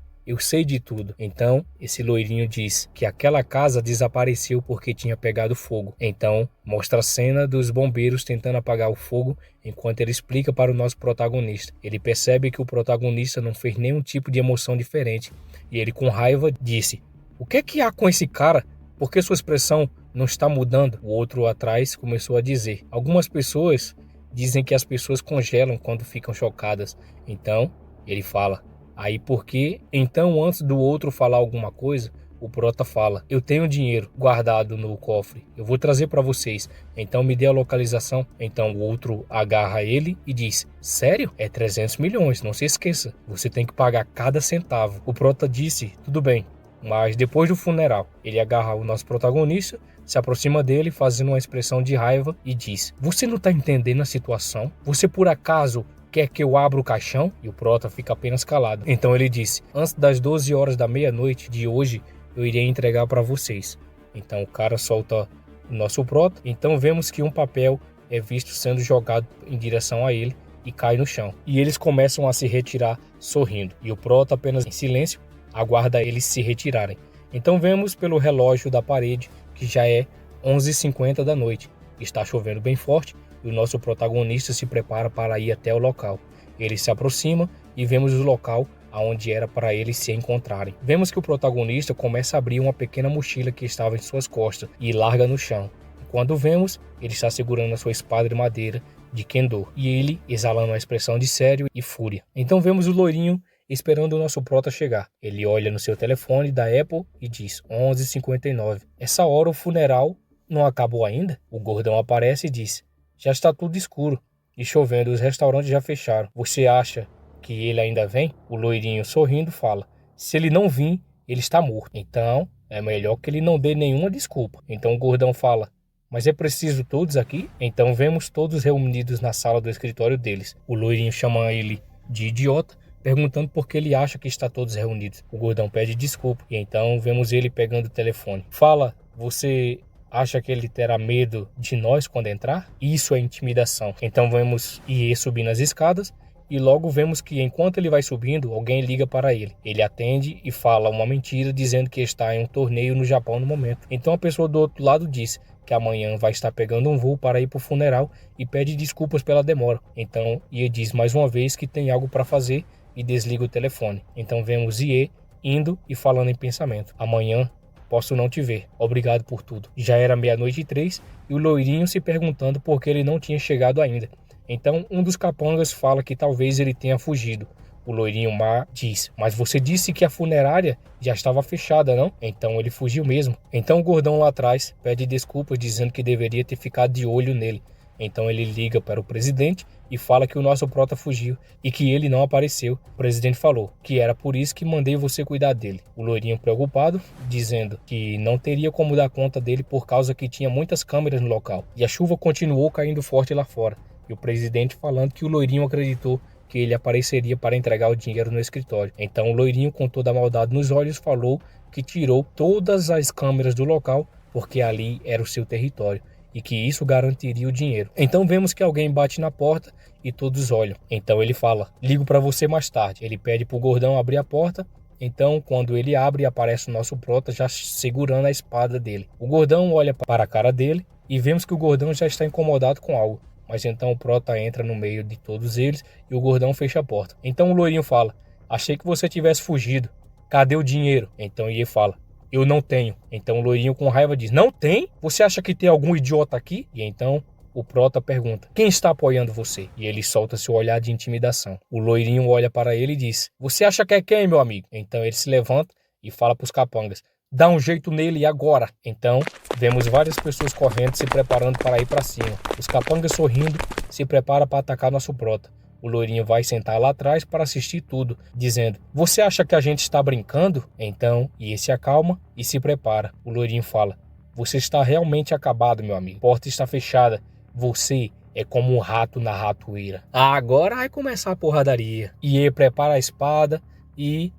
de tudo." Então, esse loirinho diz que aquela casa desapareceu porque tinha pegado fogo. Então, mostra a cena dos bombeiros tentando apagar o fogo, enquanto ele explica para o nosso protagonista. Ele percebe que o protagonista não fez nenhum tipo de emoção diferente. E ele, com raiva, disse: "O que é que há com esse cara? Por que sua expressão não está mudando?" O outro atrás começou a dizer: "Algumas pessoas dizem que as pessoas congelam quando ficam chocadas." Então, ele fala: "Aí porque então antes do outro falar alguma coisa, o prota fala: eu tenho dinheiro guardado no cofre, eu vou trazer para vocês, então me dê a localização." Então o outro agarra ele e diz: "Sério? É 300 milhões, não se esqueça, você tem que pagar cada centavo." O prota disse: "Tudo bem." Mas depois do funeral, ele agarra o nosso protagonista, se aproxima dele fazendo uma expressão de raiva e diz: "Você não está entendendo a situação? Você por acaso quer que eu abra o caixão?" E o prota fica apenas calado. Então ele disse: "Antes das 12 horas da meia-noite de hoje, eu irei entregar para vocês." Então o cara solta o nosso prota. Então vemos que um papel é visto sendo jogado em direção a ele e cai no chão. E eles começam a se retirar sorrindo. E o prota, apenas em silêncio, aguarda eles se retirarem. Então vemos pelo relógio da parede que já é 11h50 da noite. Está chovendo bem forte e o nosso protagonista se prepara para ir até o local. Ele se aproxima e vemos o local aonde era para eles se encontrarem. Vemos que o protagonista começa a abrir uma pequena mochila que estava em suas costas e larga no chão. Quando vemos, ele está segurando a sua espada de madeira de Kendo e ele exalando uma expressão de sério e fúria. Então vemos o loirinho esperando o nosso prota chegar. Ele olha no seu telefone da Apple e diz: 11h59. Essa hora o funeral não acabou ainda? O gordão aparece e diz: já está tudo escuro e chovendo, os restaurantes já fecharam. Você acha que ele ainda vem? O loirinho, sorrindo, fala: se ele não vir, ele está morto. Então é melhor que ele não dê nenhuma desculpa. Então o gordão fala: mas é preciso todos aqui? Então vemos todos reunidos na sala do escritório deles. O loirinho chama ele de idiota, perguntando por que ele acha que está todos reunidos. O gordão pede desculpa e então vemos ele pegando o telefone. Fala: você acha que ele terá medo de nós quando entrar? Isso é intimidação. Então vemos Ie subindo as escadas e logo vemos que enquanto ele vai subindo, alguém liga para ele. Ele atende e fala uma mentira dizendo que está em um torneio no Japão no momento. Então a pessoa do outro lado diz que amanhã vai estar pegando um voo para ir para o funeral e pede desculpas pela demora. Então Ie diz mais uma vez que tem algo para fazer e desliga o telefone. Então vemos Ie indo e falando em pensamento: amanhã posso não te ver. Obrigado por tudo. Já era 00:03 e o loirinho se perguntando por que ele não tinha chegado ainda. Então um dos capangas fala que talvez ele tenha fugido. O loirinho má diz: mas você disse que a funerária já estava fechada, não? Então ele fugiu mesmo. Então o gordão lá atrás pede desculpas dizendo que deveria ter ficado de olho nele. Então ele liga para o presidente e fala que o nosso prota fugiu e que ele não apareceu. O presidente falou que era por isso que mandei você cuidar dele. O loirinho preocupado, dizendo que não teria como dar conta dele por causa que tinha muitas câmeras no local. E a chuva continuou caindo forte lá fora. E o presidente falando que o loirinho acreditou que ele apareceria para entregar o dinheiro no escritório. Então o loirinho, com toda a maldade nos olhos, falou que tirou todas as câmeras do local porque ali era o seu território e que isso garantiria o dinheiro. Então vemos que alguém bate na porta e todos olham. Então ele fala: ligo para você mais tarde. Ele pede para o gordão abrir a porta. Então quando ele abre, aparece o nosso prota já segurando a espada dele. O gordão olha para a cara dele e vemos que o gordão já está incomodado com algo. Mas então o prota entra no meio de todos eles e o gordão fecha a porta. Então o loirinho fala: achei que você tivesse fugido. Cadê o dinheiro? Então Ie fala: eu não tenho. Então o loirinho com raiva diz: não tem? Você acha que tem algum idiota aqui? E então o prota pergunta: quem está apoiando você? E ele solta seu olhar de intimidação. O loirinho olha para ele e diz: você acha que é quem, meu amigo? Então ele se levanta e fala para os capangas: Dá um jeito nele agora. Então, vemos várias pessoas correndo, se preparando para ir para cima. Os capangas sorrindo, se prepara para atacar nosso prota. O loirinho vai sentar lá atrás para assistir tudo, dizendo: "Você acha que a gente está brincando?" Então, Iê se acalma e se prepara. O loirinho fala: "Você está realmente acabado, meu amigo. A porta está fechada. Você é como um rato na ratoeira." Agora vai começar a porradaria. Iê prepara a espada e...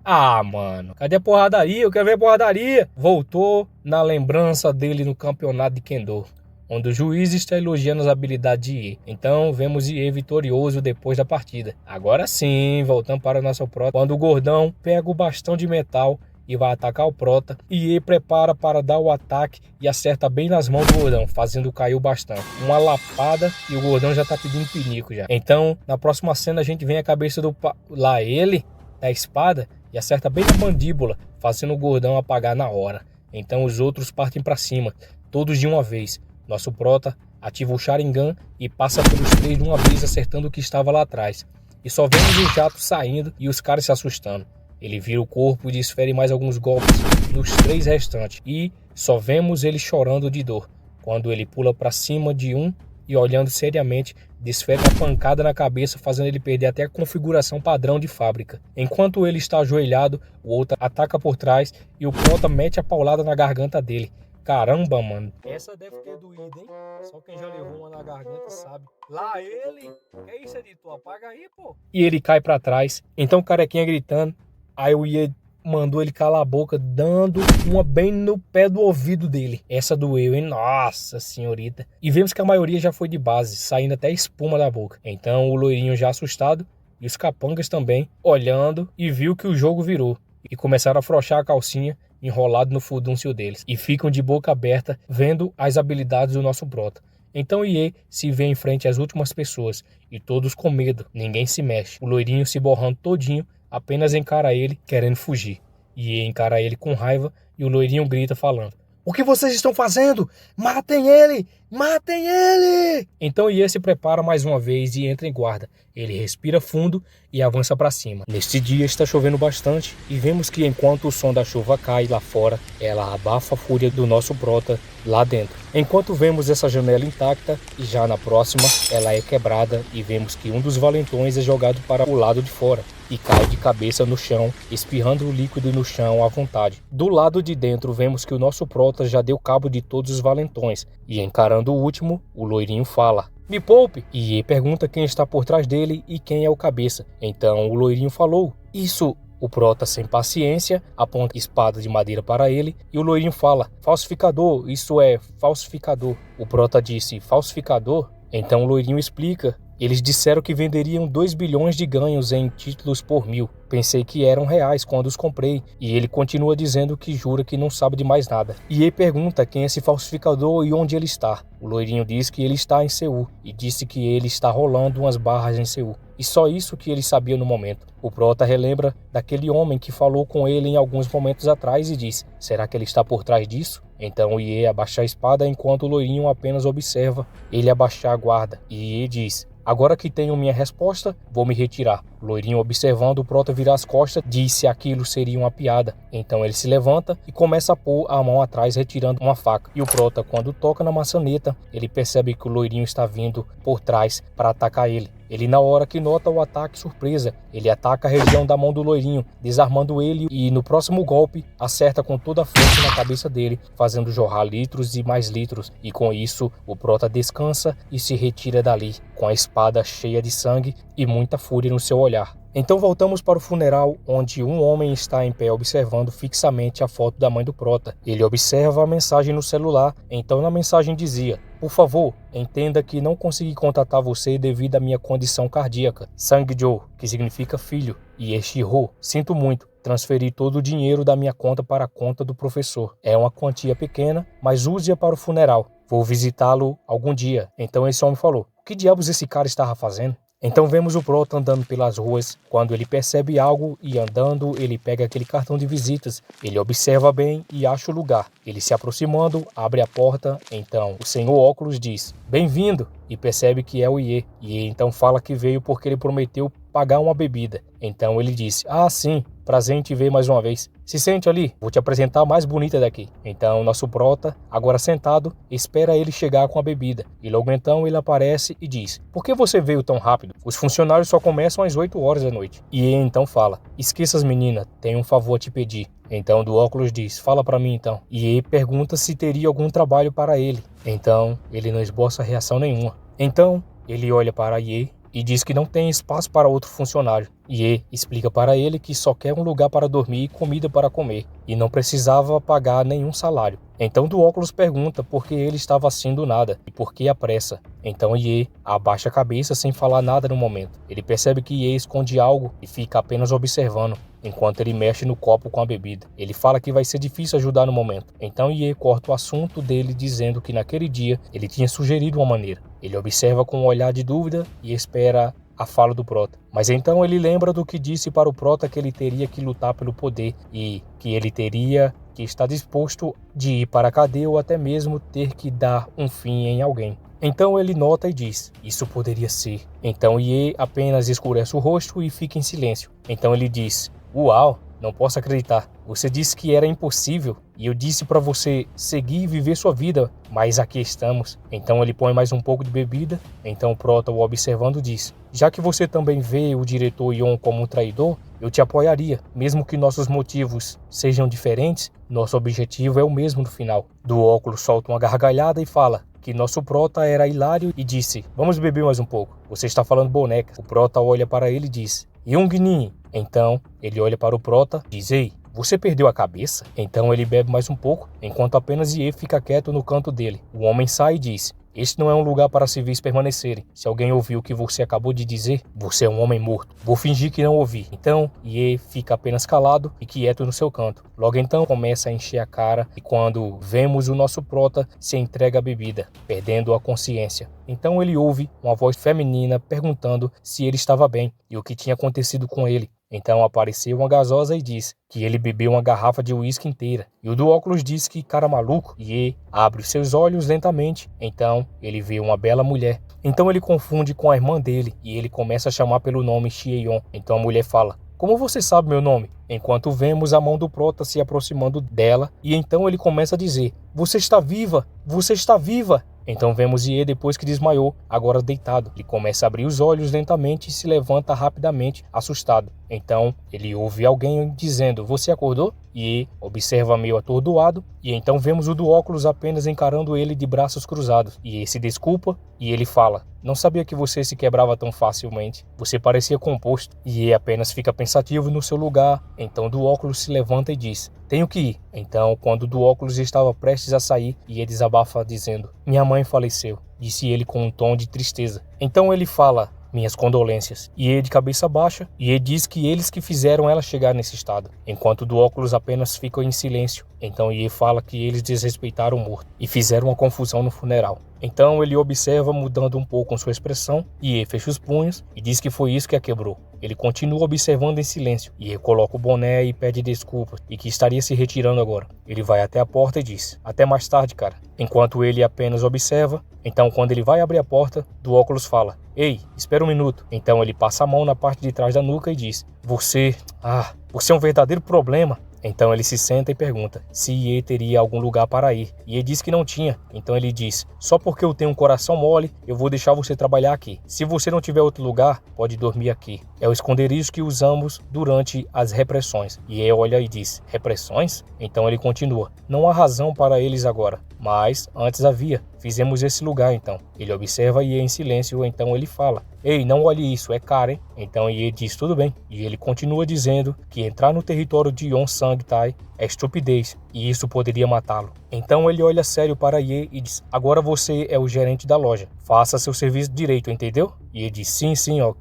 mano, cadê a porradaria? Eu quero ver a porradaria. Voltou na lembrança dele no campeonato de Kendo, onde o juiz está elogiando as habilidades de Iê. Então vemos Iê vitorioso depois da partida. Agora sim, voltamos para o nosso prota, quando o gordão pega o bastão de metal e vai atacar o prota. Iê prepara para dar o ataque e acerta bem nas mãos do gordão, fazendo cair o bastão. Uma lapada e o gordão já tá pedindo pinico já. Então, na próxima cena a gente vê a cabeça do lá ele da espada e acerta bem na mandíbula, fazendo o gordão apagar na hora. Então os outros partem para cima, todos de uma vez. Nosso prota ativa o Sharingan e passa pelos três de uma vez, acertando o que estava lá atrás. E só vemos o jato saindo e os caras se assustando. Ele vira o corpo e desfere mais alguns golpes nos três restantes. E só vemos ele chorando de dor, quando ele pula para cima de um e, olhando seriamente, desfere uma pancada na cabeça, fazendo ele perder até a configuração padrão de fábrica. Enquanto ele está ajoelhado, o outro ataca por trás e o prota mete a paulada na garganta dele. Caramba, mano. Essa deve ter doído, hein? Só quem já levou uma na garganta sabe. Lá ele... Que é isso, editor? Apaga aí, pô. E ele cai pra trás. Então o carequinha gritando. Aí o Iê mandou ele calar a boca, dando uma bem no pé do ouvido dele. Essa doeu, hein? Nossa senhorita. E vemos que a maioria já foi de base, saindo até espuma da boca. Então o loirinho já assustado e os capangas também, olhando, e viu que o jogo virou. E começaram a afrouxar a calcinha, enrolado no furdúncio deles, e ficam de boca aberta vendo as habilidades do nosso prota. Então Iê se vê em frente às últimas pessoas e todos com medo, ninguém se mexe. O loirinho se borrando todinho, apenas encara ele querendo fugir. Iê encara ele com raiva e o loirinho grita falando: "O que vocês estão fazendo? Matem ele! Matem ele!" Então Iê se prepara mais uma vez e entra em guarda. Ele respira fundo e avança para cima. Neste dia está chovendo bastante e vemos que enquanto o som da chuva cai lá fora, ela abafa a fúria do nosso prota lá dentro. Enquanto vemos essa janela intacta e já na próxima ela é quebrada e vemos que um dos valentões é jogado para o lado de fora e cai de cabeça no chão, espirrando o líquido no chão à vontade. Do lado de dentro vemos que o nosso prota já deu cabo de todos os valentões e, encarando o último, o loirinho fala: "Me poupe!" E ele pergunta quem está por trás dele e quem é o cabeça. Então o loirinho falou: "Isso." O prota, sem paciência, aponta a espada de madeira para ele e o loirinho fala: "Falsificador, isso é, falsificador." O prota disse: "Falsificador?" Então o loirinho explica: "Eles disseram que venderiam 2 bilhões de ganhos em títulos por 1000. Pensei que eram reais quando os comprei." E ele continua dizendo que jura que não sabe de mais nada. E ele pergunta quem é esse falsificador e onde ele está. O loirinho diz que ele está em Seul e disse que ele está rolando umas barras em Seul. E só isso que ele sabia no momento. O prota relembra daquele homem que falou com ele em alguns momentos atrás e diz: "Será que ele está por trás disso?" Então o Iê abaixa a espada enquanto o loirinho apenas observa ele abaixar a guarda. E Iê diz: "Agora que tenho minha resposta, vou me retirar." O loirinho, observando o prota virar as costas, diz se aquilo seria uma piada. Então ele se levanta e começa a pôr a mão atrás, retirando uma faca. E o prota, quando toca na maçaneta, ele percebe que o loirinho está vindo por trás para atacar ele. Ele, na hora que nota o ataque surpresa, ele ataca a região da mão do loirinho, desarmando ele, e no próximo golpe acerta com toda a força na cabeça dele, fazendo jorrar litros e mais litros. E com isso o prota descansa e se retira dali, com a espada cheia de sangue e muita fúria no seu olhar. Então voltamos para o funeral, onde um homem está em pé observando fixamente a foto da mãe do prota. Ele observa a mensagem no celular, então na mensagem dizia: "Por favor, entenda que não consegui contatar você devido à minha condição cardíaca. Sang-jo, que significa filho, e Eshiro, sinto muito, transferi todo o dinheiro da minha conta para a conta do professor. É uma quantia pequena, mas use-a para o funeral. Vou visitá-lo algum dia." Então esse homem falou: "O que diabos esse cara estava fazendo?" Então vemos o prota andando pelas ruas. Quando ele percebe algo e andando, ele pega aquele cartão de visitas. Ele observa bem e acha o lugar. Ele se aproximando, abre a porta. Então o senhor óculos diz: "Bem-vindo." e percebe que é o Ye. Ye então fala que veio porque ele prometeu pagar uma bebida. Então ele disse: ah, sim, prazer em te ver mais uma vez. Se sente ali, vou te apresentar a mais bonita daqui. Então nosso prota, agora sentado, espera ele chegar com a bebida. E logo então ele aparece e diz: por que você veio tão rápido? Os funcionários só começam às 8 horas da noite. E ele então fala: esqueça as meninas, tenho um favor a te pedir. Então do óculos diz: fala pra mim então. E ele pergunta se teria algum trabalho para ele. Então ele não esboça reação nenhuma. Então ele olha para Ye e diz que não tem espaço para outro funcionário. Ye explica para ele que só quer um lugar para dormir e comida para comer, e não precisava pagar nenhum salário. Então do óculos pergunta por que ele estava assim do nada, e por que a pressa. Então Ye abaixa a cabeça sem falar nada no momento. Ele percebe que Ye esconde algo e fica apenas observando, enquanto ele mexe no copo com a bebida. Ele fala que vai ser difícil ajudar no momento. Então Ye corta o assunto dele dizendo que naquele dia ele tinha sugerido uma maneira. Ele observa com um olhar de dúvida e espera a fala do prota. Mas então ele lembra do que disse para o prota que ele teria que lutar pelo poder e que ele teria que estar disposto de ir para a cadeia ou até mesmo ter que dar um fim em alguém. Então ele nota e diz: isso poderia ser. Então Ye apenas escurece o rosto e fica em silêncio. Então ele diz: uau, não posso acreditar. Você disse que era impossível e eu disse para você seguir e viver sua vida, mas aqui estamos. Então ele põe mais um pouco de bebida. Então o prota, o observando, diz: já que você também vê o diretor Yon como um traidor, eu te apoiaria. Mesmo que nossos motivos sejam diferentes, nosso objetivo é o mesmo no final. Do óculos solta uma gargalhada e fala que nosso prota era hilário e disse: vamos beber mais um pouco. Você está falando boneca. O prota olha para ele e diz: Young-Nin. Então ele olha para o prota e diz: ei, você perdeu a cabeça? Então ele bebe mais um pouco, enquanto apenas Ye fica quieto no canto dele. O homem sai e diz: este não é um lugar para civis permanecerem. Se alguém ouviu o que você acabou de dizer, você é um homem morto. Vou fingir que não ouvi. Então, Ye fica apenas calado e quieto no seu canto. Logo então, começa a encher a cara e quando vemos o nosso prota se entrega à bebida, perdendo a consciência. Então ele ouve uma voz feminina perguntando se ele estava bem e o que tinha acontecido com ele. Então apareceu uma gasosa e diz que ele bebeu uma garrafa de uísque inteira. E o do óculos diz que cara maluco. E abre seus olhos lentamente. Então ele vê uma bela mulher. Então ele confunde com a irmã dele e ele começa a chamar pelo nome Xie-Yon. Então a mulher fala: como você sabe meu nome? Enquanto vemos a mão do prota se aproximando dela. E então ele começa a dizer: você está viva! Você está viva! Então vemos Ye depois que desmaiou, agora deitado. Ele começa a abrir os olhos lentamente e se levanta rapidamente, assustado. Então ele ouve alguém dizendo: você acordou? E observa meio atordoado. E então vemos o do óculos apenas encarando ele de braços cruzados. E se desculpa e ele fala: não sabia que você se quebrava tão facilmente. Você parecia composto. E apenas fica pensativo no seu lugar. Então do óculos se levanta e diz: tenho que ir. Então quando do óculos estava prestes a sair, Ye desabafa dizendo: minha mãe faleceu, disse ele com um tom de tristeza. Então ele fala: minhas condolências. Ye de cabeça baixa, Ye diz que eles que fizeram ela chegar nesse estado, enquanto do óculos apenas fica em silêncio. Então Ye fala que eles desrespeitaram o morto e fizeram uma confusão no funeral. Então ele observa mudando um pouco sua expressão, Ye fecha os punhos e diz que foi isso que a quebrou. Ele continua observando em silêncio. Ye coloca o boné e pede desculpas e que estaria se retirando agora. Ele vai até a porta e diz: até mais tarde, cara. Enquanto ele apenas observa, então quando ele vai abrir a porta, do óculos fala: ei, espera um minuto. Então ele passa a mão na parte de trás da nuca e diz: você é um verdadeiro problema. Então ele se senta e pergunta se Ye teria algum lugar para ir. Ye diz que não tinha. Então ele diz: só porque eu tenho um coração mole, eu vou deixar você trabalhar aqui. Se você não tiver outro lugar, pode dormir aqui. É o esconderijo que usamos durante as repressões. Ye olha e diz: repressões? Então ele continua: não há razão para eles agora, mas antes havia. Fizemos esse lugar então. Ele observa Ye em silêncio, então ele fala: ei, não olhe isso, é caro, hein? Então Ye diz: tudo bem. E ele continua dizendo que entrar no território de Yonsang-Tai é estupidez e isso poderia matá-lo. Então ele olha sério para Ye e diz: agora você é o gerente da loja. Faça seu serviço direito, entendeu? E ele diz: sim,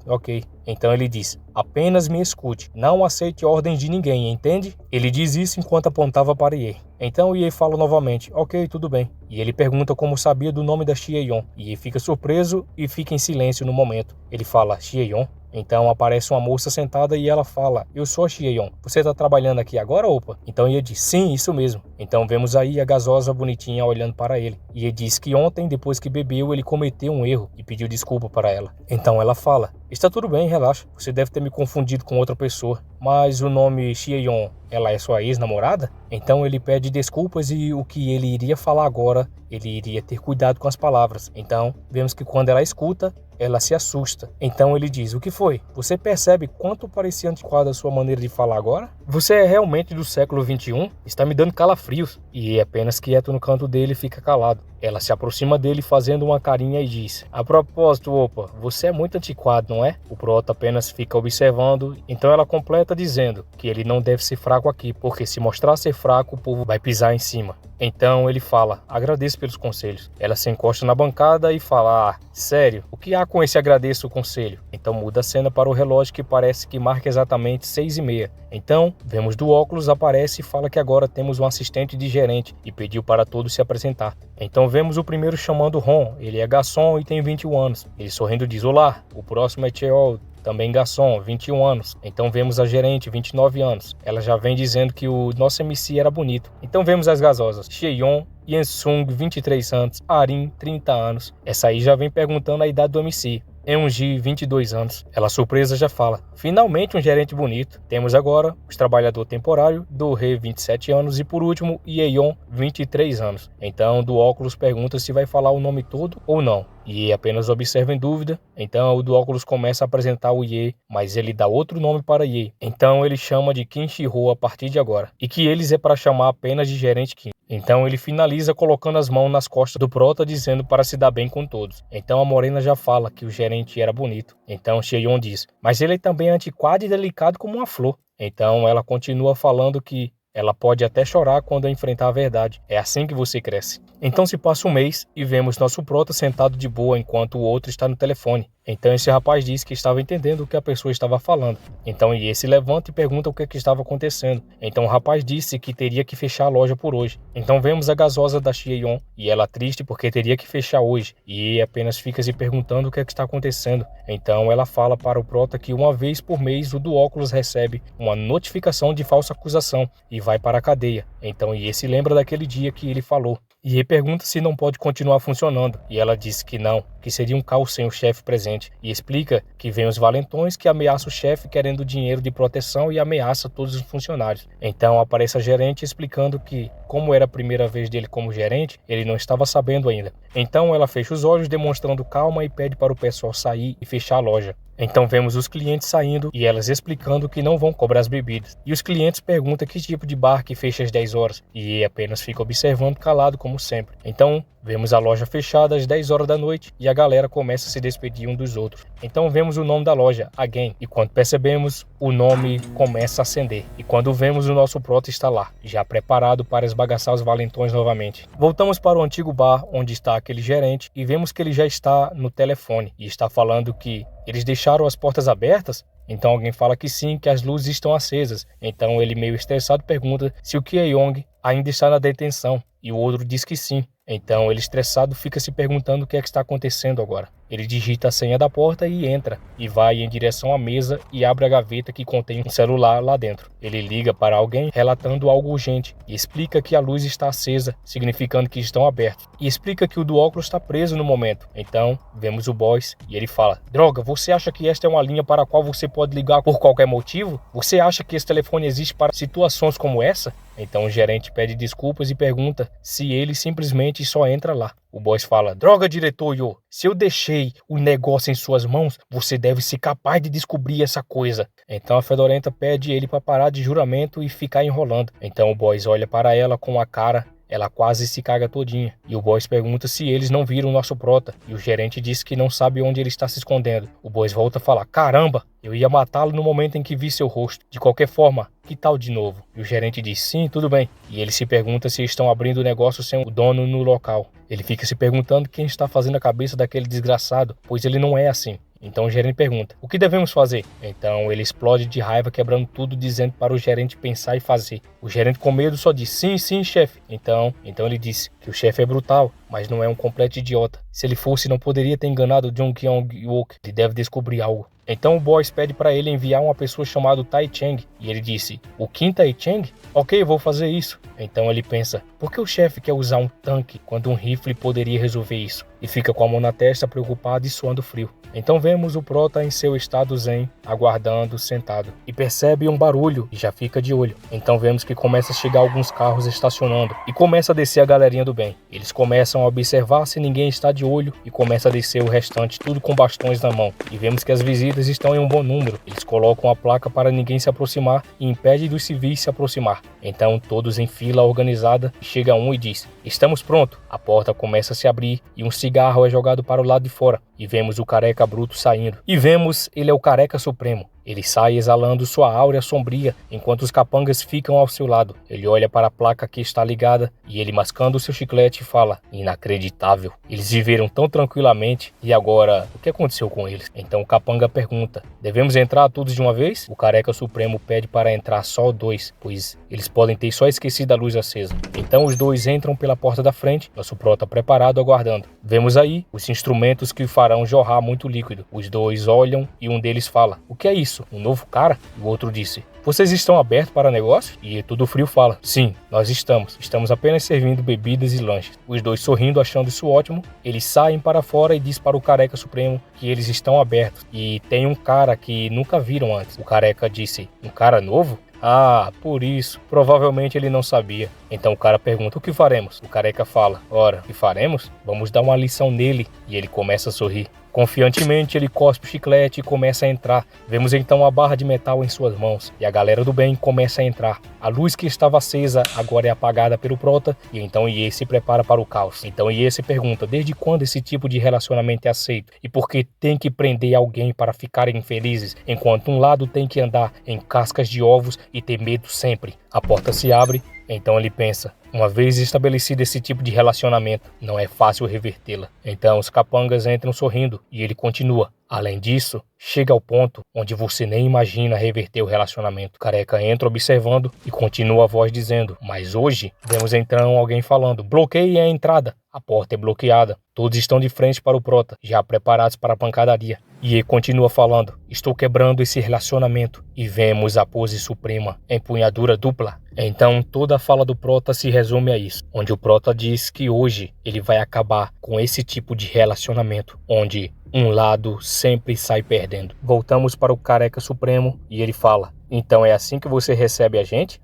ok. Então ele diz: apenas me escute. Não aceite ordens de ninguém, entende? Ele diz isso enquanto apontava para Ye. Então Ye fala novamente: ok, tudo bem. E ele pergunta como sabia do nome da Xie-Yon. Ye fica surpreso e fica em silêncio no momento. Ele fala: Xie-Yon? Então aparece uma moça sentada e ela fala: eu sou a Xie-Yong, você tá trabalhando aqui agora, opa? Então ele diz: sim, isso mesmo. Então vemos aí a gasosa bonitinha olhando para ele. E ele diz que ontem, depois que bebeu, ele cometeu um erro e pediu desculpa para ela. Então ela fala: está tudo bem, relaxa, você deve ter me confundido com outra pessoa. Mas o nome Xie-Yong, ela é sua ex-namorada? Então ele pede desculpas e o que ele iria falar agora, ele iria ter cuidado com as palavras. Então vemos que quando ela escuta, ela se assusta. Então ele diz: o que foi? Você percebe quanto parecia antiquada a sua maneira de falar agora? Você é realmente do século XXI? Está me dando calafrios. E apenas quieto no canto dele, fica calado. Ela se aproxima dele fazendo uma carinha e diz: a propósito, opa, você é muito antiquado, não é? O Prota apenas fica observando. Então ela completa dizendo que ele não deve ser fraco aqui, porque se mostrar ser fraco, o povo vai pisar em cima. Então ele fala: agradeço pelos conselhos. Ela se encosta na bancada e fala: ah, sério, o que há com esse agradeço o conselho? Então muda a cena para o relógio que parece que marca exatamente 6:30. Então vemos do óculos, aparece e fala que agora temos um assistente de gerente e pediu para todos se apresentar. Então vemos o primeiro chamando Ron, ele é garçom e tem 21 anos. Ele sorrindo diz: olá. O próximo é Cheol, também garçom, 21 anos. Então vemos a gerente, 29 anos. Ela já vem dizendo que o nosso MC era bonito. Então vemos as gasosas: Xie-Yong, Yensung, 23 anos, Arin, 30 anos. Essa aí já vem perguntando a idade do MC. Eungi, 22 anos. Ela surpresa já fala: finalmente um gerente bonito. Temos agora os trabalhador temporário, do Rei, 27 anos, e por último, Yeon, 23 anos. Então do óculos pergunta se vai falar o nome todo ou não. E apenas observa em dúvida. Então o do óculos começa a apresentar o Ye, mas ele dá outro nome para Ye. Então ele chama de Kim Shi-ho a partir de agora. E que eles é para chamar apenas de gerente Kim. Então ele finaliza colocando as mãos nas costas do Prota, dizendo para se dar bem com todos. Então a Morena já fala que o gerente era bonito. Então Xie-Yong diz: mas ele também é antiquado e delicado como uma flor. Então ela continua falando que ela pode até chorar quando enfrentar a verdade. É assim que você cresce. Então se passa um mês e vemos nosso Prota sentado de boa enquanto o outro está no telefone. Então esse rapaz disse que estava entendendo o que a pessoa estava falando. Então Ye se levanta e pergunta o que estava acontecendo. Então o rapaz disse que teria que fechar a loja por hoje. Então vemos a gasosa da Xie-Yong e ela triste porque teria que fechar hoje. E Ye apenas fica se perguntando o que está acontecendo. Então ela fala para o Prota que uma vez por mês o do óculos recebe uma notificação de falsa acusação e vai para a cadeia. Então Ye se lembra daquele dia que ele falou. E ele pergunta se não pode continuar funcionando, e ela diz que não, que seria um caos sem o chefe presente, e explica que vem os valentões que ameaçam o chefe querendo dinheiro de proteção e ameaça todos os funcionários. Então aparece a gerente explicando que, como era a primeira vez dele como gerente, ele não estava sabendo ainda. Então ela fecha os olhos demonstrando calma e pede para o pessoal sair e fechar a loja. Então vemos os clientes saindo e elas explicando que não vão cobrar as bebidas. E os clientes perguntam que tipo de bar que fecha às 10 horas. E ele apenas fica observando calado como sempre. Então vemos a loja fechada às 10 horas da noite e a galera começa a se despedir um dos outros. Então vemos o nome da loja, Again. E quando percebemos, o nome começa a acender. E quando vemos, o nosso Prota está lá, já preparado para esbagaçar os valentões novamente. Voltamos para o antigo bar onde está aquele gerente e vemos que ele já está no telefone e está falando que eles deixaram as portas abertas. Então alguém fala que sim, que as luzes estão acesas. Então ele, meio estressado, pergunta se o Xie-Yong ainda está na detenção. E o outro diz que sim. Então ele, estressado, fica se perguntando o que é que está acontecendo agora. Ele digita a senha da porta e entra, e vai em direção à mesa e abre a gaveta que contém um celular lá dentro. Ele liga para alguém relatando algo urgente e explica que a luz está acesa, significando que estão abertos. E explica que o do óculos está preso no momento. Então vemos o boss e ele fala: droga, você acha que esta é uma linha para a qual você pode ligar por qualquer motivo? Você acha que esse telefone existe para situações como essa? Então o gerente pede desculpas e pergunta se ele simplesmente só entra lá. O boss fala: droga, diretor Yo, se eu deixei o negócio em suas mãos, você deve ser capaz de descobrir essa coisa. Então a Fedorenta pede ele para parar de juramento e ficar enrolando. Então o boss olha para ela com a cara, ela quase se caga todinha. E o boss pergunta se eles não viram o nosso Prota. E o gerente diz que não sabe onde ele está se escondendo. O boss volta a falar: caramba, eu ia matá-lo no momento em que vi seu rosto. De qualquer forma, que tal de novo? E o gerente diz: sim, tudo bem. E ele se pergunta se estão abrindo o negócio sem o dono no local. Ele fica se perguntando quem está fazendo a cabeça daquele desgraçado, pois ele não é assim. Então o gerente pergunta: o que devemos fazer? Então ele explode de raiva, quebrando tudo, dizendo para o gerente pensar e fazer. O gerente, com medo, só diz: sim, sim, chefe. Então ele disse que o chefe é brutal, mas não é um completo idiota. Se ele fosse, não poderia ter enganado Jung Kyung-wook. Ele deve descobrir algo. Então o boss pede para ele enviar uma pessoa chamada Tai Cheng, e ele disse, o Qin Tai Cheng? Ok, vou fazer isso. Então ele pensa, por que o chefe quer usar um tanque quando um rifle poderia resolver isso? E fica com a mão na testa, preocupado e suando frio. Então vemos o Prota em seu estado zen, aguardando, sentado, e percebe um barulho e já fica de olho. Então vemos que começa a chegar alguns carros estacionando e começa a descer a galerinha do bem. Eles começam a observar se ninguém está de olho e começa a descer o restante, tudo com bastões na mão. E vemos que as visitas estão em um bom número. Eles colocam a placa para ninguém se aproximar e impede dos civis se aproximar. Então todos em fila organizada, chega um e diz, estamos prontos. A porta começa a se abrir e um cigarro é jogado para o lado de fora. E vemos o Careca Bruto saindo. E vemos, ele é o Careca Supremo. Ele sai exalando sua áurea sombria, enquanto os capangas ficam ao seu lado. Ele olha para a placa que está ligada, e ele mascando seu chiclete fala, inacreditável. Eles viveram tão tranquilamente, e agora, o que aconteceu com eles? Então o capanga pergunta, devemos entrar todos de uma vez? O Careca Supremo pede para entrar só 2, pois eles podem ter só esquecido a luz acesa. Então os 2 entram pela porta da frente, nosso Prota preparado aguardando. Vemos aí os instrumentos que farão jorrar muito líquido. Os 2 olham e um deles fala, o que é isso? Um novo cara? E o outro disse, vocês estão abertos para negócio? E Tudo Frio fala, sim, nós estamos apenas servindo bebidas e lanches. Os 2 sorrindo, achando isso ótimo, eles saem para fora e diz para o Careca Supremo que eles estão abertos. E tem um cara que nunca viram antes. O Careca disse, um cara novo? Ah, por isso. Provavelmente ele não sabia. Então o cara pergunta, o que faremos? O Careca fala, ora, o que faremos? Vamos dar uma lição nele. E ele começa a sorrir. Confiantemente ele cospe o chiclete e começa a entrar. Vemos então a barra de metal em suas mãos. E a galera do bem começa a entrar. A luz que estava acesa agora é apagada pelo Prota. E então Iê se prepara para o caos. Então Iê se pergunta, desde quando esse tipo de relacionamento é aceito? E por que tem que prender alguém para ficarem felizes? Enquanto um lado tem que andar em cascas de ovos e ter medo sempre. A porta se abre. Então ele pensa, uma vez estabelecido esse tipo de relacionamento, não é fácil revertê-la. Então os capangas entram sorrindo e ele continua. Além disso, chega ao ponto onde você nem imagina reverter o relacionamento. O Careca entra observando e continua a voz dizendo, mas hoje vemos então alguém falando, bloqueie a entrada. A porta é bloqueada. Todos estão de frente para o Prota, já preparados para a pancadaria. E ele continua falando, estou quebrando esse relacionamento. E vemos a pose suprema, empunhadura dupla. Então toda a fala do Prota se resume a isso, onde o Prota diz que hoje ele vai acabar com esse tipo de relacionamento, onde um lado sempre sai perdendo. Voltamos para o Careca Supremo e ele fala, então é assim que você recebe a gente?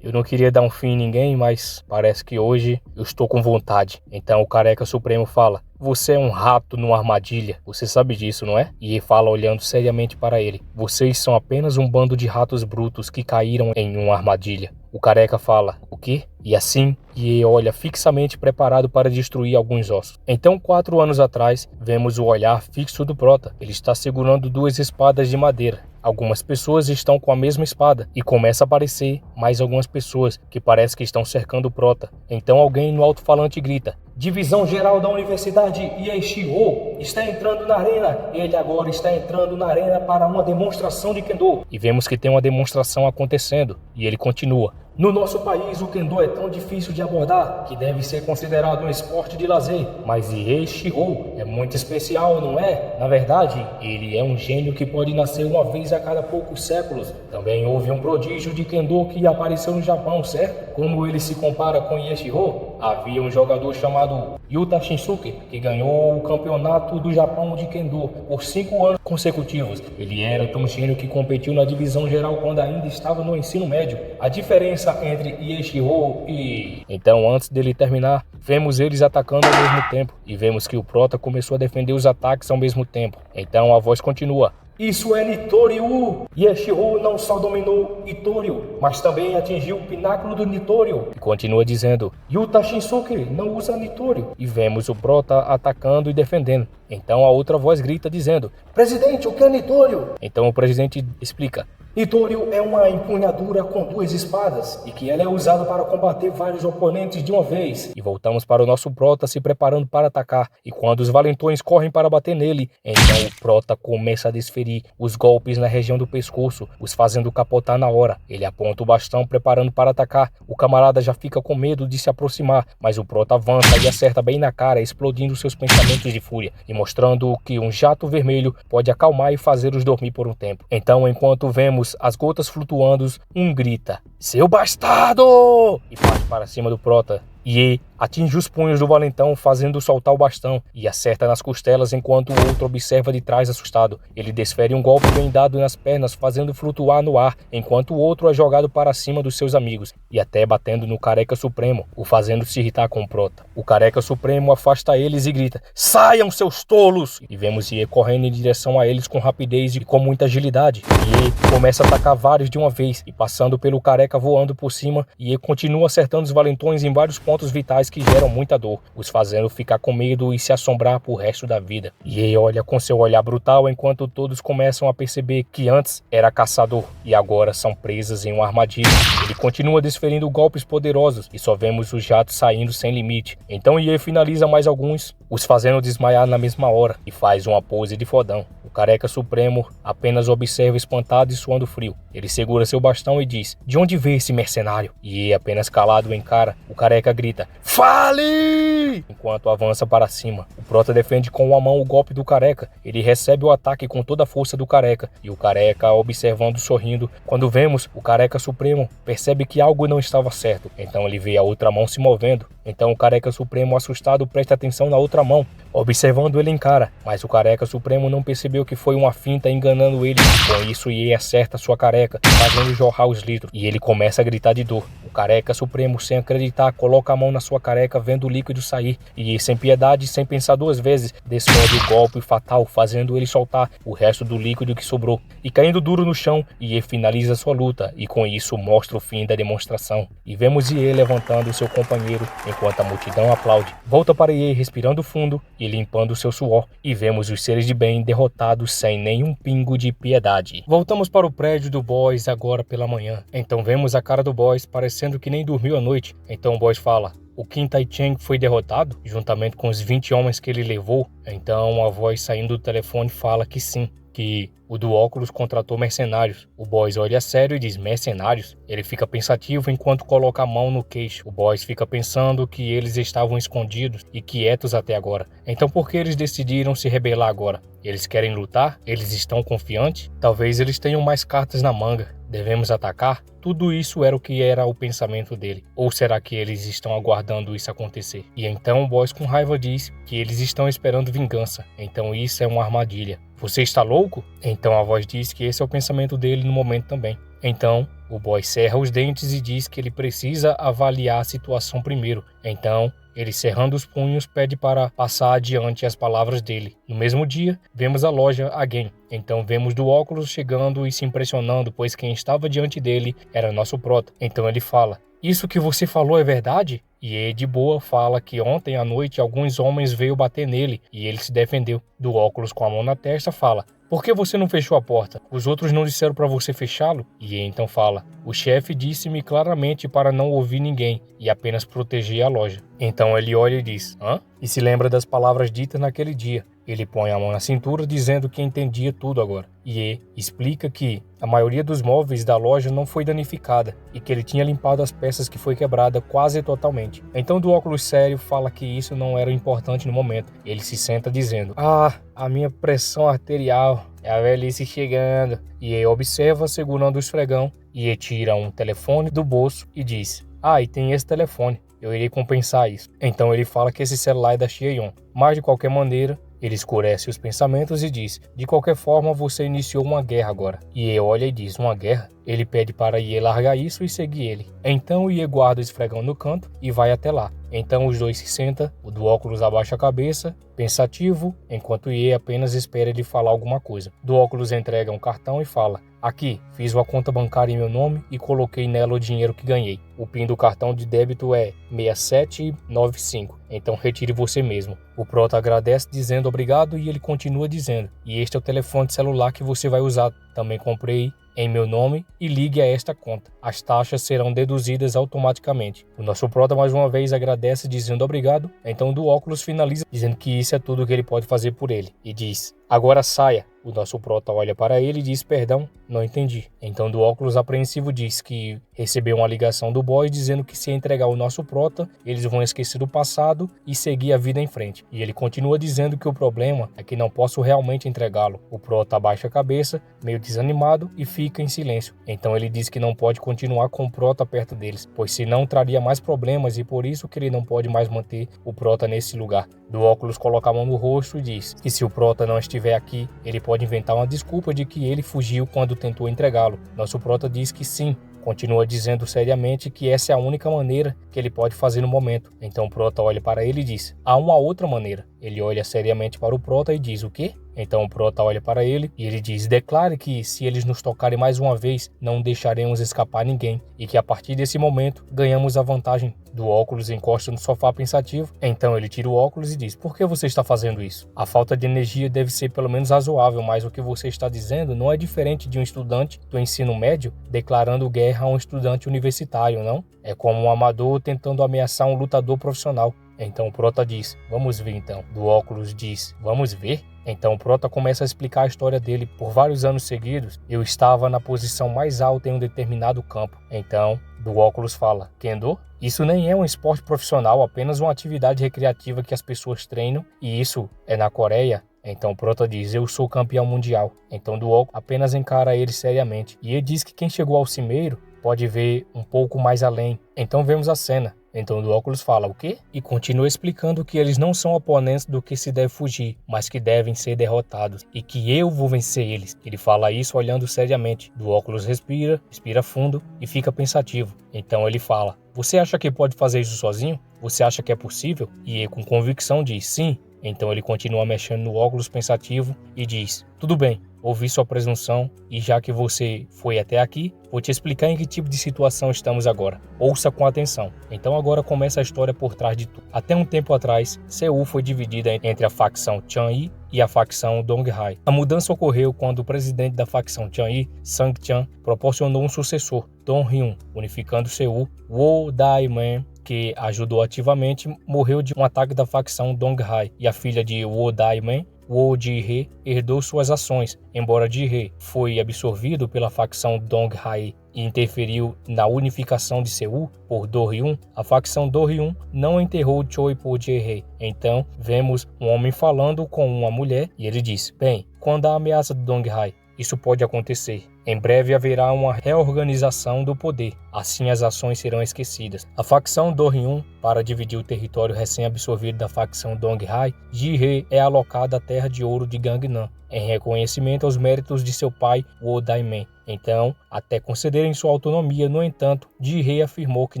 Eu não queria dar um fim em ninguém, mas parece que hoje eu estou com vontade. Então o Careca Supremo fala, você é um rato numa armadilha, você sabe disso, não é? E ele fala olhando seriamente para ele, vocês são apenas um bando de ratos brutos que caíram em uma armadilha. O Careca fala, o quê? E assim, Iê olha fixamente preparado para destruir alguns ossos. Então 4 anos atrás, vemos o olhar fixo do Prota. Ele está segurando 2 espadas de madeira. Algumas pessoas estão com a mesma espada e começa a aparecer mais algumas pessoas que parece que estão cercando o Prota. Então alguém no alto-falante grita, Divisão Geral da Universidade Ieshiro está entrando na arena. Ele agora está entrando na arena para uma demonstração de Kendo. E vemos que tem uma demonstração acontecendo. E ele continua. No nosso país, o Kendo é tão difícil de abordar que deve ser considerado um esporte de lazer. Mas Ieshiro é muito especial, não é? Na verdade, ele é um gênio que pode nascer uma vez a cada poucos séculos. Também houve um prodígio de Kendo que apareceu no Japão, certo? Como ele se compara com Ieshiro? Havia um jogador chamado Yuta Shinsuke, que ganhou o campeonato do Japão de Kendo por 5 anos consecutivos. Ele era tão gênio que competiu na divisão geral quando ainda estava no ensino médio. A diferença entre Ieshiro e... Então, antes dele terminar, vemos eles atacando ao mesmo tempo. E vemos que o Prota começou a defender os ataques ao mesmo tempo. Então a voz continua. Isso é Nitoryu! Ieshiro não só dominou Nitoryu, mas também atingiu o pináculo do Nitoryu. E continua dizendo, Yuta Shinsuke não usa Nitoryu. E vemos o Prota atacando e defendendo. Então a outra voz grita dizendo, Presidente, o que é Nitoryu? Então o presidente explica, Ithoril é uma empunhadura com 2 espadas e que ela é usada para combater vários oponentes de uma vez. E voltamos para o nosso Prota se preparando para atacar, e quando os valentões correm para bater nele, então o Prota começa a desferir os golpes na região do pescoço, os fazendo capotar na hora. Ele aponta o bastão preparando para atacar, o camarada já fica com medo de se aproximar, mas o Prota avança e acerta bem na cara, explodindo seus pensamentos de fúria e mostrando que um jato vermelho pode acalmar e fazê-los dormir por um tempo. Então, enquanto vemos as gotas flutuando, um grita: "Seu bastardo!" e parte para cima do Prota. Ye atinge os punhos do valentão, fazendo soltar o bastão, e acerta nas costelas enquanto o outro observa de trás assustado. Ele desfere um golpe bem dado nas pernas, fazendo flutuar no ar, enquanto o outro é jogado para cima dos seus amigos, e até batendo no Careca Supremo, o fazendo se irritar com o Prota. O Careca Supremo afasta eles e grita: "Saiam, seus tolos!" E vemos Ye correndo em direção a eles com rapidez e com muita agilidade. Ye começa a atacar vários de uma vez, e passando pelo Careca voando por cima, Ye continua acertando os valentões em vários pontos vitais que geram muita dor, os fazendo ficar com medo e se assombrar por resto da vida. Ye olha com seu olhar brutal enquanto todos começam a perceber que antes era caçador e agora são presas em uma armadilha. Ele continua desferindo golpes poderosos e só vemos os jatos saindo sem limite. Então Ye finaliza mais alguns, os fazendo desmaiar na mesma hora, e faz uma pose de fodão. O Careca Supremo apenas observa espantado e suando frio. Ele segura seu bastão e diz: "De onde veio esse mercenário?" E apenas calado encara. O Careca grita: "Fale!" enquanto avança para cima. O Prota defende com uma mão o golpe do Careca. Ele recebe o ataque com toda a força do Careca, e o Careca observando sorrindo. Quando vemos, o Careca Supremo percebe que algo não estava certo. Então ele vê a outra mão se movendo. Então o Careca Supremo, assustado, presta atenção na outra mão. Observando, ele encara, mas o Careca Supremo não percebeu que foi uma finta enganando ele. Com isso, Ye acerta sua careca, fazendo jorrar os litros, e ele começa a gritar de dor. O Careca Supremo, sem acreditar, coloca a mão na sua careca, vendo o líquido sair, e sem piedade, sem pensar 2 vezes, desfere o golpe fatal, fazendo ele soltar o resto do líquido que sobrou, e caindo duro no chão, Ye finaliza sua luta, e com isso mostra o fim da demonstração. E vemos Ye levantando seu companheiro, enquanto a multidão aplaude. Volta para Ye respirando fundo e limpando seu suor, e vemos os seres de bem derrotados sem nenhum pingo de piedade. Voltamos para o prédio do Boss agora pela manhã. Então vemos a cara do Boss parecendo que nem dormiu a noite. Então o Boss fala: "O Qin Tai Cheng foi derrotado, juntamente com os 20 homens que ele levou?" Então a voz saindo do telefone fala que sim, que o do óculos contratou mercenários. O Boss olha sério e diz: "Mercenários?" Ele fica pensativo enquanto coloca a mão no queixo. O Boss fica pensando que eles estavam escondidos e quietos até agora. Então por que eles decidiram se rebelar agora? Eles querem lutar? Eles estão confiantes? Talvez eles tenham mais cartas na manga. Devemos atacar? Tudo isso era o que era o pensamento dele. Ou será que eles estão aguardando isso acontecer? E então o Boss com raiva diz que eles estão esperando vingança. Então isso é uma armadilha. "Você está louco?" Então a voz diz que esse é o pensamento dele no momento também. Então o Boss cerra os dentes e diz que ele precisa avaliar a situação primeiro. Então ele, cerrando os punhos, pede para passar adiante as palavras dele. No mesmo dia, vemos a loja Again. Então vemos do óculos chegando e se impressionando, pois quem estava diante dele era nosso Prota. Então ele fala: "Isso que você falou é verdade?" E ele, de boa, fala que ontem à noite alguns homens veio bater nele e ele se defendeu. Do óculos com a mão na testa fala: "Por que você não fechou a porta? Os outros não disseram para você fechá-lo?" E ele então fala: "O chefe disse-me claramente para não ouvir ninguém e apenas proteger a loja." Então ele olha e diz: "Hã?" E se lembra das palavras ditas naquele dia. Ele põe a mão na cintura dizendo que entendia tudo agora. Ye explica que a maioria dos móveis da loja não foi danificada e que ele tinha limpado as peças que foi quebrada quase totalmente. Então do óculos sério fala que isso não era importante no momento. Ele se senta dizendo: "Ah, a minha pressão arterial, é a velhice chegando." E ele observa segurando o esfregão. E ele tira um telefone do bolso e diz: "Ah, e tem esse telefone. Eu irei compensar isso." Então ele fala que esse celular é da Xiaoyong. Mas de qualquer maneira, ele escurece os pensamentos e diz: "De qualquer forma, você iniciou uma guerra agora." E Ye olha e diz: "Uma guerra?" Ele pede para Ye largar isso e seguir ele. Então Ye guarda o esfregão no canto e vai até lá. Então os dois se sentam, o do óculos abaixa a cabeça, pensativo, enquanto Ye apenas espera ele falar alguma coisa. Do óculos entrega um cartão e fala: "Aqui, fiz uma conta bancária em meu nome e coloquei nela o dinheiro que ganhei. O PIN do cartão de débito é 6795, então retire você mesmo." O Prota agradece dizendo obrigado e ele continua dizendo: "E este é o telefone celular que você vai usar. Também comprei em meu nome e ligue a esta conta. As taxas serão deduzidas automaticamente. O nosso prota mais uma vez agradece dizendo obrigado. Então o do óculos finaliza dizendo que isso é tudo que ele pode fazer por ele e diz: agora saia. O nosso prota olha para ele e diz: perdão, não entendi. Então do óculos apreensivo diz que recebeu uma ligação do boy dizendo que se entregar o nosso prota, eles vão esquecer do passado e seguir a vida em frente. E ele continua dizendo que o problema é que não posso realmente entregá-lo. O prota abaixa a cabeça, meio desanimado, e fica em silêncio. Então ele diz que não pode continuar com o prota perto deles, pois senão traria mais problemas e por isso que ele não pode mais manter o prota nesse lugar. Do óculos coloca a mão no rosto e diz que se o prota não estiver aqui, ele pode inventar uma desculpa de que ele fugiu quando tentou entregá-lo. Nosso prota diz que sim. Continua dizendo seriamente que essa é a única maneira que ele pode fazer no momento. Então o prota olha para ele e diz: há uma outra maneira. Ele olha seriamente para o prota e diz: o quê? Então o prota olha para ele e ele diz: declare que se eles nos tocarem mais uma vez, não deixaremos escapar ninguém e que a partir desse momento ganhamos a vantagem. Do óculos encosta no sofá pensativo. Então ele tira o óculos e diz: por que você está fazendo isso? A falta de energia deve ser pelo menos razoável, mas o que você está dizendo não é diferente de um estudante do ensino médio declarando guerra a um estudante universitário, não? É como um amador tentando ameaçar um lutador profissional. Então o prota diz: vamos ver então. Do óculos diz: vamos ver? Então o prota começa a explicar a história dele. Por vários anos seguidos, eu estava na posição mais alta em um determinado campo. Então, do óculos fala: Kendo? Isso nem é um esporte profissional, apenas uma atividade recreativa que as pessoas treinam, e isso é na Coreia. Então o prota diz: eu sou campeão mundial. Então do óculos apenas encara ele seriamente. E ele diz que quem chegou ao cimeiro pode ver um pouco mais além. Então vemos a cena. Então o do óculos fala: o quê? E continua explicando que eles não são oponentes do que se deve fugir, mas que devem ser derrotados e que eu vou vencer eles. Ele fala isso olhando seriamente. Do óculos respira fundo e fica pensativo. Então ele fala: você acha que pode fazer isso sozinho? Você acha que é possível? E ele com convicção diz: sim. Então ele continua mexendo no óculos pensativo e diz: tudo bem, ouvi sua presunção e já que você foi até aqui, vou te explicar em que tipo de situação estamos agora. Ouça com atenção. Então agora começa a história por trás de tudo. Até um tempo atrás, Seul foi dividida entre a facção Chang'e e a facção Donghae. A mudança ocorreu quando o presidente da facção Chang'e, Sang-chan, proporcionou um sucessor, Dong-hyun, unificando Seul. Woo Dae-man, que ajudou ativamente, morreu de um ataque da facção Donghae, e a filha de Woo Dae-man, Woo Ji-hye, herdou suas ações. Embora Ji-hye foi absorvido pela facção Donghae e interferiu na unificação de Seul por Do-hyun, a facção Do-hyun não enterrou Choi por Ji-hye. Então vemos um homem falando com uma mulher e ele diz: bem, quando a ameaça do Donghae, isso pode acontecer. Em breve haverá uma reorganização do poder, assim as ações serão esquecidas. A facção Do-hyun, para dividir o território recém-absorvido da facção Donghae, Ji-hye é alocada a terra de ouro de Gangnam, em reconhecimento aos méritos de seu pai, Woo Dae-man. Então, até concederem sua autonomia, no entanto, Ji-hye afirmou que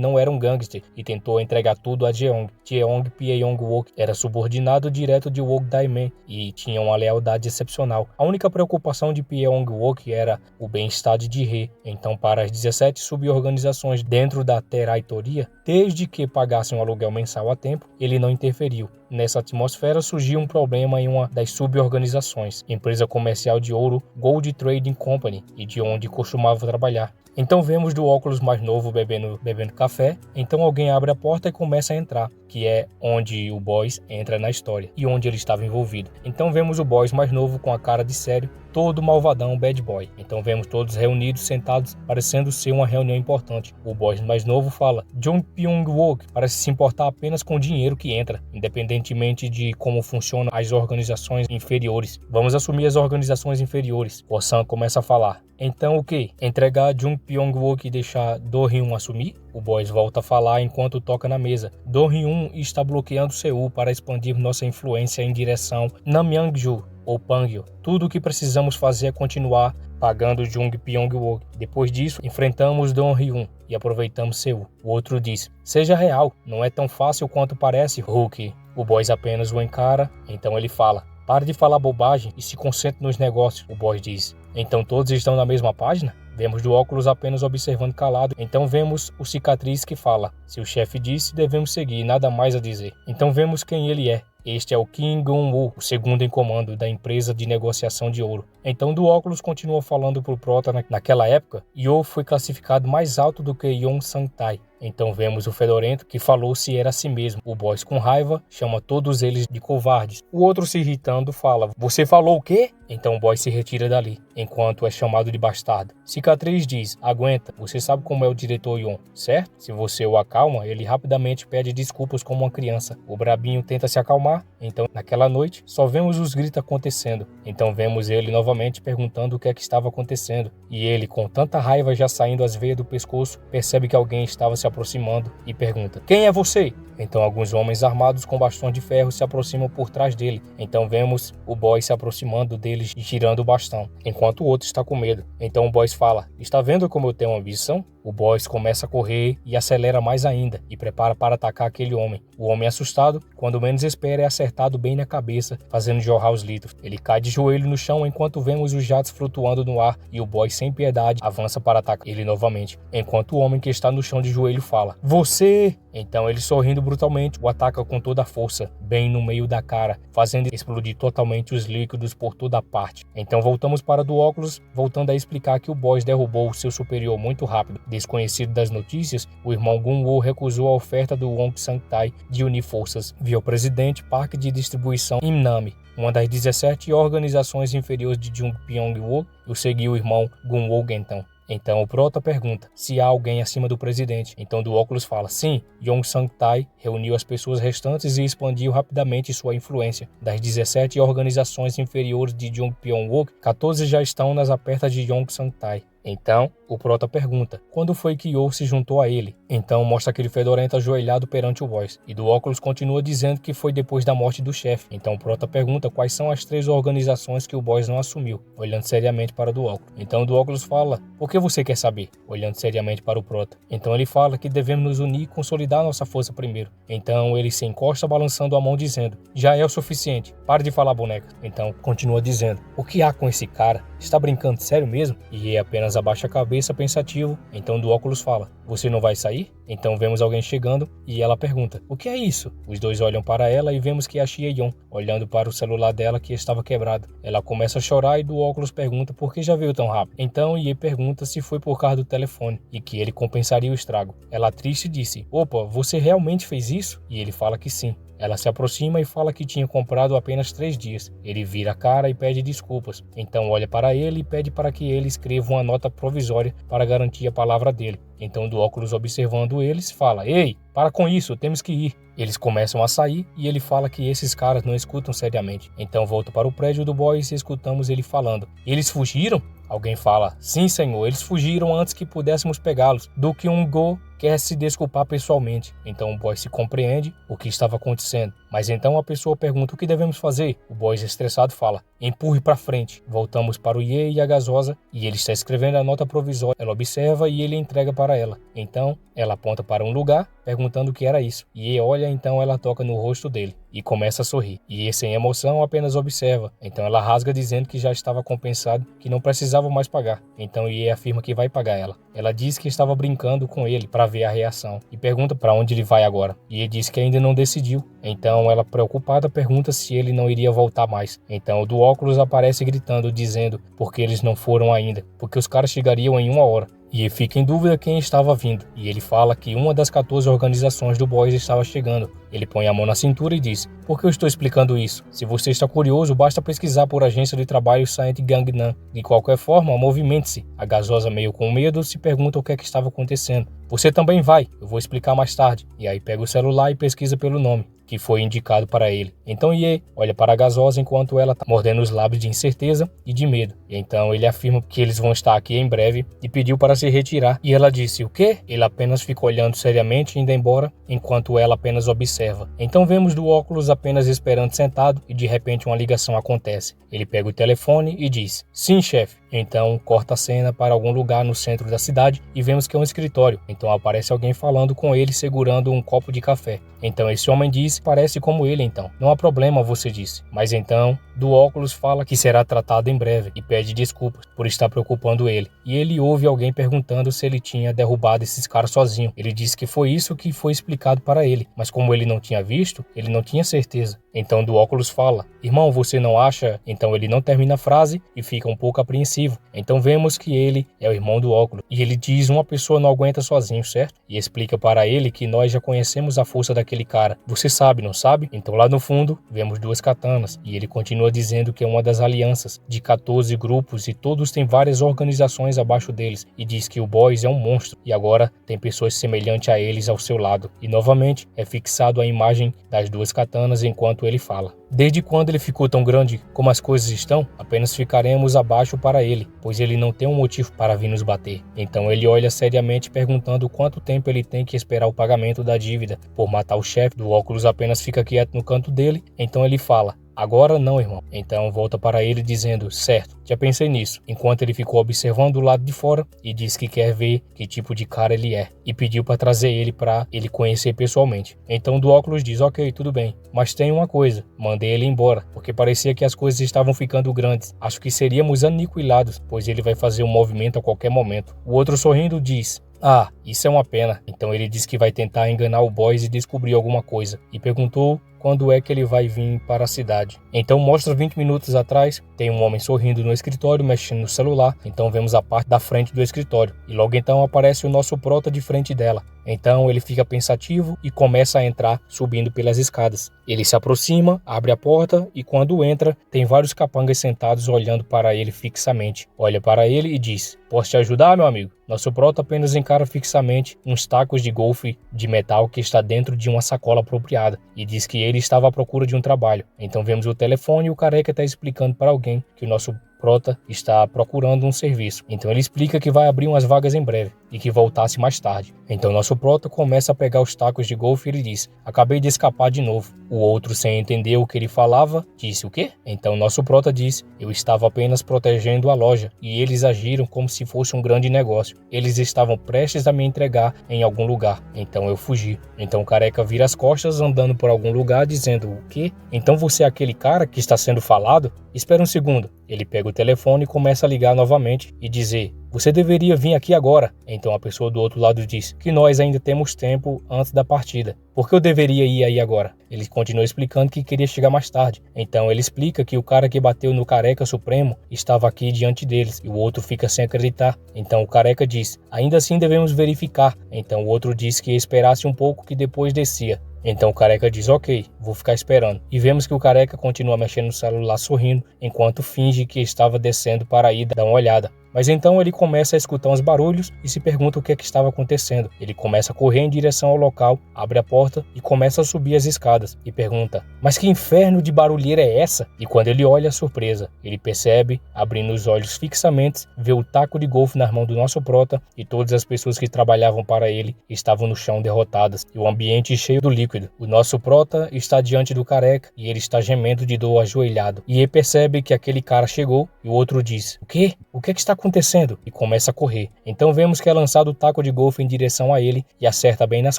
não era um gangster e tentou entregar tudo a Jeong. Jeong Pyeong-wook era subordinado direto de Woo Dae-man e tinha uma lealdade excepcional. A única preocupação de Pyeong-wook era o bem-estar de Ji-hye. Então, para as 17 suborganizações dentro da Teraitoria, desde que pagassem o aluguel mensal a tempo, ele não interferiu. Nessa atmosfera surgiu um problema em uma das suborganizações, empresa comercial de ouro Gold Trading Company, e de onde costumava trabalhar. Então vemos do óculos mais novo bebendo café. Então alguém abre a porta e começa a entrar, que é onde o Boys entra na história e onde ele estava envolvido. Então vemos o Boys mais novo com a cara de sério, todo malvadão, bad boy. Então vemos todos reunidos, sentados, parecendo ser uma reunião importante. O Boys mais novo fala: Jung Pyong-wook parece se importar apenas com o dinheiro que entra, independentemente de como funcionam as organizações inferiores. Vamos assumir as organizações inferiores. O Sam começa a falar: então o que? Entregar Jung Pyong-wook e deixar Do-hyun assumir? O Boys volta a falar enquanto toca na mesa. Do-hyun está bloqueando Seul para expandir nossa influência em direção Namyangju ou Pangyo. Tudo o que precisamos fazer é continuar pagando Jung Pyong-wook. Depois disso, enfrentamos Do-hyun e aproveitamos Seul. O outro diz: seja real, não é tão fácil quanto parece, Hulk. O Boys apenas o encara, então ele fala: pare de falar bobagem e se concentre nos negócios. O Boys diz: então todos estão na mesma página? Vemos do óculos apenas observando calado. Então vemos o cicatriz que fala: se o chefe disse, devemos seguir, nada mais a dizer. Então vemos quem ele é. Este é o Kim Gun-woo, o segundo em comando da empresa de negociação de ouro. Então do óculos continua falando pro Prota naquela época, Yo foi classificado mais alto do que Yong Sang-tae. Então vemos o fedorento que falou se era a si mesmo. O boss com raiva chama todos eles de covardes. O outro se irritando fala, você falou o quê? Então o boss se retira dali, enquanto é chamado de bastardo. Cicatriz diz, aguenta, você sabe como é o diretor Yon, certo? Se você o acalma, ele rapidamente pede desculpas como uma criança. O brabinho tenta se acalmar, então naquela noite só vemos os gritos acontecendo. Então vemos ele novamente perguntando o que é que estava acontecendo. E ele, com tanta raiva já saindo as veias do pescoço, percebe que alguém estava se aproximando e pergunta, quem é você? Então alguns homens armados com bastões de ferro se aproximam por trás dele. Então vemos o boss se aproximando deles e tirando o bastão, enquanto o outro está com medo. Então o boss fala, está vendo como eu tenho ambição? O boss começa a correr e acelera mais ainda e prepara para atacar aquele homem. O homem assustado, quando menos espera, é acertado bem na cabeça, fazendo jorrar os litros. Ele cai de joelho no chão enquanto vemos os jatos flutuando no ar e o boss sem piedade avança para atacar ele novamente, enquanto o homem que está no chão de joelho fala, você! Então ele sorrindo brutalmente o ataca com toda a força, bem no meio da cara, fazendo explodir totalmente os líquidos por toda a parte. Então voltamos para do óculos, voltando a explicar que o boss derrubou o seu superior muito rápido. Desconhecido das notícias, o irmão Gun-woo recusou a oferta do Wong Sang-tae de unir forças via o presidente Parque de Distribuição Imnami, uma das 17 organizações inferiores de Jungpyeong-woo, e o seguiu o irmão Gun-woo Gentan. Então o Prota pergunta se há alguém acima do presidente. Então do óculos fala, sim, Yong Sang-tae reuniu as pessoas restantes e expandiu rapidamente sua influência. Das 17 organizações inferiores de Jungpyeong-woo, 14 já estão nas apertas de Yong Sang-tae. Então, o Prota pergunta, quando foi que Yo se juntou a ele? Então mostra aquele fedorento ajoelhado perante o boss. E do óculos continua dizendo que foi depois da morte do chefe. Então o Prota pergunta quais são as 3 organizações que o boss não assumiu, olhando seriamente para o do óculos. Então o do óculos fala, por que você quer saber? Olhando seriamente para o Prota. Então ele fala que devemos nos unir e consolidar nossa força primeiro. Então ele se encosta balançando a mão dizendo, já é o suficiente, pare de falar boneca. Então continua dizendo, o que há com esse cara? Está brincando sério mesmo? E apenas abaixa a cabeça pensativo. Então do óculos fala, você não vai sair? Então vemos alguém chegando e ela pergunta, o que é isso? Os dois olham para ela e vemos que é a Xie-Yeon, olhando para o celular dela que estava quebrado. Ela começa a chorar e do óculos pergunta por que já veio tão rápido. Então Ye pergunta se foi por causa do telefone e que ele compensaria o estrago. Ela triste disse, opa, você realmente fez isso? E ele fala que sim. Ela se aproxima e fala que tinha comprado apenas 3 dias. Ele vira a cara e pede desculpas. Então olha para ele e pede para que ele escreva uma nota provisória para garantir a palavra dele. Então do óculos observando eles fala, ei, para com isso, temos que ir. Eles começam a sair e ele fala que esses caras não escutam seriamente. Então volta para o prédio do boss e escutamos ele falando, eles fugiram? Alguém fala, sim senhor, eles fugiram antes que pudéssemos pegá-los. Do que um Go quer se desculpar pessoalmente. Então o boss se compreende o que estava acontecendo. Mas então a pessoa pergunta o que devemos fazer. O boss estressado fala, empurre para frente. Voltamos para o Ye e a gasosa e ele está escrevendo a nota provisória. Ela observa e ele entrega para ela. Então ela aponta para um lugar perguntando o que era isso. Ye olha, então ela toca no rosto dele e começa a sorrir. Ye sem emoção apenas observa. Então ela rasga dizendo que já estava compensado, que não precisava mais pagar. Então Ye afirma que vai pagar ela. Ela diz que estava brincando com ele para ver a reação e pergunta para onde ele vai agora. Ye diz que ainda não decidiu. Então ela, preocupada, pergunta se ele não iria voltar mais. Então o do óculos aparece gritando, dizendo porque eles não foram ainda, porque os caras chegariam em 1 hora. E fica em dúvida quem estava vindo, e ele fala que uma das 14 organizações do boss estava chegando. Ele põe a mão na cintura e diz, por que eu estou explicando isso? Se você está curioso, basta pesquisar por agência de trabalho Saint Gangnam. De qualquer forma, movimente-se. A gasosa, meio com medo, se pergunta o que é que estava acontecendo. Você também vai, eu vou explicar mais tarde. E aí pega o celular e pesquisa pelo nome que foi indicado para ele. Então Ye olha para a gasosa enquanto ela está mordendo os lábios de incerteza e de medo. E então ele afirma que eles vão estar aqui em breve e pediu para se retirar. E ela disse, o quê? Ele apenas fica olhando seriamente indo embora, enquanto ela apenas observa. Então vemos do óculos apenas esperando sentado e de repente uma ligação acontece. Ele pega o telefone e diz, sim chefe. Então corta a cena para algum lugar no centro da cidade e vemos que é um escritório. Então aparece alguém falando com ele segurando um copo de café. Então esse homem diz, parece como ele então. Não há problema, você disse. Mas então, do óculos fala que será tratado em breve e pede desculpas por estar preocupando ele. E ele ouve alguém perguntando se ele tinha derrubado esses caras sozinho. Ele disse que foi isso que foi explicado para ele, mas como ele não tinha visto, ele não tinha certeza. Então do óculos fala, irmão, você não acha? Então ele não termina a frase e fica um pouco apreensivo. Então vemos que ele é o irmão do óculos. E ele diz, uma pessoa não aguenta sozinho, certo? E explica para ele que nós já conhecemos a força daquele cara. Você sabe, não sabe? Então lá no fundo, vemos duas katanas. E ele continua dizendo que é uma das alianças de 14 grupos e todos têm várias organizações abaixo deles. E diz que o Boys é um monstro. E agora tem pessoas semelhantes a eles ao seu lado. E novamente é fixado a imagem das duas katanas enquanto ele fala. Desde quando ele ficou tão grande como as coisas estão, apenas ficaremos abaixo para ele, pois ele não tem um motivo para vir nos bater. Então ele olha seriamente perguntando quanto tempo ele tem que esperar o pagamento da dívida por matar o chefe. Do óculos apenas fica quieto no canto dele, então ele fala, agora não, irmão. Então volta para ele dizendo, certo, já pensei nisso, enquanto ele ficou observando do lado de fora e disse que quer ver que tipo de cara ele é e pediu para trazer ele para ele conhecer pessoalmente. Então do óculos diz, ok, tudo bem, mas tem uma coisa, mandei ele embora, porque parecia que as coisas estavam ficando grandes. Acho que seríamos aniquilados, pois ele vai fazer um movimento a qualquer momento. O outro sorrindo diz, ah, isso é uma pena. Então ele diz que vai tentar enganar o Boys e descobrir alguma coisa. E perguntou quando é que ele vai vir para a cidade. Então mostra 20 minutos atrás, tem um homem sorrindo no escritório, mexendo no celular. Então vemos a parte da frente do escritório. E logo então aparece o nosso prota de frente dela. Então ele fica pensativo e começa a entrar subindo pelas escadas. Ele se aproxima, abre a porta e quando entra, tem vários capangas sentados olhando para ele fixamente. Olha para ele e diz, posso te ajudar, meu amigo? Nosso prota apenas encara fixamente uns tacos de golfe de metal que está dentro de uma sacola apropriada e diz que ele estava à procura de um trabalho. Então vemos o telefone e o careca está explicando para alguém que o nosso prota está procurando um serviço. Então ele explica que vai abrir umas vagas em breve e que voltasse mais tarde. Então nosso prota começa a pegar os tacos de golfe e ele diz, acabei de escapar de novo. O outro, sem entender o que ele falava, disse o quê? Então nosso prota diz, eu estava apenas protegendo a loja e eles agiram como se fosse um grande negócio. Eles estavam prestes a me entregar em algum lugar, então eu fugi. Então o careca vira as costas andando por algum lugar dizendo, o quê? Então você é aquele cara que está sendo falado? Espera um segundo. Ele pega o telefone e começa a ligar novamente e dizer, você deveria vir aqui agora. Então a pessoa do outro lado diz que nós ainda temos tempo antes da partida. Por que eu deveria ir aí agora? Ele continua explicando que queria chegar mais tarde. Então ele explica que o cara que bateu no careca supremo estava aqui diante deles e o outro fica sem acreditar. Então o careca diz, ainda assim devemos verificar. Então o outro diz que esperasse um pouco que depois descia. Então o careca diz, ok, vou ficar esperando. E vemos que o careca continua mexendo no celular sorrindo, enquanto finge que estava descendo para ir dar uma olhada. Mas então ele começa a escutar uns barulhos e se pergunta o que é que estava acontecendo. Ele começa a correr em direção ao local, abre a porta e começa a subir as escadas e pergunta, mas que inferno de barulheira é essa? E quando ele olha a surpresa, ele percebe, abrindo os olhos fixamente, vê o taco de golfe na mão do nosso prota e todas as pessoas que trabalhavam para ele estavam no chão derrotadas e o ambiente cheio do líquido. O nosso prota está diante do careca e ele está gemendo de dor ajoelhado. E ele percebe que aquele cara chegou e o outro diz, o quê? O que é que está acontecendo? E começa a correr. Então vemos que é lançado o taco de golfe em direção a ele e acerta bem nas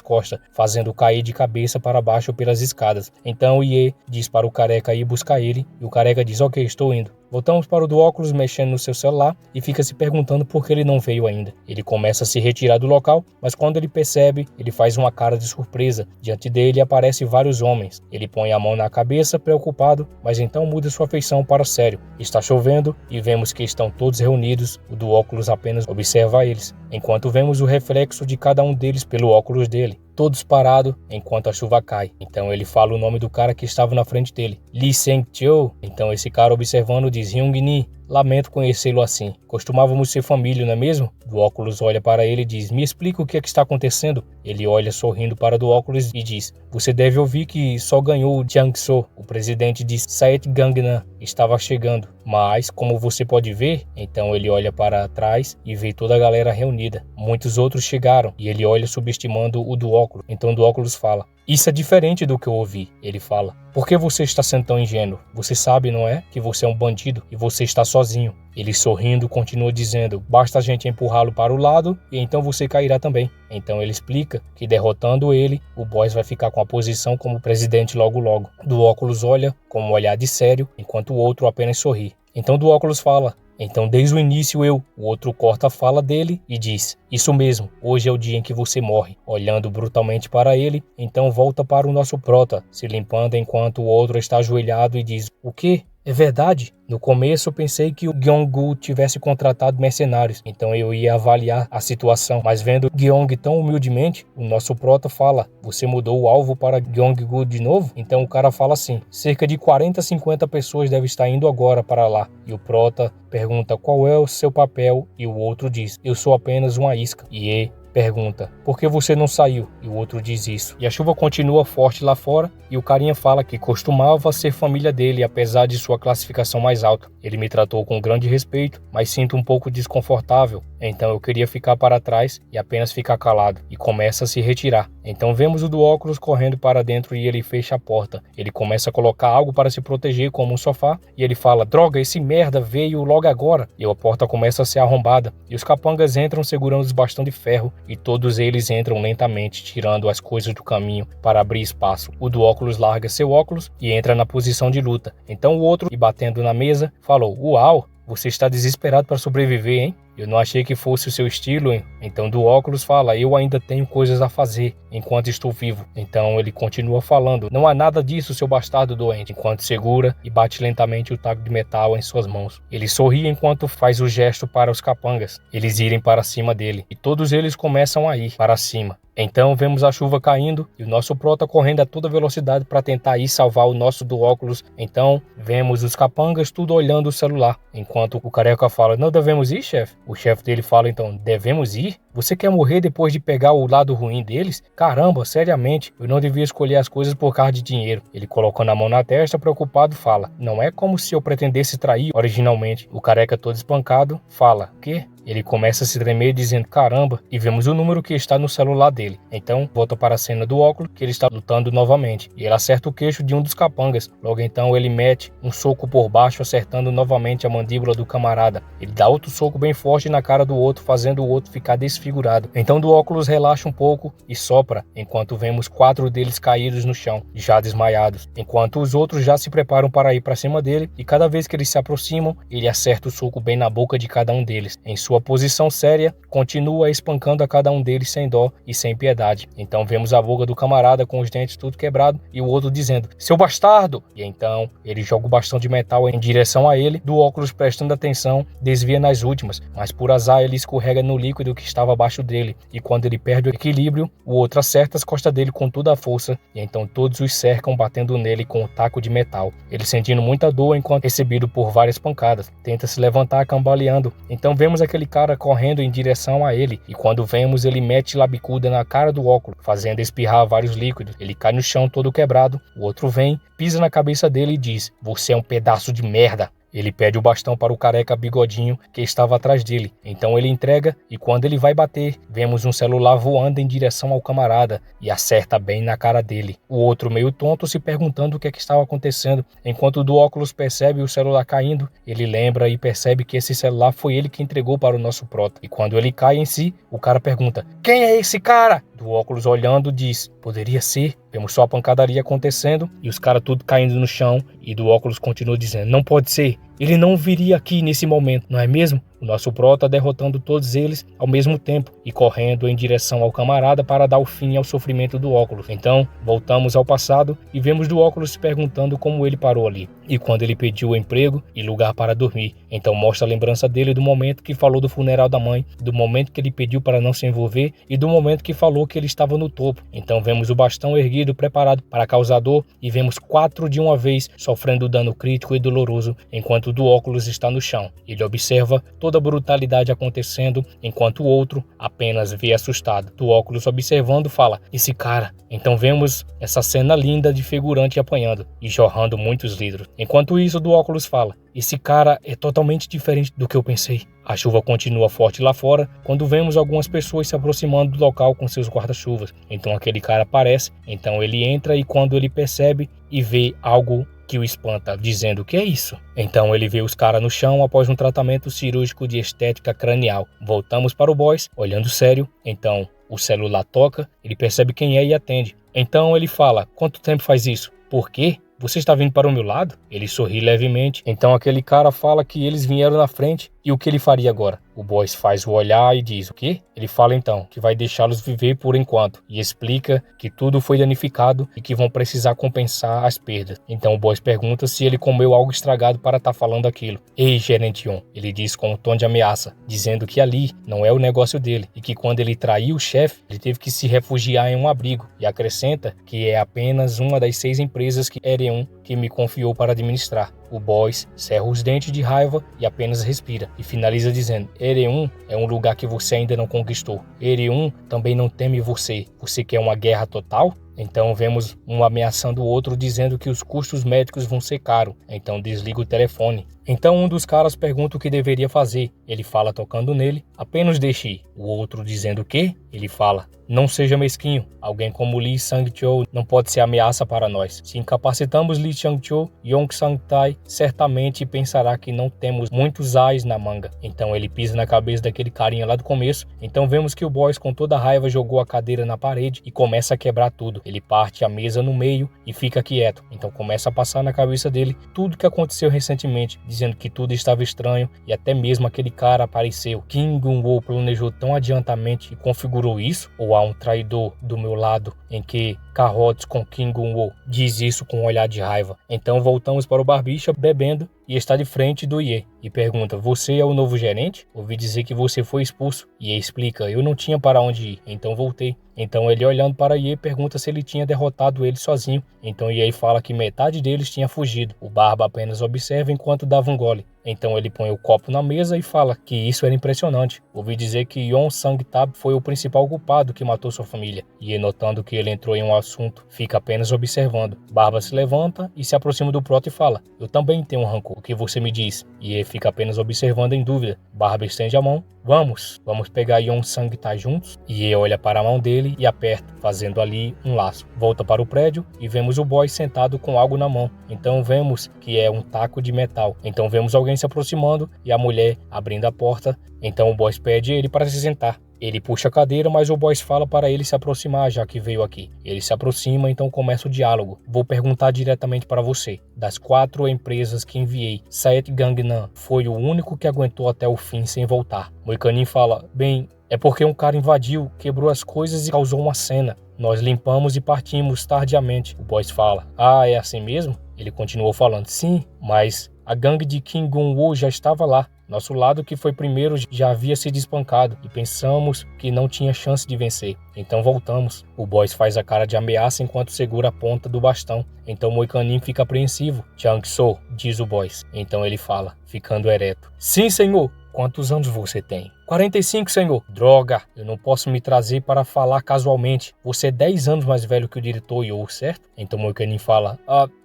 costas, fazendo cair de cabeça para baixo pelas escadas. Então o Ie diz para o careca ir buscar ele e o careca diz, ok, estou indo. Voltamos para o do óculos mexendo no seu celular e fica se perguntando por que ele não veio ainda. Ele começa a se retirar do local, mas quando ele percebe, ele faz uma cara de surpresa. Diante dele aparecem vários homens. Ele põe a mão na cabeça, preocupado, mas então muda sua feição para sério. Está chovendo e vemos que estão todos reunidos. O do óculos apenas observa eles, enquanto vemos o reflexo de cada um deles pelo óculos dele. Todos parados enquanto a chuva cai. Então ele fala o nome do cara que estava na frente dele. Lee Seng-cheo. Então esse cara observando diz Hyung-ni. Lamento conhecê-lo assim. Costumávamos ser família, não é mesmo? Do óculos olha para ele e diz, me explica o que é que está acontecendo. Ele olha sorrindo para do óculos e diz, você deve ouvir que só ganhou o Jiangsu. O presidente de Saet Gangnam estava chegando. Mas, como você pode ver, então ele olha para trás e vê toda a galera reunida. Muitos outros chegaram e ele olha subestimando o do óculos. Então o do óculos fala, isso é diferente do que eu ouvi. Ele fala, por que você está sendo tão ingênuo? Você sabe, não é? Que você é um bandido e você está sozinho. sozinho. Ele sorrindo continua dizendo, basta a gente empurrá-lo para o lado e então você cairá também. Então ele explica que derrotando ele, o Boss vai ficar com a posição como presidente logo logo. Do óculos olha com um olhar de sério, enquanto o outro apenas sorri. Então do óculos fala, então desde o início eu. O outro corta a fala dele e diz, isso mesmo, hoje é o dia em que você morre. Olhando brutalmente para ele, então volta para o nosso prota, se limpando enquanto o outro está ajoelhado e diz, o quê? É verdade? No começo eu pensei que o Gyeong-gu tivesse contratado mercenários, então eu ia avaliar a situação, mas vendo Gyeong tão humildemente, o nosso prota fala, você mudou o alvo para Gyeong-gu de novo? Então o cara fala assim, cerca de 40, 50 pessoas devem estar indo agora para lá. E o prota pergunta qual é o seu papel e o outro diz, eu sou apenas uma isca. E pergunta, por que você não saiu? E o outro diz isso. E a chuva continua forte lá fora e o carinha fala que costumava ser família dele, apesar de sua classificação mais alta. Ele me tratou com grande respeito, mas sinto um pouco desconfortável. Então eu queria ficar para trás e apenas ficar calado. E começa a se retirar. Então vemos o do óculos correndo para dentro e ele fecha a porta. Ele começa a colocar algo para se proteger, como um sofá. E ele fala, droga, esse merda veio logo agora. E a porta começa a ser arrombada. E os capangas entram segurando os bastões de ferro. E todos eles entram lentamente, tirando as coisas do caminho para abrir espaço. O do óculos larga seu óculos e entra na posição de luta. Então o outro, e batendo na mesa, falou, uau, você está desesperado para sobreviver, hein? Eu não achei que fosse o seu estilo, hein? Então do óculos fala, eu ainda tenho coisas a fazer enquanto estou vivo. Então ele continua falando, não há nada disso, seu bastardo doente, enquanto segura e bate lentamente o taco de metal em suas mãos. Ele sorri enquanto faz o gesto para os capangas, eles irem para cima dele. E todos eles começam a ir para cima. Então vemos a chuva caindo e o nosso prota correndo a toda velocidade para tentar ir salvar o nosso do óculos. Então vemos os capangas tudo olhando o celular, enquanto o careca fala, não devemos ir, chefe? O chefe dele fala então, devemos ir? Você quer morrer depois de pegar o lado ruim deles? Caramba, seriamente, eu não devia escolher as coisas por causa de dinheiro. Ele colocando a mão na testa, preocupado, fala, não é como se eu pretendesse trair originalmente. O careca todo espancado fala, quê? Ele começa a se tremer dizendo caramba e vemos o número que está no celular dele. Então volta para a cena do óculos que ele está lutando novamente e ele acerta o queixo de um dos capangas. Logo então ele mete um soco por baixo acertando novamente a mandíbula do camarada. Ele dá outro soco bem forte na cara do outro fazendo o outro ficar desfigurado. Então do óculos relaxa um pouco e sopra enquanto vemos 4 deles caídos no chão, já desmaiados. Enquanto os outros já se preparam para ir para cima dele e cada vez que eles se aproximam ele acerta o soco bem na boca de cada um deles. Em sua posição séria, continua espancando a cada um deles sem dó e sem piedade. Então vemos a boca do camarada com os dentes tudo quebrado e o outro dizendo, seu bastardo! E então ele joga o bastão de metal em direção a ele, do óculos prestando atenção, desvia nas últimas, mas por azar ele escorrega no líquido que estava abaixo dele e quando ele perde o equilíbrio, o outro acerta as costas dele com toda a força e então todos os cercam batendo nele com o taco de metal. Ele sentindo muita dor enquanto recebido por várias pancadas, tenta se levantar cambaleando. Então vemos aquele cara correndo em direção a ele e quando vemos ele mete labicuda na cara do óculos, fazendo espirrar vários líquidos. Ele cai no chão todo quebrado, o outro vem, pisa na cabeça dele e diz, você é um pedaço de merda. Ele pede o bastão para o careca bigodinho que estava atrás dele. Então ele entrega e quando ele vai bater, vemos um celular voando em direção ao camarada e acerta bem na cara dele. O outro meio tonto se perguntando o que estava acontecendo. Enquanto o do óculos percebe o celular caindo, ele lembra e percebe que esse celular foi ele que entregou para o nosso prota. E quando ele cai em si, o cara pergunta, quem é esse cara? Do óculos olhando diz, poderia ser. Vemos só a pancadaria acontecendo e os caras tudo caindo no chão e do óculos continua dizendo, não pode ser. Ele não viria aqui nesse momento, não é mesmo? O nosso prota derrotando todos eles ao mesmo tempo e correndo em direção ao camarada para dar o fim ao sofrimento do óculos. Então, voltamos ao passado e vemos do óculos se perguntando como ele parou ali. E quando ele pediu emprego e lugar para dormir. Então mostra a lembrança dele do momento que falou do funeral da mãe, do momento que ele pediu para não se envolver e do momento que falou que ele estava no topo. Então vemos o bastão erguido preparado para causar dor e vemos 4 de uma vez sofrendo dano crítico e doloroso enquanto o do óculos está no chão. Ele observa toda a brutalidade acontecendo enquanto o outro apenas vê assustado. Do óculos observando fala, esse cara. Então vemos essa cena linda de figurante apanhando e jorrando muitos litros. Enquanto isso do óculos fala, esse cara é totalmente diferente do que eu pensei. A chuva continua forte lá fora quando vemos algumas pessoas se aproximando do local com seus guarda-chuvas. Então aquele cara aparece, então ele entra e quando ele percebe e vê algo que o espanta, dizendo o que é isso. Então ele vê os caras no chão após um tratamento cirúrgico de estética cranial. Voltamos para o Boyce, olhando sério. Então o celular toca, ele percebe quem é e atende. Então ele fala, quanto tempo faz isso? Por quê? Você está vindo para o meu lado? Ele sorri levemente. Então aquele cara fala que eles vieram na frente e o que ele faria agora? O Boyce faz o olhar e diz o quê? Ele fala então que vai deixá-los viver por enquanto e explica que tudo foi danificado e que vão precisar compensar as perdas. Então o Boyce pergunta se ele comeu algo estragado para estar falando aquilo. Ei, Gerente On, ele diz com um tom de ameaça, dizendo que ali não é o negócio dele e que quando ele traiu o chefe, ele teve que se refugiar em um abrigo e acrescenta que é apenas uma das 6 empresas que Ereum que me confiou para administrar. O Boyce cerra os dentes de raiva e apenas respira e finaliza dizendo, Ereum é um lugar que você ainda não conquistou. Ereum também não teme você. Você quer uma guerra total? Então vemos um ameaçando o outro dizendo que os custos médicos vão ser caros. Então desliga o telefone. Então um dos caras pergunta o que deveria fazer. Ele fala tocando nele, apenas deixe ir. O outro dizendo o quê? Ele fala, não seja mesquinho. Alguém como Lee Sang-choo não pode ser ameaça para nós. Se incapacitamos Lee Sang-choo, Yong Sang-tai certamente pensará que não temos muitos ais na manga. Então ele pisa na cabeça daquele carinha lá do começo. Então vemos que o Boyce com toda a raiva jogou a cadeira na parede e começa a quebrar tudo. Ele parte a mesa no meio e fica quieto. Então começa a passar na cabeça dele tudo que aconteceu recentemente, dizendo que tudo estava estranho e até mesmo aquele cara apareceu. Kim Gun-woo planejou tão adiantamente e configurou isso? Ou há um traidor do meu lado em que Carrotes com Kim Gun-woo diz isso com um olhar de raiva? Então voltamos para o Barbicha bebendo e está de frente do Ye e pergunta, você é o novo gerente? Ouvi dizer que você foi expulso. Ye explica, eu não tinha para onde ir, então voltei. Então ele olhando para Ye pergunta se ele tinha derrotado ele sozinho. Então Ye fala que metade deles tinha fugido. O Barba apenas observa enquanto dava um gole. Então ele põe o copo na mesa e fala que isso era impressionante. Ouvi dizer que Yon Sang-tab foi o principal culpado que matou sua família. Ye notando que ele entrou em um assunto, fica apenas observando. Barba se levanta e se aproxima do Proto e fala, eu também tenho um rancor, o que você me diz? Ye fica apenas observando em dúvida. Barba estende a mão. Vamos pegar Yon Sang-tai juntos? Ye olha para a mão dele e aperta, fazendo ali um laço. Volta para o prédio e vemos o boy sentado com algo na mão. Então vemos que é um taco de metal. Então vemos alguém se aproximando e a mulher abrindo a porta. Então o boy pede ele para se sentar. Ele puxa a cadeira, mas o boy fala para ele se aproximar, já que veio aqui. Ele se aproxima, então começa o diálogo. Vou perguntar diretamente para você. Das 4 empresas que enviei, Saet Gangnam foi o único que aguentou até o fim sem voltar. Moikanin fala, bem, é porque um cara invadiu, quebrou as coisas e causou uma cena. Nós limpamos e partimos tardiamente. O boy fala, ah, é assim mesmo? Ele continuou falando, sim, mas a gangue de Kim Gun-woo já estava lá. Nosso lado que foi primeiro já havia sido espancado e pensamos que não tinha chance de vencer. Então voltamos. O Boyce faz a cara de ameaça enquanto segura a ponta do bastão. Então Moikanin fica apreensivo. Chang-so, diz o Boyce. Então ele fala, ficando ereto. Sim, senhor. Quantos anos você tem? 45, senhor. Droga, eu não posso me trazer para falar casualmente. Você é 10 anos mais velho que o diretor Yo, certo? Então Moikanin fala,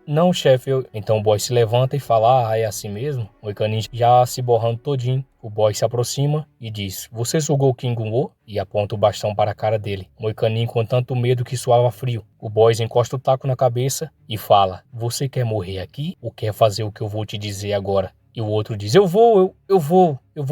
não, chefe. Então o boy se levanta e fala, é assim mesmo? Moikanin já se borrando todinho. O boy se aproxima e diz, você sugou Kim Gun-woo? E aponta o bastão para a cara dele. Moikanin com tanto medo que suava frio. O boy encosta o taco na cabeça e fala, você quer morrer aqui ou quer fazer o que eu vou te dizer agora? E o outro diz, eu vou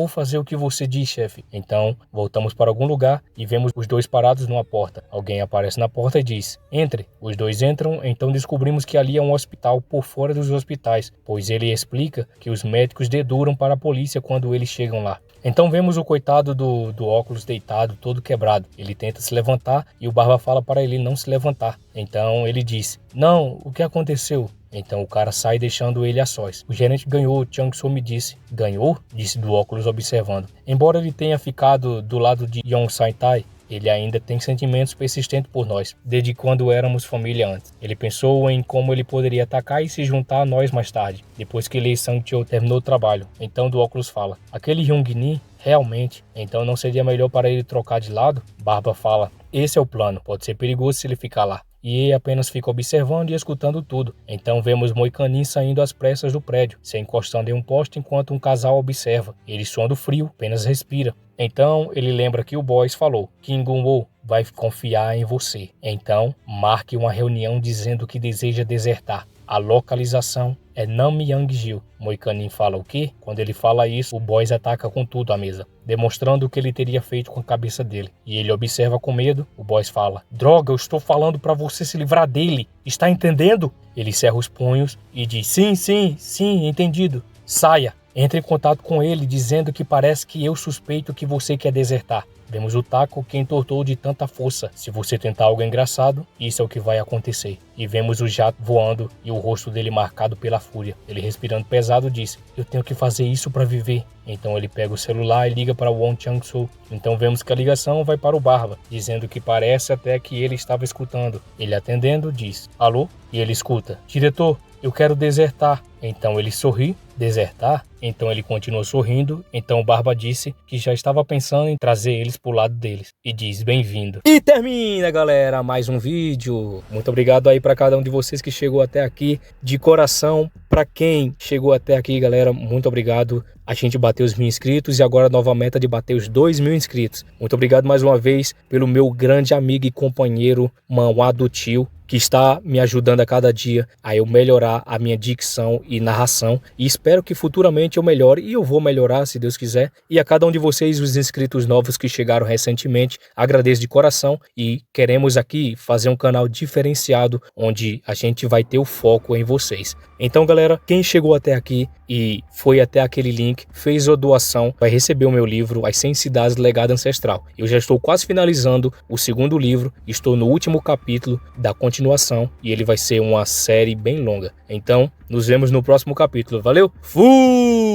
fazer o que você diz, chefe. Então, voltamos para algum lugar e vemos os dois parados numa porta. Alguém aparece na porta e diz, entre. Os dois entram, então descobrimos que ali é um hospital por fora dos hospitais, pois ele explica que os médicos deduram para a polícia quando eles chegam lá. Então vemos o coitado do óculos deitado, todo quebrado. Ele tenta se levantar e o Barba fala para ele não se levantar. Então ele diz, não, o que aconteceu? Então o cara sai deixando ele a sós. O gerente ganhou, Chang-so me disse. Ganhou? Disse do óculos observando. Embora ele tenha ficado do lado de Yong Sang-tai, ele ainda tem sentimentos persistentes por nós, desde quando éramos família antes. Ele pensou em como ele poderia atacar e se juntar a nós mais tarde, depois que Lee Sang-choo terminou o trabalho. Então do óculos fala, aquele Hyung-ni, realmente, então não seria melhor para ele trocar de lado? Barba fala, esse é o plano, pode ser perigoso se ele ficar lá. E ele apenas fica observando e escutando tudo. Então vemos Moikanin saindo às pressas do prédio, se encostando em um poste enquanto um casal observa. Ele suando frio, apenas respira. Então ele lembra que o Boyce falou, Kim Gun-woo vai confiar em você. Então marque uma reunião dizendo que deseja desertar. A localização é Namyang-Gil. Moikanin fala o quê? Quando ele fala isso, o Boys ataca com tudo a mesa, demonstrando o que ele teria feito com a cabeça dele. E ele observa com medo. O Boys fala: droga, eu estou falando para você se livrar dele. Está entendendo? Ele cerra os punhos e diz: sim, entendido. Saia. Entre em contato com ele dizendo que parece que eu suspeito que você quer desertar. Vemos o Taco que entortou de tanta força. Se você tentar algo engraçado, isso é o que vai acontecer. E vemos o jato voando e o rosto dele marcado pela fúria. Ele respirando pesado diz: eu tenho que fazer isso para viver. Então ele pega o celular e liga para o Won Chang-soo. Então vemos que a ligação vai para o Barba, dizendo que parece até que ele estava escutando. Ele atendendo diz: alô? E ele escuta: diretor, eu quero desertar. Então ele sorri. Desertar? Então ele continua sorrindo. Então o Barba disse que já estava pensando em trazer eles pro lado deles. E diz: bem-vindo. E termina, galera, mais um vídeo. Muito obrigado aí para cada um de vocês que chegou até aqui. De coração, para quem chegou até aqui, galera, muito obrigado. A gente bateu os 1.000 inscritos e agora a nova meta de bater os 2.000 inscritos. Muito obrigado mais uma vez pelo meu grande amigo e companheiro Manhwa do Tio, que está me ajudando a cada dia a eu melhorar a minha dicção e narração. E espero que futuramente eu melhore, e eu vou melhorar se Deus quiser. E a cada um de vocês, os inscritos novos que chegaram recentemente, agradeço de coração. E queremos aqui fazer um canal diferenciado, onde a gente vai ter o foco em vocês. Então, galera, quem chegou até aqui e foi até aquele link, fez a doação, vai receber o meu livro, As 100 Cidades do Legado Ancestral. Eu já estou quase finalizando o segundo livro, estou no último capítulo da continuação e ele vai ser uma série bem longa. Então, nos vemos no próximo capítulo. Valeu? Fui!